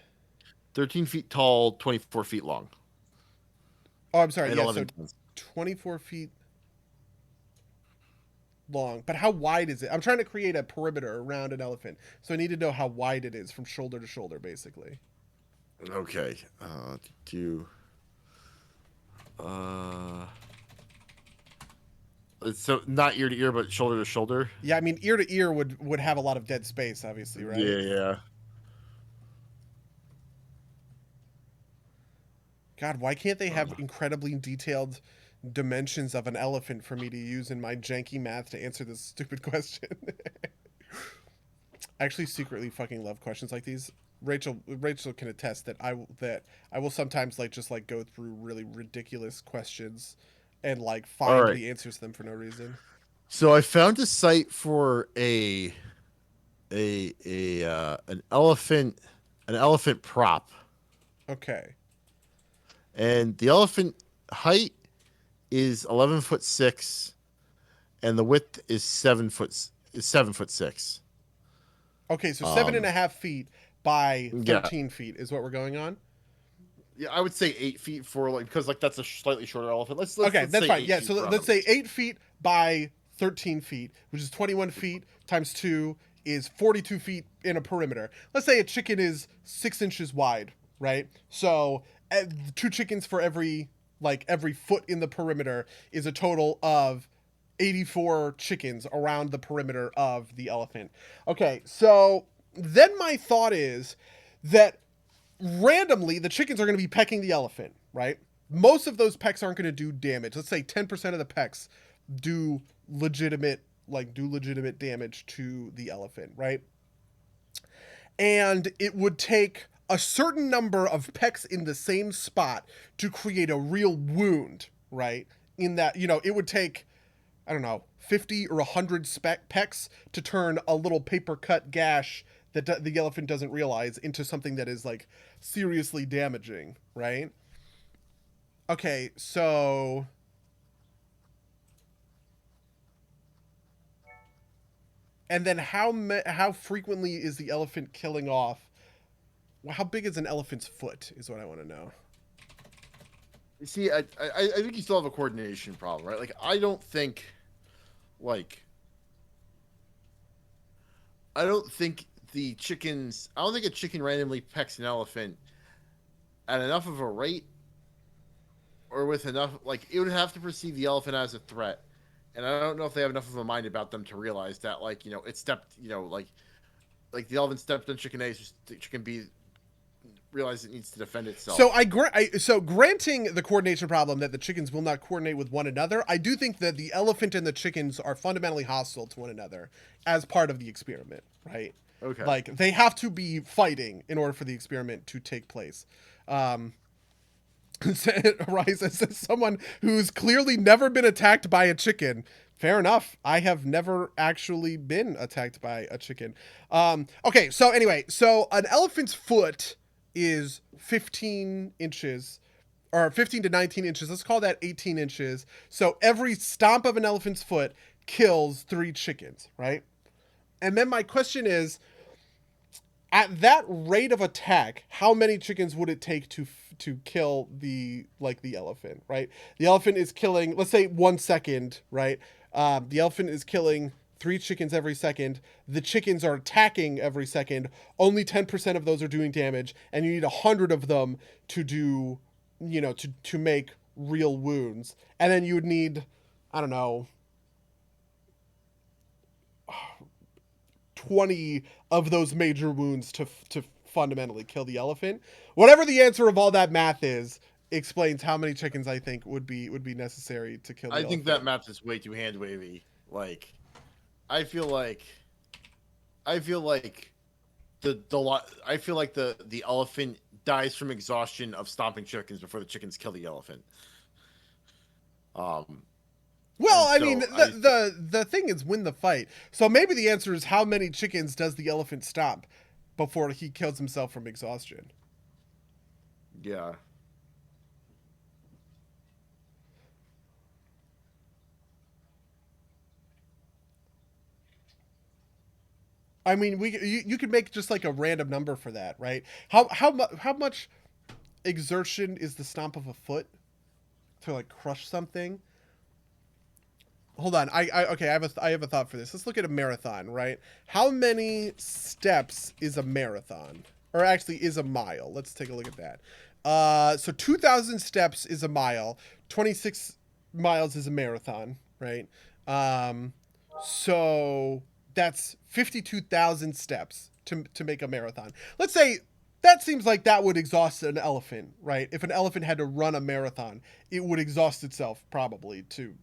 13 feet tall, 24 feet long, Oh, I'm sorry. and Yeah, so 11 tons. 24 feet long. But how wide is it? I'm trying to create a perimeter around an elephant, so I need to know how wide it is from shoulder to shoulder, basically. Okay. Do uh. So not ear to ear, but shoulder to shoulder. Yeah, I mean ear to ear would have a lot of dead space, obviously, right? Yeah. God, why can't they have incredibly detailed dimensions of an elephant for me to use in my janky math to answer this stupid question? I actually secretly fucking love questions like these. Rachel can attest that I will sometimes just go through really ridiculous questions and All find right. the answers to them for no reason. So I found a site for an elephant prop, Okay. and the elephant height is 11'6", and the width is 7'6". Okay, so 7.5 feet by Yeah. 13 feet is what we're going on. Yeah, I would say 8 feet because that's a slightly shorter elephant. Let's Okay, let's that's say fine. 8 Yeah, feet so for let's say 8 feet by 13 feet, which is 21 feet times 2 is 42 feet in a perimeter. Let's say a chicken is 6 inches wide, right? So 2 chickens for every foot in the perimeter is a total of 84 chickens around the perimeter of the elephant. Okay, so then my thought is that randomly the chickens are going to be pecking the elephant, right? Most of those pecks aren't going to do damage. Let's say 10% of the pecks do legitimate damage to the elephant, right? And it would take a certain number of pecks in the same spot to create a real wound, right? In that, it would take, I don't know, 50 or 100 pecks to turn a little paper cut gash that the elephant doesn't realize into something that is seriously damaging, right? Okay, so and then how frequently is the elephant killing off? How big is an elephant's foot is what I want to know. You see, I think you still have a coordination problem, right? I don't think the chickens. I don't think a chicken randomly pecks an elephant at enough of a rate, or with enough. It would have to perceive the elephant as a threat, and I don't know if they have enough of a mind about them to realize that, it stepped, the elephant stepped on chicken A, so chicken B realize it needs to defend itself. So granting the coordination problem that the chickens will not coordinate with one another, I do think that the elephant and the chickens are fundamentally hostile to one another as part of the experiment, right? Okay. They have to be fighting in order for the experiment to take place. Rise as someone who's clearly never been attacked by a chicken. Fair enough. I have never actually been attacked by a chicken. Okay, so anyway, an elephant's foot is 15 inches or 15 to 19 inches. Let's call that 18 inches. So every stomp of an elephant's foot kills 3 chickens, right? And then my question is, at that rate of attack, how many chickens would it take to kill the elephant, right? The elephant is killing, let's say 1 second, right? The elephant is killing 3 chickens every second. The chickens are attacking every second. Only 10% of those are doing damage, and you need 100 of them to do, to make real wounds. And then you would need, I don't know, 20 of those major wounds to fundamentally kill the elephant. Whatever the answer of all that math is, explains how many chickens I think would be necessary to kill the I elephant. think that math is way too hand wavy. Like, I feel like, I feel like I feel like the elephant dies from exhaustion of stomping chickens before the chickens kill the elephant. Um, Well, and I mean, so I the thing is win the fight. So maybe the answer is how many chickens does the elephant stomp before he kills himself from exhaustion? yeah. I mean, you could make just like a random number for that, right? How much exertion is the stomp of a foot to like crush something? Hold on. Okay, I have a thought for this. Let's look at a marathon, right? How many steps is a marathon? Or actually is a mile. Let's take a look at that. So 2,000 steps is a mile. 26 miles is a marathon, right? Um, so that's 52,000 steps to make a marathon. Let's say that seems like that would exhaust an elephant, right? If an elephant had to run a marathon, it would exhaust itself probably to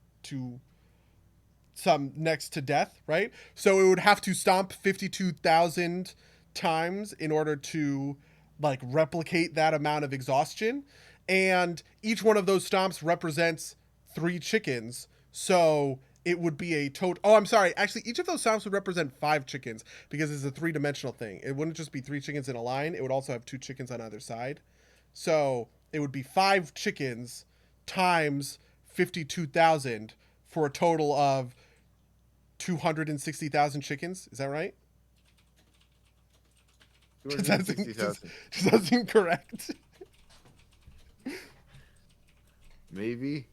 some next to death, right? So it would have to stomp 52,000 times in order to like replicate that amount of exhaustion. And each one of those stomps represents 3 chickens. So it would be a total. Oh, I'm sorry. Actually, each of those stomps would represent 5 chickens because it's a 3-dimensional thing. It wouldn't just be 3 chickens in a line, it would also have 2 chickens on either side. So it would be 5 chickens times 52,000 for a total of 260,000 chickens. Is that right? Does that seem, does that seem correct? Maybe.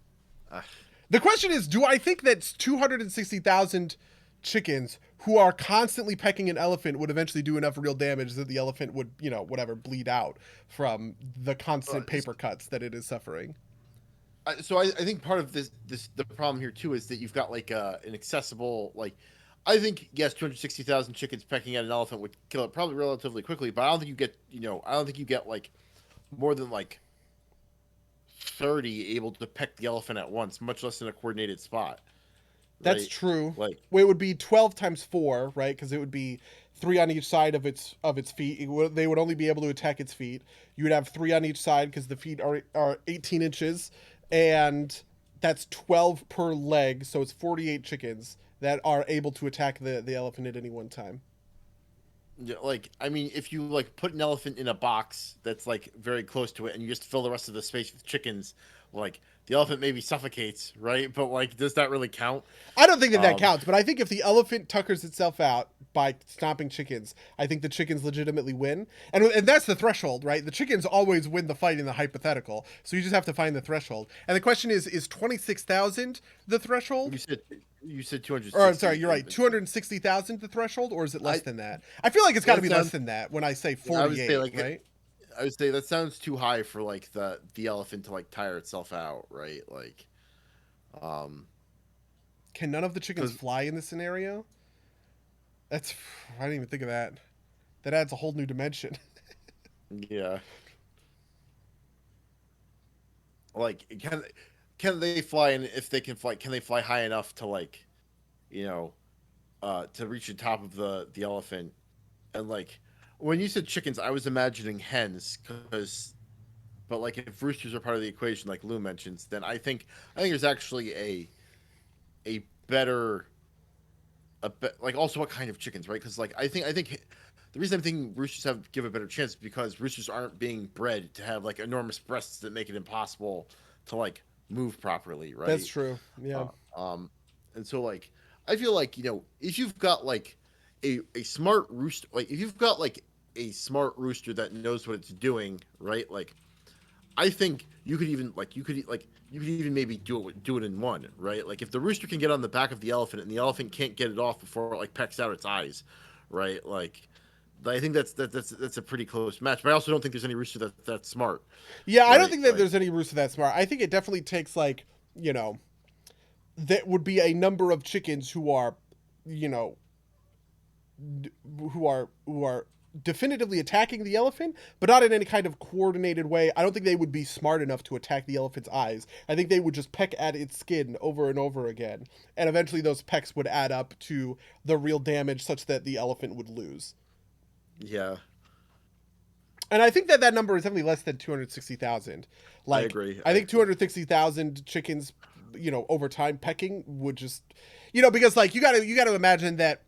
The question is, do I think that 260,000 chickens who are constantly pecking an elephant would eventually do enough real damage that the elephant would, whatever, bleed out from the constant paper cuts that it is suffering? So I think part of the problem here too is that you've got like an accessible like. I think yes, 260,000 chickens pecking at an elephant would kill it probably relatively quickly, but I don't think you get I don't think you get like more than like 30 able to peck the elephant at once, much less in a coordinated spot. That's Right? true. Like Well, it would be 12 times 4, right? Because it would be 3 on each side of its feet. They would only be able to attack its feet. You would have 3 on each side because the feet are 18 inches, and that's 12 per leg. So it's 48 chickens that are able to attack the elephant at any one time. yeah, like I mean, if you like put an elephant in a box that's like very close to it, and you just fill the rest of the space with chickens, like the elephant maybe suffocates, right? But like, does that really count? I don't think that Um, counts, but I think if the elephant tuckers itself out by stomping chickens, I think the chickens legitimately win. And that's the threshold, right? The chickens always win the fight in the hypothetical. So you just have to find the threshold. And the question is 26,000 the threshold? you said 260. Or I'm sorry, you're right. 260,000 the threshold, or is it less I than that? I feel like it's got to that be less sounds. than that when I say I would 48, say like right? I would say that sounds too high for like the elephant to like tire itself out, right? Like, um, Can none of the chickens because fly in this scenario? That's I didn't even think of that. That adds a whole new dimension. yeah, like can they fly, and if they can they fly high enough to like, you know, to reach the top of the elephant, and like when you said chickens, I was imagining hens because. But like if roosters are part of the equation, like Lou mentions, then I think there's actually a better like also what kind of chickens, right? Because like I think the reason I'm thinking roosters have give a better chance is because roosters aren't being bred to have like enormous breasts that make it impossible to like move properly, That's right? true. Yeah. Uh, um, and so like I feel like if you've got like a smart rooster, like if you've got like a smart rooster that knows what it's doing, right? Like I think you could even maybe do it in one, right? Like if the rooster can get on the back of the elephant and the elephant can't get it off before it like pecks out its eyes, right? Like I think that's a pretty close match. But I also don't think there's any rooster that's smart, Yeah, I don't right? think that Like there's any rooster that smart. I think it definitely takes like, that would be a number of chickens who are, you know, who are definitively attacking the elephant, but not in any kind of coordinated way. I don't think they would be smart enough to attack the elephant's eyes. I think they would just peck at its skin over and over again, and eventually those pecks would add up to the real damage, such that the elephant would lose. yeah, And I think that that number is definitely less than 260,000. I Like, agree. I think 260,000 chickens, over time pecking would just, because like you got to imagine that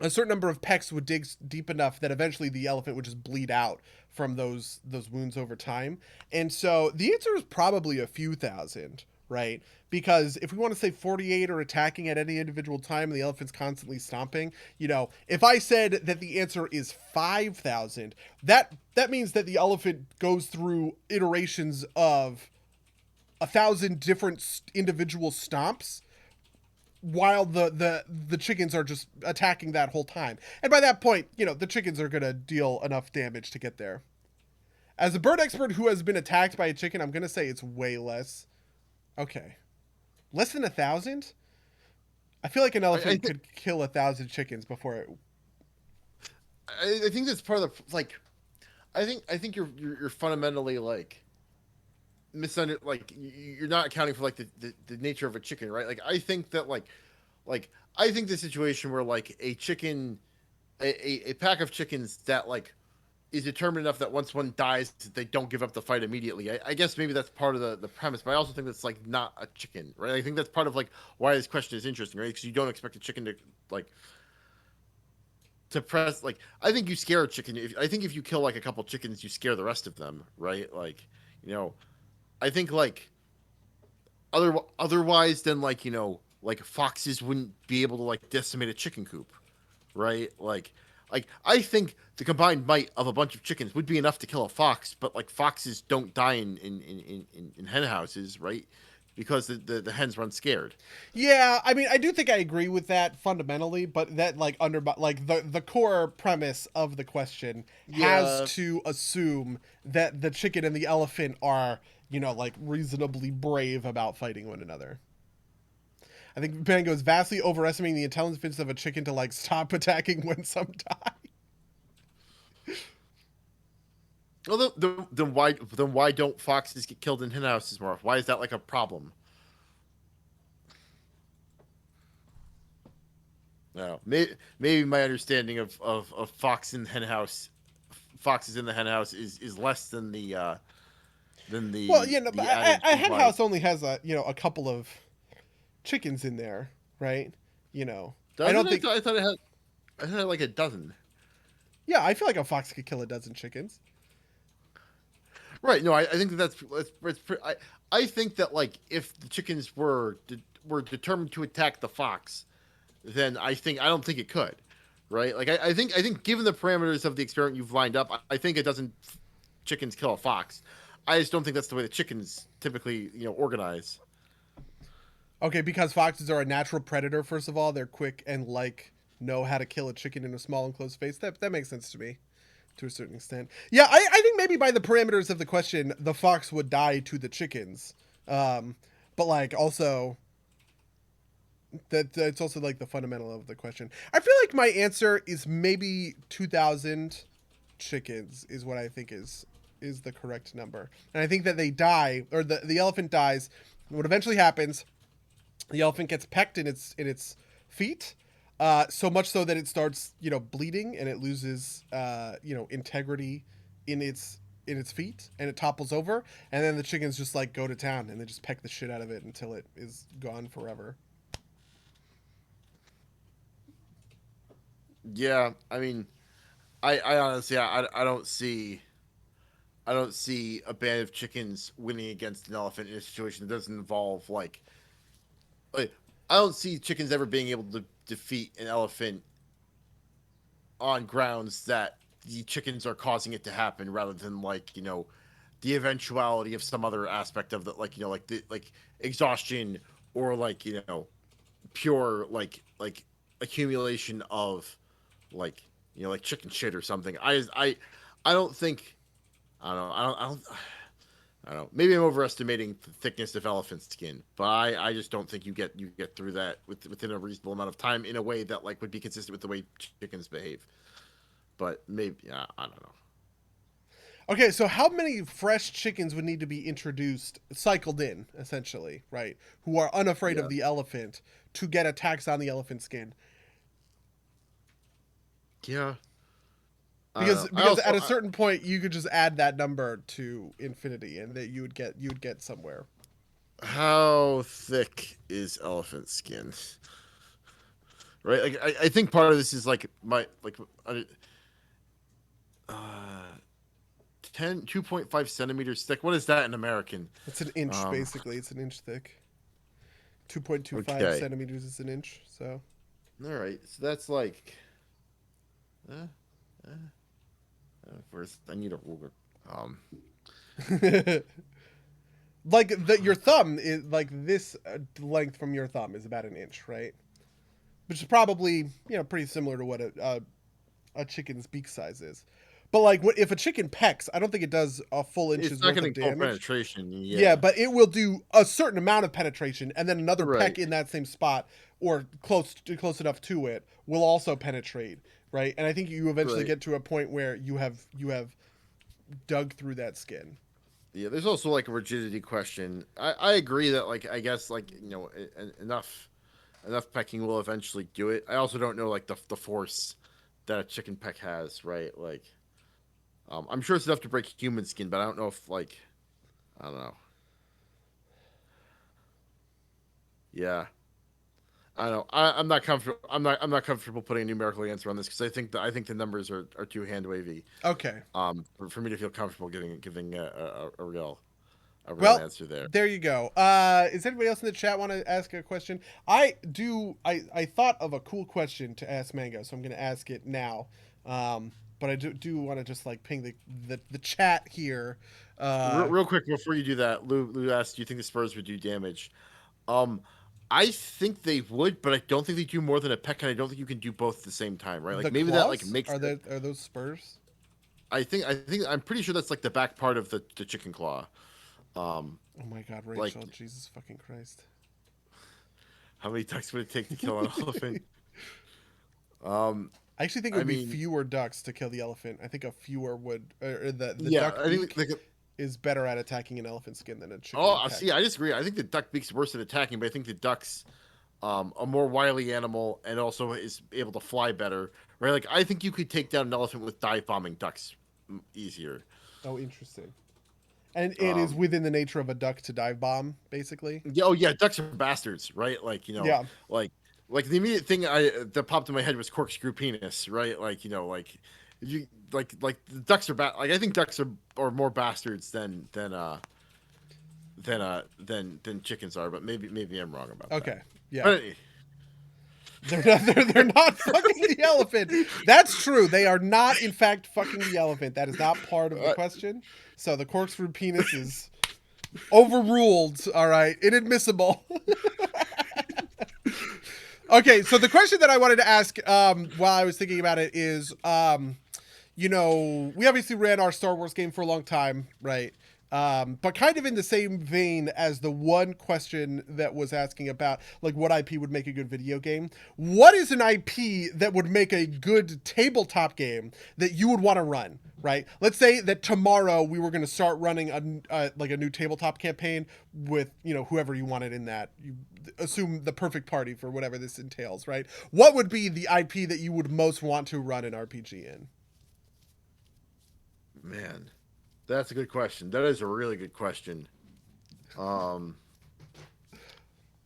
a certain number of pecks would dig deep enough that eventually the elephant would just bleed out from those wounds over time. And so the answer is probably a few thousand, right? Because if we want to say 48 are attacking at any individual time and the elephant's constantly stomping, if I said that the answer is 5,000, that means that the elephant goes through iterations of 1,000 different individual stomps while the chickens are just attacking that whole time. And by that point, the chickens are going to deal enough damage to get there. As a bird expert who has been attacked by a chicken, I'm going to say it's way less. Okay. Less than 1,000? I feel like an I elephant think could kill 1,000 chickens before it. I think that's part of the like. I think you're fundamentally like like you're not accounting for like the nature of a chicken, right? Like I think that like I think the situation where like a chicken a pack of chickens that like is determined enough that once one dies they don't give up the fight immediately. I guess maybe that's part of the premise, but I also think that's like not a chicken, right? I think that's part of like why this question is interesting, right? Because you don't expect a chicken to like to press like I think you scare a chicken. I think if you kill like a couple chickens, you scare the rest of them, right? Like you know I think like otherwise then like foxes wouldn't be able to like decimate a chicken coop, right? Like I think the combined might of a bunch of chickens would be enough to kill a fox, but like foxes don't die in hen houses, right? Because the hens run scared. Yeah, I mean, I do think I agree with that fundamentally, but that like the core premise of the question has Yeah. to assume that the chicken and the elephant are, like reasonably brave about fighting one another. I think Bango is vastly overestimating the intelligence of a chicken to like stop attacking when some die. Well, then why don't foxes get killed in hen houses more? Why is that like a problem? No, maybe my understanding of foxes in the hen house is less than Well, but the adage a hen implies. house only has a couple of chickens in there, right? I Doesn't don't it? think. I thought it had like a dozen. Yeah, I feel like a fox could kill a dozen chickens. Right. No, I think I think that like if the chickens were determined to attack the fox, then I don't think it could. Right. Like I think given the parameters of the experiment you've lined up, I think it doesn't chickens kill a fox. I just don't think that's the way the chickens typically organize. Okay, because foxes are a natural predator. First of all, they're quick and know how to kill a chicken in a small enclosed space. That makes sense to me, to a certain extent. Yeah, I think maybe by the parameters of the question, the fox would die to the chickens. But like also that's also like the fundamental of the question. I feel like my answer is maybe 2,000 chickens is what I think is the correct number. And I think that they die, or the elephant dies. What eventually happens, the elephant gets pecked in its feet, so much so that it starts bleeding and it loses integrity in its feet and it topples over, and then the chickens just like go to town and they just peck the shit out of it until it is gone forever. Yeah, I mean, I honestly, I don't see a band of chickens winning against an elephant in a situation that doesn't involve like I don't see chickens ever being able to defeat an elephant on grounds that the chickens are causing it to happen, rather than the eventuality of some other aspect of the like exhaustion, or pure accumulation of like like chicken shit or something. I don't think I don't know. I don't know. Maybe I'm overestimating the thickness of elephant skin, but I just don't think you get through that within a reasonable amount of time in a way that would be consistent with the way chickens behave. But maybe, yeah, I don't know. Okay, so how many fresh chickens would need to be introduced, cycled in, essentially, right? Who are unafraid of Yeah, the elephant to get attacks on the elephant skin? yeah. I don't Because know. at a certain point you could just add that number to infinity and that you would get somewhere. How thick is elephant skin? Right. Like I think part of this is like my uh 2.5 centimeters thick. What is that in American? It's an inch Um. basically. It's an inch thick. 2.25 Okay. centimeters is an inch. So All right. So that's like. Uh, uh, First, I need a ruler. Um. like your thumb is like this length from your thumb is about an inch, right? Which is probably pretty similar to what a chicken's beak size is. But like, what if a chicken pecks? I don't think it does a full It's inch's not worth of getting full damage. penetration. Yeah, Yeah. but it will do a certain amount of penetration, and then another peck Right. in that same spot or close enough to it will also penetrate, right? And I think you eventually Right. get to a point where you have dug through that skin. Yeah. There's also like a rigidity question. I agree that I guess enough pecking will eventually do it. I also don't know the force that a chicken peck has. Right. I'm sure it's enough to break human skin, but I don't know if I don't know. Yeah. I don't know. I'm not comfortable. I'm not comfortable putting a numerical answer on this because I think the numbers are too hand wavy. Okay. For me to feel comfortable giving a real Well, answer there. there you go. Is anybody else in the chat want to ask a question? I do. I thought of a cool question to ask Mango, so I'm going to ask it now. But I do want to just like ping the chat here. Uh, Real quick before you do that, Lou asked, "Do you think the Spurs would do damage?" Um, I think they would, but I don't think they do more than a peck, and I don't think you can do both at the same time. Right? the Like maybe that claws makes it. are those spurs? I'm pretty sure that's like the back part of the chicken claw. Um, Oh my God, like Rachel! Jesus fucking Christ! how many ducks would it take to kill an elephant? Um, I actually think it I would be mean, fewer ducks to kill the elephant. I think a fewer would, or the yeah, duck I think beak is better at attacking an elephant skin than a oh, chicken I peck. see. I disagree. I think the duck beak's worse at attacking, but I think the duck's a more wily animal and also is able to fly better. Right? Like I think you could take down an elephant with dive bombing ducks easier. Oh, interesting. And it is Um, within the nature of a duck to dive bomb, basically. yeah, oh yeah, ducks are bastards, right? Yeah. Like the immediate thing I that popped in my head was corkscrew penis, right? You the ducks are like I think ducks are more bastards than chickens are, but maybe I'm wrong about that. Okay. Yeah. But They're not fucking the elephant. That's true. They are not, in fact, fucking the elephant. That is not part of the uh, question. So the corkscrew penis is overruled. All right, inadmissible. Okay, so the question that I wanted to ask while I was thinking about it is, we obviously ran our Star Wars game for a long time, right? But kind of in the same vein as the one question that was asking about, like, what IP would make a good video game. What is an IP that would make a good tabletop game that you would want to run, right? Let's say that tomorrow we were going to start running a new tabletop campaign with, whoever you wanted in that. You assume the perfect party for whatever this entails, right? What would be the IP that you would most want to run an RPG in? man, that's a good question. That is a really good question. Um,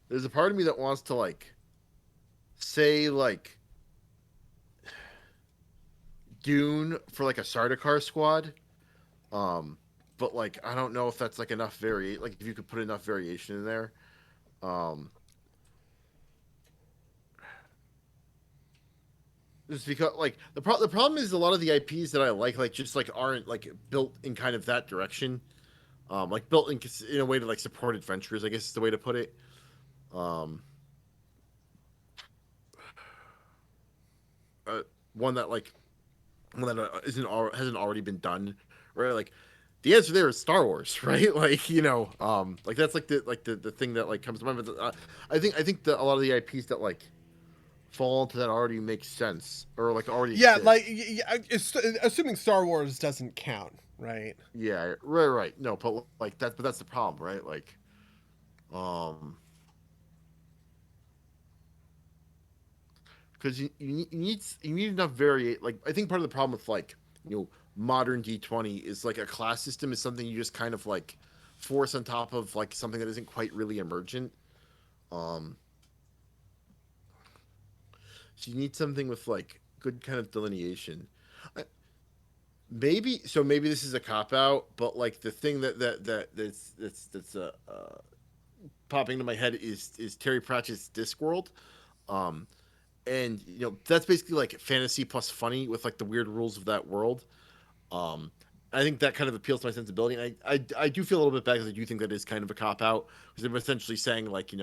there's a part of me that wants to say Dune for like a Sardaukar squad. Um, but like I don't know if that's like enough like if you could put enough variation in there. Um, just because like the problem is a lot of the IPs that I like just like aren't like built in kind of that direction. Like built in a way to like support adventurers, I guess is the way to put it. Um, uh, one that like one that hasn't already been done, right? Like the answer there is Star Wars, right? Like like that's like the thing that like comes to mind. But I think that a lot of the IPs that like fall into that already makes sense or like already Yeah, like exist. assuming Star Wars doesn't count, right? Yeah, right. No, but that's the problem, right? Like, um, because you need enough variate. Like, I think part of the problem with like modern D20 is like a class system is something you just kind of like force on top of like something that isn't quite really emergent. Um, so you need something with like good kind of delineation. I, maybe this is a cop out, but like the thing that's popping into my head is Terry Pratchett's Discworld. Um, and that's basically like fantasy plus funny with like the weird rules of that world. Um, I think that kind of appeals to my sensibility, and I do feel a little bit bad because I do think that is kind of a cop out because they're essentially saying like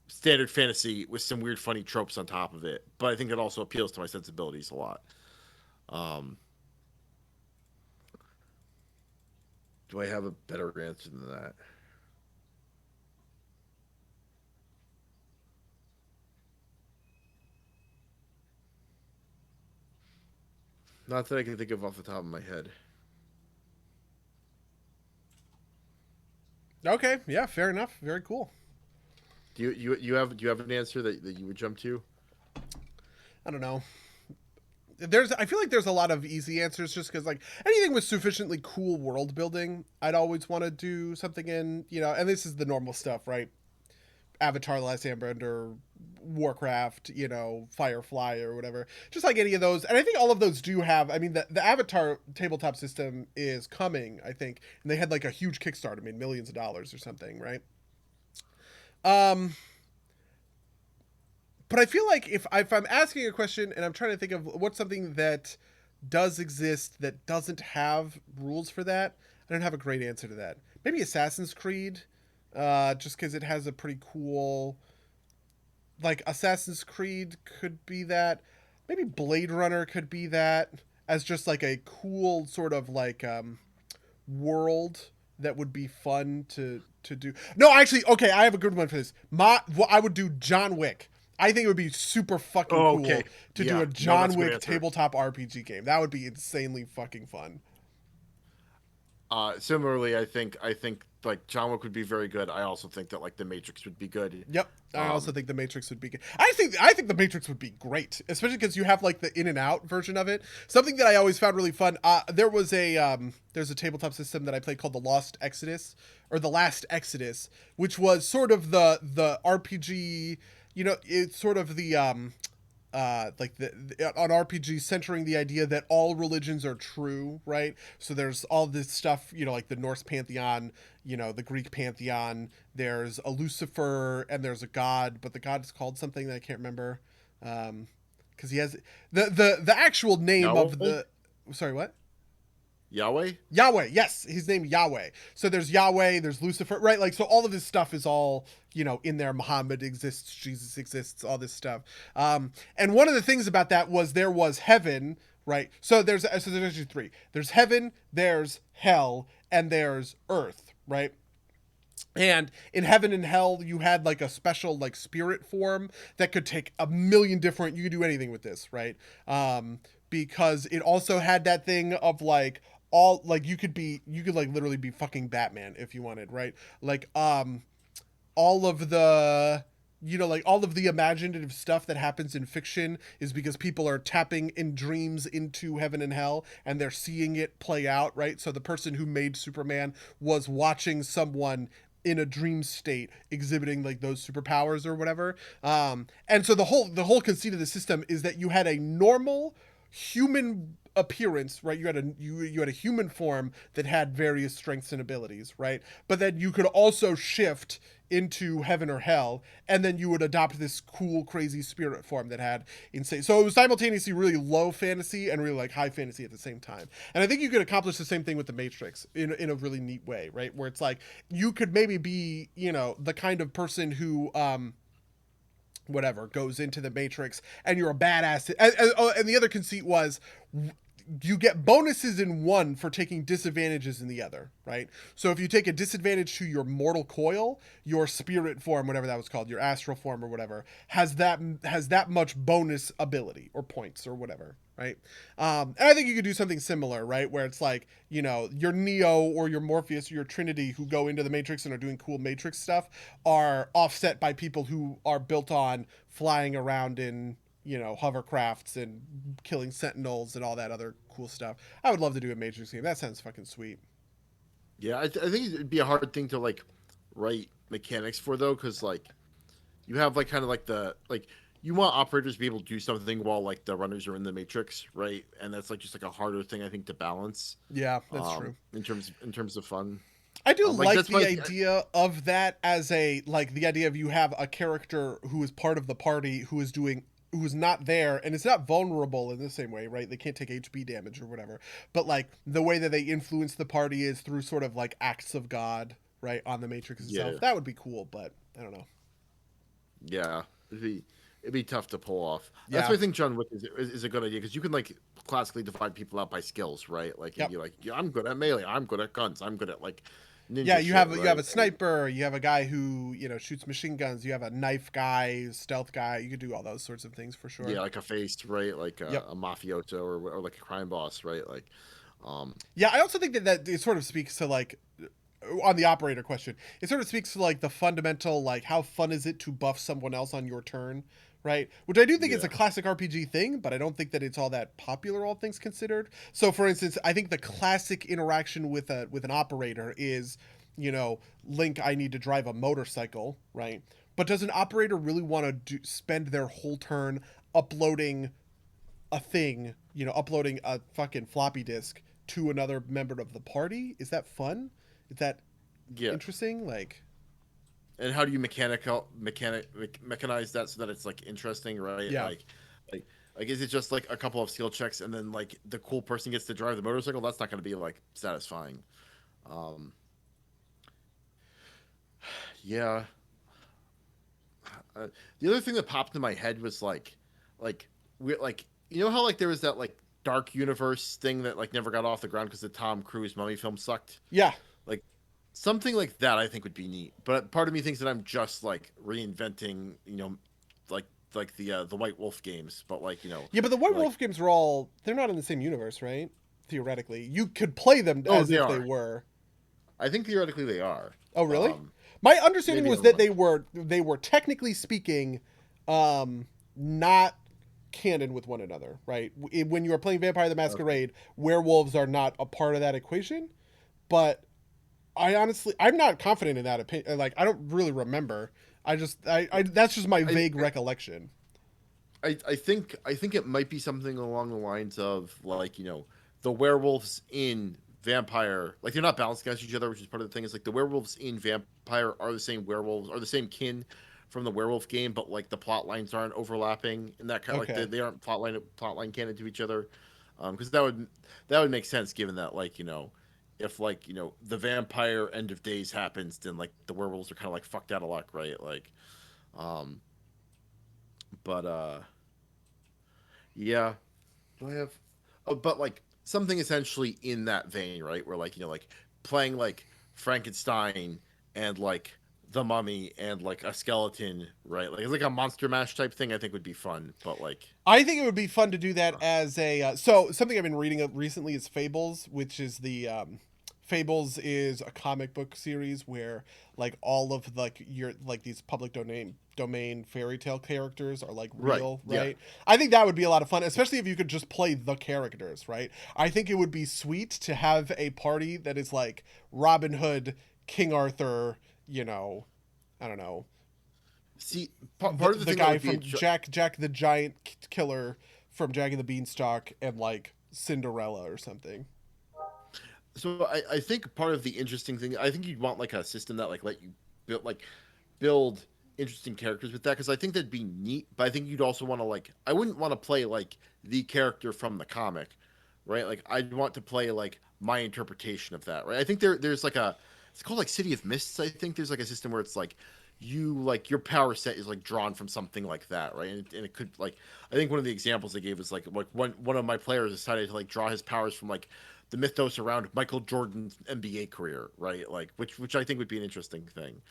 standard fantasy with some weird funny tropes on top of it. But I think it also appeals to my sensibilities a lot. Um, do I have a better answer than that? Not that I can think of off the top of my head. Okay, yeah, fair enough. Very cool. Do you have an answer that you would jump to? I don't know. I feel like there's a lot of easy answers just because like anything with sufficiently cool world building, I'd always want to do something in, and this is the normal stuff, right? Avatar: The Last Airbender, Warcraft, Firefly or whatever. Just like any of those. And I think all of those do have, I mean, the Avatar tabletop system is coming, I think. And they had like a huge Kickstarter, made millions of dollars or something, right? Um, but I feel like if I'm asking a question and I'm trying to think of what's something that does exist that doesn't have rules for that, I don't have a great answer to that. Maybe Assassin's Creed, just because it has a pretty cool, like Assassin's Creed could be that. Maybe Blade Runner could be that as just like a cool sort of like world that would be fun to do. No, actually, okay, I have a good one for this. I would do John Wick. I think it would be super fucking Oh, cool okay. to do Yeah. a No, John that's a good Wick answer. tabletop RPG game. That would be insanely fucking fun. Similarly, I think like John Wick would be very good. I also think that like The Matrix would be good. Yep. I also Um, think the Matrix would be good. I think the Matrix would be great, especially because you have like the in and out version of it. Something that I always found really fun. There's a tabletop system that I played called the Lost Exodus or the Last Exodus, which was sort of the RPG. It's sort of the like on RPG centering the idea that all religions are true, right? So there's all this stuff, like the Norse pantheon, the Greek pantheon. There's a Lucifer and there's a god, but the god is called something that I can't remember, because he has the actual name of Yahweh. the. Sorry, what? Yahweh. Yahweh, yes, he's named Yahweh. So there's Yahweh, there's Lucifer, right? Like, so all of this stuff is all, in there. Muhammad exists, Jesus exists, all this stuff. And one of the things about that was there was heaven, right? So there's actually three. There's heaven, there's hell, and there's earth, right? And in heaven and hell, you had like a special like spirit form that could take a million different. You could do anything with this, right? Because it also had that thing of like all like you could like literally be fucking Batman if you wanted, right? Like all of the like all of the imaginative stuff that happens in fiction is because people are tapping in dreams into heaven and hell and they're seeing it play out, right? So the person who made Superman was watching someone in a dream state exhibiting like those superpowers or whatever. And so the whole conceit of the system is that you had a normal human appearance, right? You had a human form that had various strengths and abilities, right? But then you could also shift into heaven or hell, and then you would adopt this cool, crazy spirit form that had insane. So it was simultaneously really low fantasy and really like high fantasy at the same time. And I think you could accomplish the same thing with the Matrix in a really neat way, right? Where it's like you could maybe be, the kind of person who whatever goes into the Matrix and you're a badass. And the other conceit was you get bonuses in one for taking disadvantages in the other, right? So if you take a disadvantage to your mortal coil, your spirit form, whatever that was called, your astral form or whatever, has that much bonus ability or points or whatever, right? And I think you could do something similar, right? Where it's like, your Neo or your Morpheus or your Trinity who go into the Matrix and are doing cool Matrix stuff are offset by people who are built on flying around in hovercrafts and killing sentinels and all that other cool stuff. I would love to do a Matrix game. That sounds fucking sweet. Yeah, I think it'd be a hard thing to like write mechanics for though, because like you have like kind of like you want operators to be able to do something while like the runners are in the matrix, right? And that's like just like a harder thing I think to balance. Yeah, that's true. In terms of fun. I do like the why idea of that as a like the idea of you have a character who is part of the party who's not there and it's not vulnerable in the same way, right? They can't take HP damage or whatever. But like the way that they influence the party is through sort of like acts of God, right, on the Matrix itself. Yeah. That would be cool, but I don't know. Yeah, it'd be tough to pull off. Yeah. That's why I think John Wick is a good idea because you can like classically divide people out by skills, right? Like Yep. you'd be like, yeah, I'm good at melee, I'm good at guns, I'm good at like ninja Yeah, you have shit, you have right? a sniper, you have a guy who, shoots machine guns, you have a knife guy, stealth guy, you could do all those sorts of things for sure. Yeah, like a face, right? Like Yep. a mafioso or like a crime boss, right? Like, Yeah, I also think that it sort of speaks to like on the operator question, it sort of speaks to like the fundamental like how fun is it to buff someone else on your turn, right? Which I do think is a Yeah. classic RPG thing, but I don't think that it's all that popular, all things considered. So, for instance, I think the classic interaction with an operator is, Link, I need to drive a motorcycle, right? But does an operator really want to spend their whole turn uploading a thing, uploading a fucking floppy disk to another member of the party? Is that fun? Is that yeah. interesting? Like, And how do you mechanize that so that it's like interesting, right? Yeah. Like is it just like a couple of skill checks and then like the cool person gets to drive the motorcycle? That's not going to be like satisfying. Um, yeah. The other thing that popped in my head was we like how like there was that like dark universe thing that like never got off the ground because the Tom Cruise mummy film sucked. yeah, Like something like that I think would be neat. But part of me thinks that I'm just like reinventing, like the White Wolf games, but like, yeah. But the White like Wolf games they're not in the same universe, right? Theoretically, you could play them oh, as they if they are. were. I think theoretically they are. Oh, really? Um, My understanding maybe was I'm that wrong. they were technically speaking, not canon with one another, right? When you are playing Vampire the Okay. Masquerade, werewolves are not a part of that equation. But I'm not confident in that opinion. Like, I don't really remember. I that's just my vague recollection. I think it might be something along the lines of like, the werewolves in Vampire, like they're not balanced against each other, which is part of the thing. Is like the werewolves in Vampire are the same werewolves, are the same kin from the werewolf game, but like the plot lines aren't overlapping and that kind of like Okay. they aren't plotline canon to each other. Because that would make sense given that like, if like, the vampire end of days happens, then like the werewolves are kind of like fucked out of luck, right? Like, um, but yeah. Do I have? Oh, but like something essentially in that vein, right? Where like like playing like Frankenstein and like the Mummy and like a skeleton, right? Like it's like a monster mash type thing. I think would be fun, but like I think it would be fun to do that as a so something I've been reading of recently is Fables, which is the Fables is a comic book series where like all of like your like these public domain fairy tale characters are like right, real, yeah, right? I think that would be a lot of fun, especially if you could just play the characters, right? I think it would be sweet to have a party that is like Robin Hood, King Arthur, I don't know, See, part of the the thing that guy would be from Jack the Giant Killer from Jack and the Beanstalk, and like Cinderella or something. So I think part of the interesting thing, I think you'd want like a system that like let you build interesting characters with that, because I think that'd be neat. But I think you'd also want to like, I wouldn't want to play like the character from the comic, right? Like I'd want to play like my interpretation of that, right? I think there's like a, it's called like City of Mists. I think there's like a system where it's like you like your power set is like drawn from something like that, right? And it could like, I think one of the examples they gave was like one of my players decided to like draw his powers from like the mythos around Michael Jordan's NBA career, right? Like which I think would be an interesting thing.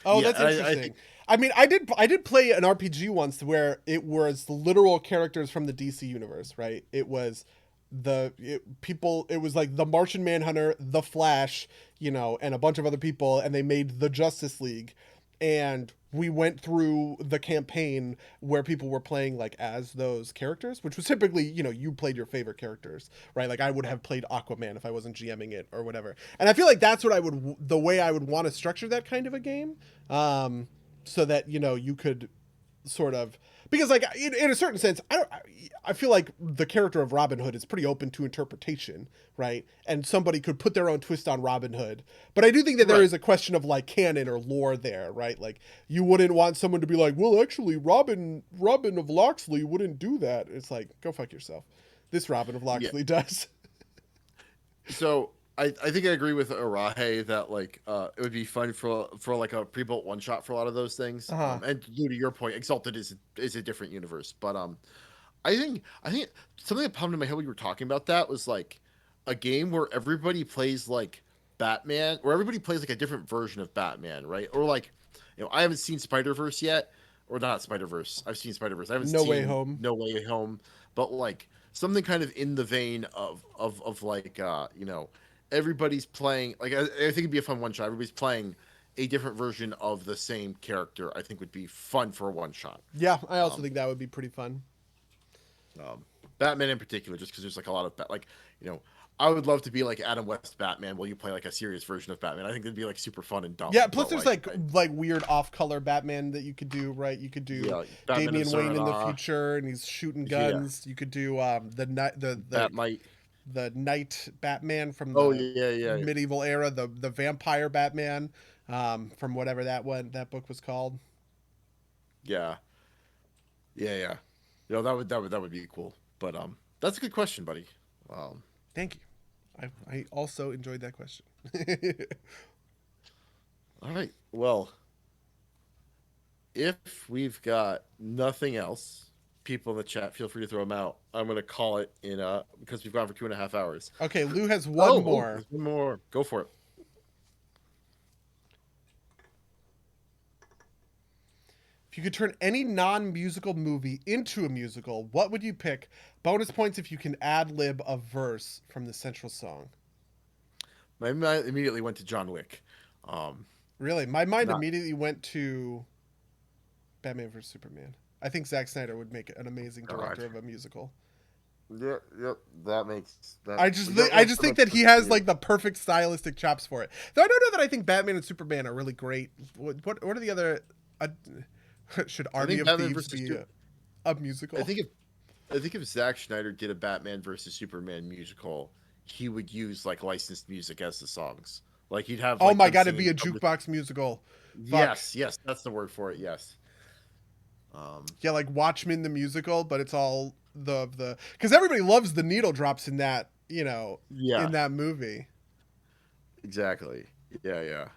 Oh, Yeah, that's I interesting. think I mean, I did play an RPG once where it was literal characters from the DC universe, right? It was people. It was like the Martian Manhunter, the Flash, and a bunch of other people, and they made the Justice League, and we went through the campaign where people were playing like as those characters, which was typically, you played your favorite characters, right? Like I would have played Aquaman if I wasn't GMing it or whatever. And I feel like that's what the way I would want to structure that kind of a game, so that you could sort of, because like in a certain sense I feel like the character of Robin Hood is pretty open to interpretation, right? And somebody could put their own twist on Robin Hood, but I do think that there right. is a question of like canon or lore there, right? Like you wouldn't want someone to be like, well, actually Robin of Locksley wouldn't do that. It's like, go fuck yourself. This Robin of Yeah. Locksley does. So I think I agree with Arahe that like it would be fun for like a pre-built one shot for a lot of those things. Uh-huh. And Lou, to your point, Exalted is a different universe, but I think something that popped in my head when you were talking about that was like a game where everybody plays like Batman, or everybody plays like a different version of Batman, right? Or like, I haven't seen Spider Verse yet, or not Spider Verse. I've seen Spider Verse. I haven't No Way seen Home. No Way Home, but like something kind of in the vein of like everybody's playing like I think it'd be a fun one shot. Everybody's playing a different version of the same character. I think would be fun for a one shot. Yeah, I also Um, think that would be pretty fun. Batman in particular, just because there's like a lot of like I would love to be like Adam West Batman while you play like a serious version of Batman. I think that'd be like super fun and dumb. Yeah, plus But there's like weird off-color Batman that you could do, right? You could do yeah, Batman and Damian Wayne in the Serena, future, and he's shooting yeah, guns. You could do the night Batmite. the Knight Batman from Oh the yeah, yeah, medieval era, the vampire Batman, from whatever that book was called. yeah, yeah, yeah. That would be cool. But that's a good question, buddy. Um, Thank you. I also enjoyed that question. all right. Well, if we've got nothing else, people in the chat, feel free to throw them out. I'm gonna call it in because we've gone for 2.5 hours. Okay, Lou has one Oh, more. there's one more. Go for it. If you could turn any non-musical movie into a musical, what would you pick? Bonus points if you can ad-lib a verse from the central song. My mind immediately went to John Wick. Really, my mind Not immediately went to Batman vs Superman. I think Zack Snyder would make an amazing director of a musical. Yep. That makes that. I just think that he has like the perfect stylistic chops for it. Though I don't know that I think Batman and Superman are really great. What are the other? Should Army of Batman Thieves versus be a musical? I think if Zack Schneider did a Batman versus Superman musical, he would use like licensed music as the songs. Like he'd have. Oh Like, my them god, it'd be a singing jukebox musical. Fuck. Yes, that's the word for it. Yes. Yeah, like Watchmen the musical, but it's all the because everybody loves the needle drops in that Yeah. in that movie. Exactly. Yeah.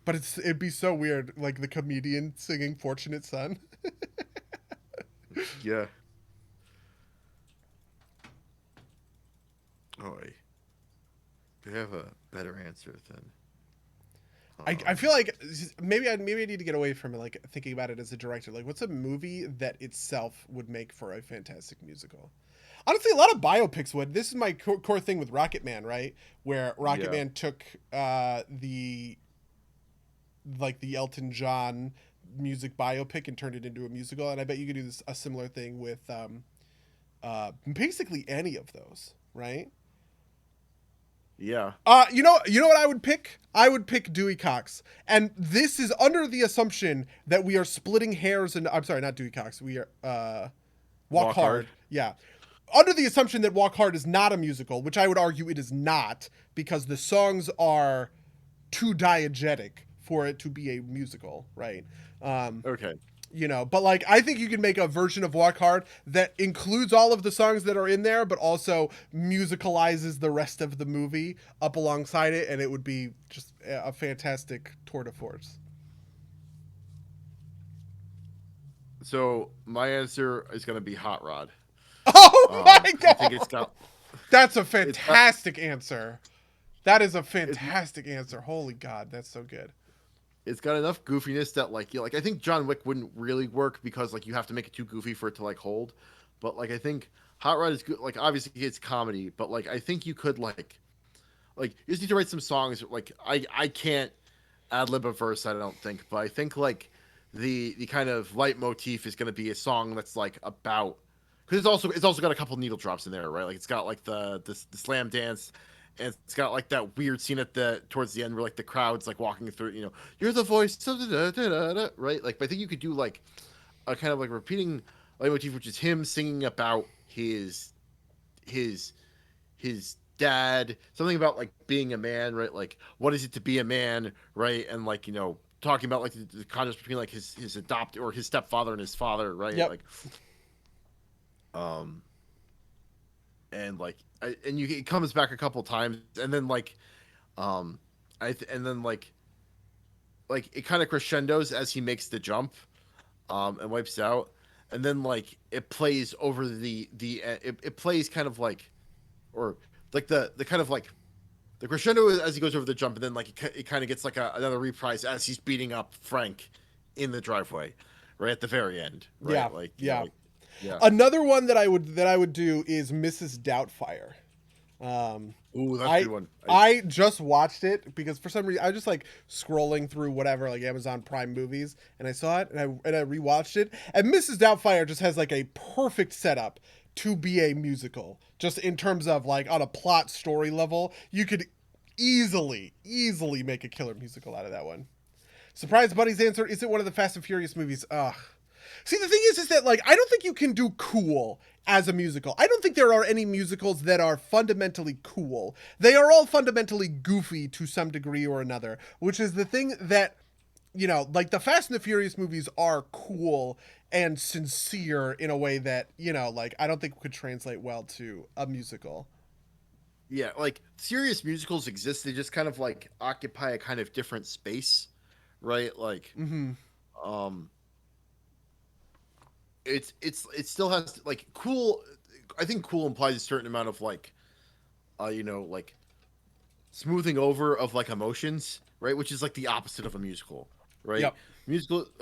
But it'd be so weird, like the comedian singing "Fortunate Son." Yeah. Oh, we have a better answer than. I feel like maybe I need to get away from like thinking about it as a director. Like, what's a movie that itself would make for a fantastic musical? Honestly, a lot of biopics would. This is my core thing with Rocket Man, right? Where Rocket Man took the Elton John music biopic and turned it into a musical, and I bet you could do a similar thing with basically any of those, right? Yeah. You know what I would pick? I would pick Dewey Cox. And this is under the assumption that we are splitting hairs and I'm sorry, not Dewey Cox. We are Walk Hard. Yeah. under the assumption that Walk Hard is not a musical, which I would argue it is not, because the songs are too diegetic for it to be a musical, right? Okay. But like I think you can make a version of Walk Hard that includes all of the songs that are in there, but also musicalizes the rest of the movie up alongside it, and it would be just a fantastic tour de force. So my answer is going to be Hot Rod. Oh my god! I think it's got That's a it's got, fantastic answer. That is a it's fantastic answer. Holy God, that's so good. it's got enough goofiness that like like I think John Wick wouldn't really work because like you have to make it too goofy for it to like hold. But like I think Hot Rod is good. Like obviously it's comedy, but like I think you could like you just need to write some songs. Like I can't ad lib a verse. I don't think, but I think like the kind of leitmotif is going to be a song that's like about because it's also got a couple needle drops in there, right? Like it's got like the slam dance, and it's got like that weird scene at the towards the end where like the crowd's like walking through. You're the voice, right? Like, but I think you could do like a kind of like repeating leitmotif, which is him singing about his his dad, something about like being a man, right? Like what is it to be a man, right? And like talking about like the contrast between like his adopt or his stepfather and his father, right? Yep. Like um and like it comes back a couple times and then like and then like it kind of crescendos as he makes the jump and wipes out, and then like it plays over it plays kind of like or like the kind of like the crescendo is as he goes over the jump, and then like it kind of gets like another reprise as he's beating up Frank in the driveway, right at the very end, right? Yeah, Like yeah. yeah. Another one that I would do is Mrs. Doubtfire. Ooh, that's a I good one. I just watched it because for some reason I was just like scrolling through whatever like Amazon Prime movies, and I saw it and I rewatched it, and Mrs. Doubtfire just has like a perfect setup to be a musical, just in terms of like on a plot story level. You could easily make a killer musical out of that one. Surprise Buddy's answer: is it one of the Fast and Furious movies? Ugh. See, the thing is that like I don't think you can do cool as a musical. I don't think there are any musicals that are fundamentally cool. They are all fundamentally goofy to some degree or another, which is the thing that like the Fast and the Furious movies are cool and sincere in a way that like I don't think could translate well to a musical. Yeah, like serious musicals exist. They just kind of like occupy a kind of different space, right? Like, Mm-hmm. um, it still has like cool. I think cool implies a certain amount of like, like smoothing over of like emotions, right? Which is like the opposite of a musical, right? Yep. A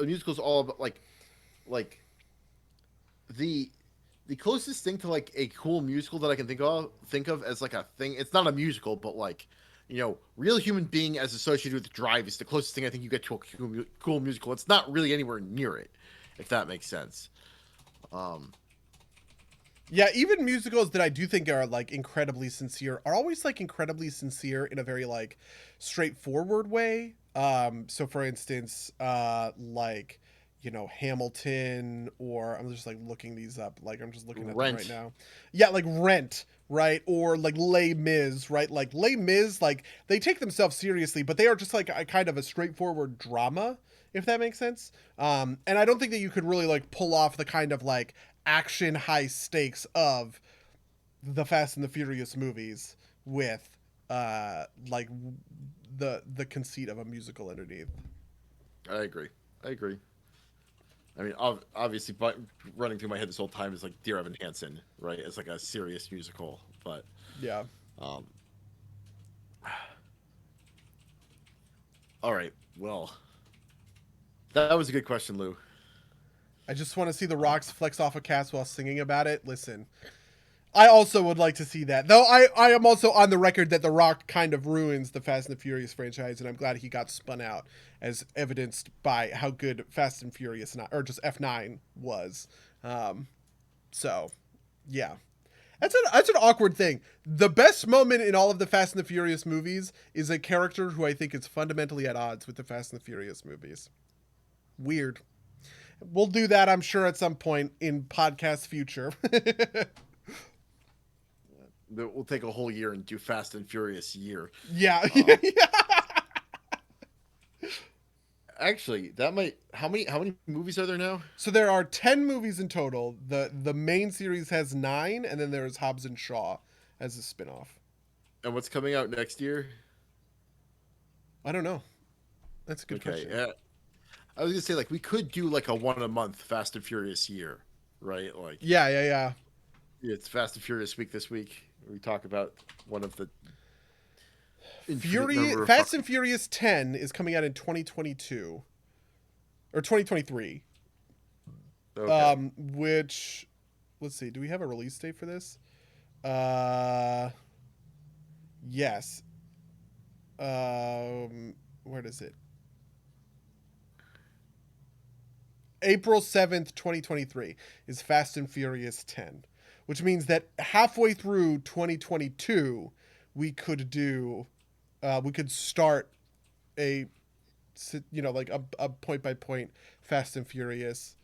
musical is all about like the the closest thing to like a cool musical that I can think of as like a thing. It's not a musical, but like real human being as associated with Drive is the closest thing I think you get to a cool musical. It's not really anywhere near it, if that makes sense. Um, Yeah, even musicals that I do think are like incredibly sincere are always like incredibly sincere in a very like straightforward way. So for instance, like Hamilton, or I'm just like looking these up. Like I'm just looking at them right Rent. now. Yeah, like Rent, right? Or like Les Mis, right? Like Les Mis, like they take themselves seriously, but they are just like a kind of a straightforward drama, if that makes sense. And I don't think that you could really like pull off the kind of like action high stakes of the Fast and the Furious movies with like the conceit of a musical underneath. I agree. I agree. I mean, obviously, but running through my head this whole time is like Dear Evan Hansen, right? It's like a serious musical, but Yeah. um, all right. Well, that was a good question, Lou. I just want to see the rocks flex off a cast while singing about it. Listen, I also would like to see that. Though I am also on the record that The Rock kind of ruins the Fast and the Furious franchise, and I'm glad he got spun out, as evidenced by how good Fast and Furious, or just F9 was. So, yeah. That's an awkward thing. The best moment in all of the Fast and the Furious movies is a character who I think is fundamentally at odds with the Fast and the Furious movies. Weird. We'll do that, I'm sure, at some point in podcast future. we'll take a whole year and do Fast and Furious year. Yeah. Um, actually, that might. How many movies are there now? So there are 10 movies in total. The main series has 9, and then there's Hobbs and Shaw as a spin-off. And what's coming out next year? I don't know. That's a good Okay, question. I was gonna say like we could do like a one a month Fast and Furious year, right? Like Yeah. it's Fast and Furious week this week. We talk about one of the infinite Fury number of Fast and Furious 10 is coming out in 2022 or 2023. Okay. Which, let's see, do we have a release date for this? Yes. Where does it? April 7th, 2023 is Fast and Furious 10, which means that halfway through 2022 we could do we could start a like a point by point Fast and Furious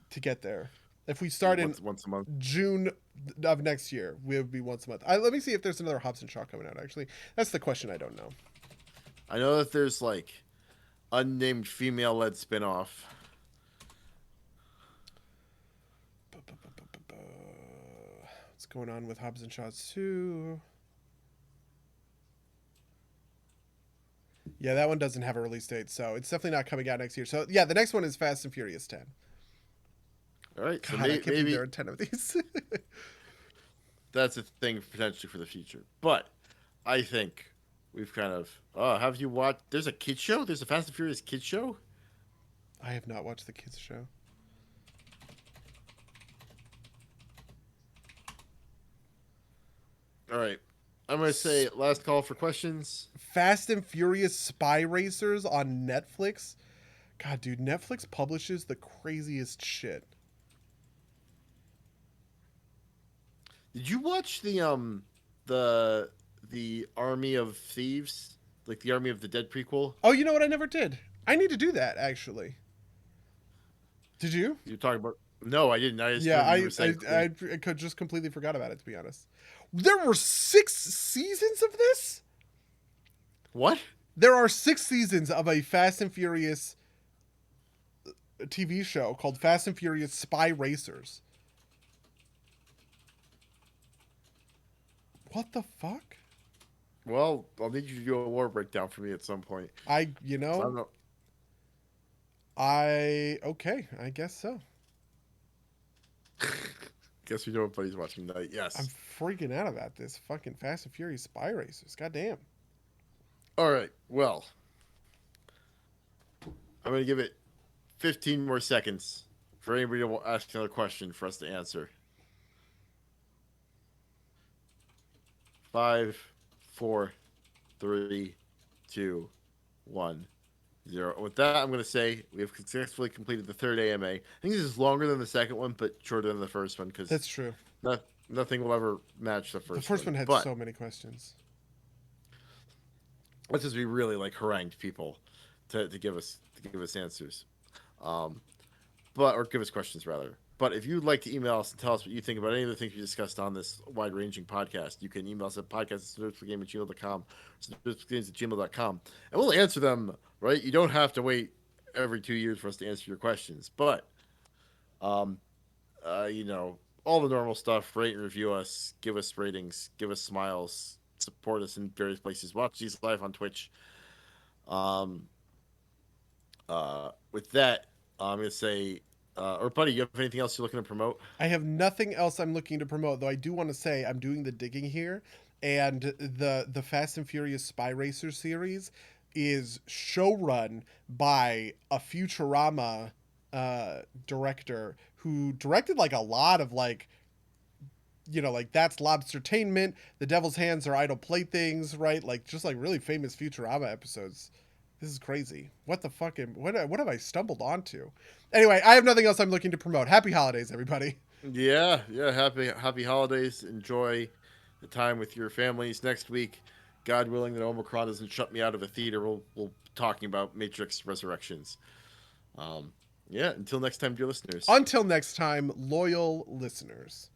to get there. If we start in once a month. June of next year, we would be once a month. Let me see if there's another Hobbs and Shaw coming out. Actually, that's the question I don't know. I know that there's like unnamed female led spinoff. What's going on with Hobbs and Shaw 2? Yeah, that one doesn't have a release date, so it's definitely not coming out next year. So yeah, the next one is Fast and Furious 10. All right, God, so I can't believe maybe there are 10 of these. that's a thing potentially for the future. But I think we've kind of. Oh, have you watched? There's a kids show. There's a Fast and Furious kids show. I have not watched the kids show. All right, I'm gonna say last call for questions. Fast and Furious Spy Racers on Netflix. God, dude, Netflix publishes the craziest shit. Did you watch the Army of Thieves, like the Army of the Dead prequel? Oh, you know what? I never did. I need to do that, actually. Did you? You're talking about? No, I didn't. I just Yeah, remember you were saying. I could just completely forgot about it, to be honest. There were 6 seasons of this? What? There are 6 seasons of a Fast and Furious TV show called Fast and Furious Spy Racers. What the fuck? Well, I'll need you to do a war breakdown for me at some point. I 'Cause I don't know. okay, I guess so. Guess we know what buddy's watching tonight. I'm Yes. freaking out about this fucking Fast and Furious Spy Racers. Goddamn. All right. Well, I'm gonna give it 15 more seconds for anybody to ask another question for us to answer. 5, 4, 3, 2, 1, 0. With that, I'm going to say we have successfully completed the third AMA. I think this is longer than the second one, but shorter than the first one because That's true. nothing will ever match the first one. The first one had but so many questions. that's just we really like harangued people to give us answers, or give us questions rather. But if you'd like to email us and tell us what you think about any of the things we discussed on this wide-ranging podcast, you can email us at podcast@snurpsgame@gmail.com, snurpsgames@gmail.com, and we'll answer them, right? You don't have to wait every 2 years for us to answer your questions. But, all the normal stuff, rate and review us, give us ratings, give us smiles, support us in various places. Watch these live on Twitch. With that, I'm going to say... or buddy, you have anything else you're looking to promote? I have nothing else I'm looking to promote, though I do want to say I'm doing the digging here, and the Fast and Furious Spy Racer series is showrun by a Futurama director who directed like a lot of like That's Lobstertainment, The Devil's Hands Are Idle Playthings, right? Like just like really famous Futurama episodes. This is crazy. What the fuck? What have I stumbled onto? Anyway, I have nothing else I'm looking to promote. Happy holidays, everybody. Yeah. Happy holidays. Enjoy the time with your families. Next week, God willing that Omicron doesn't shut me out of a theater, we'll be talking about Matrix Resurrections. Until next time, dear listeners. Until next time, loyal listeners.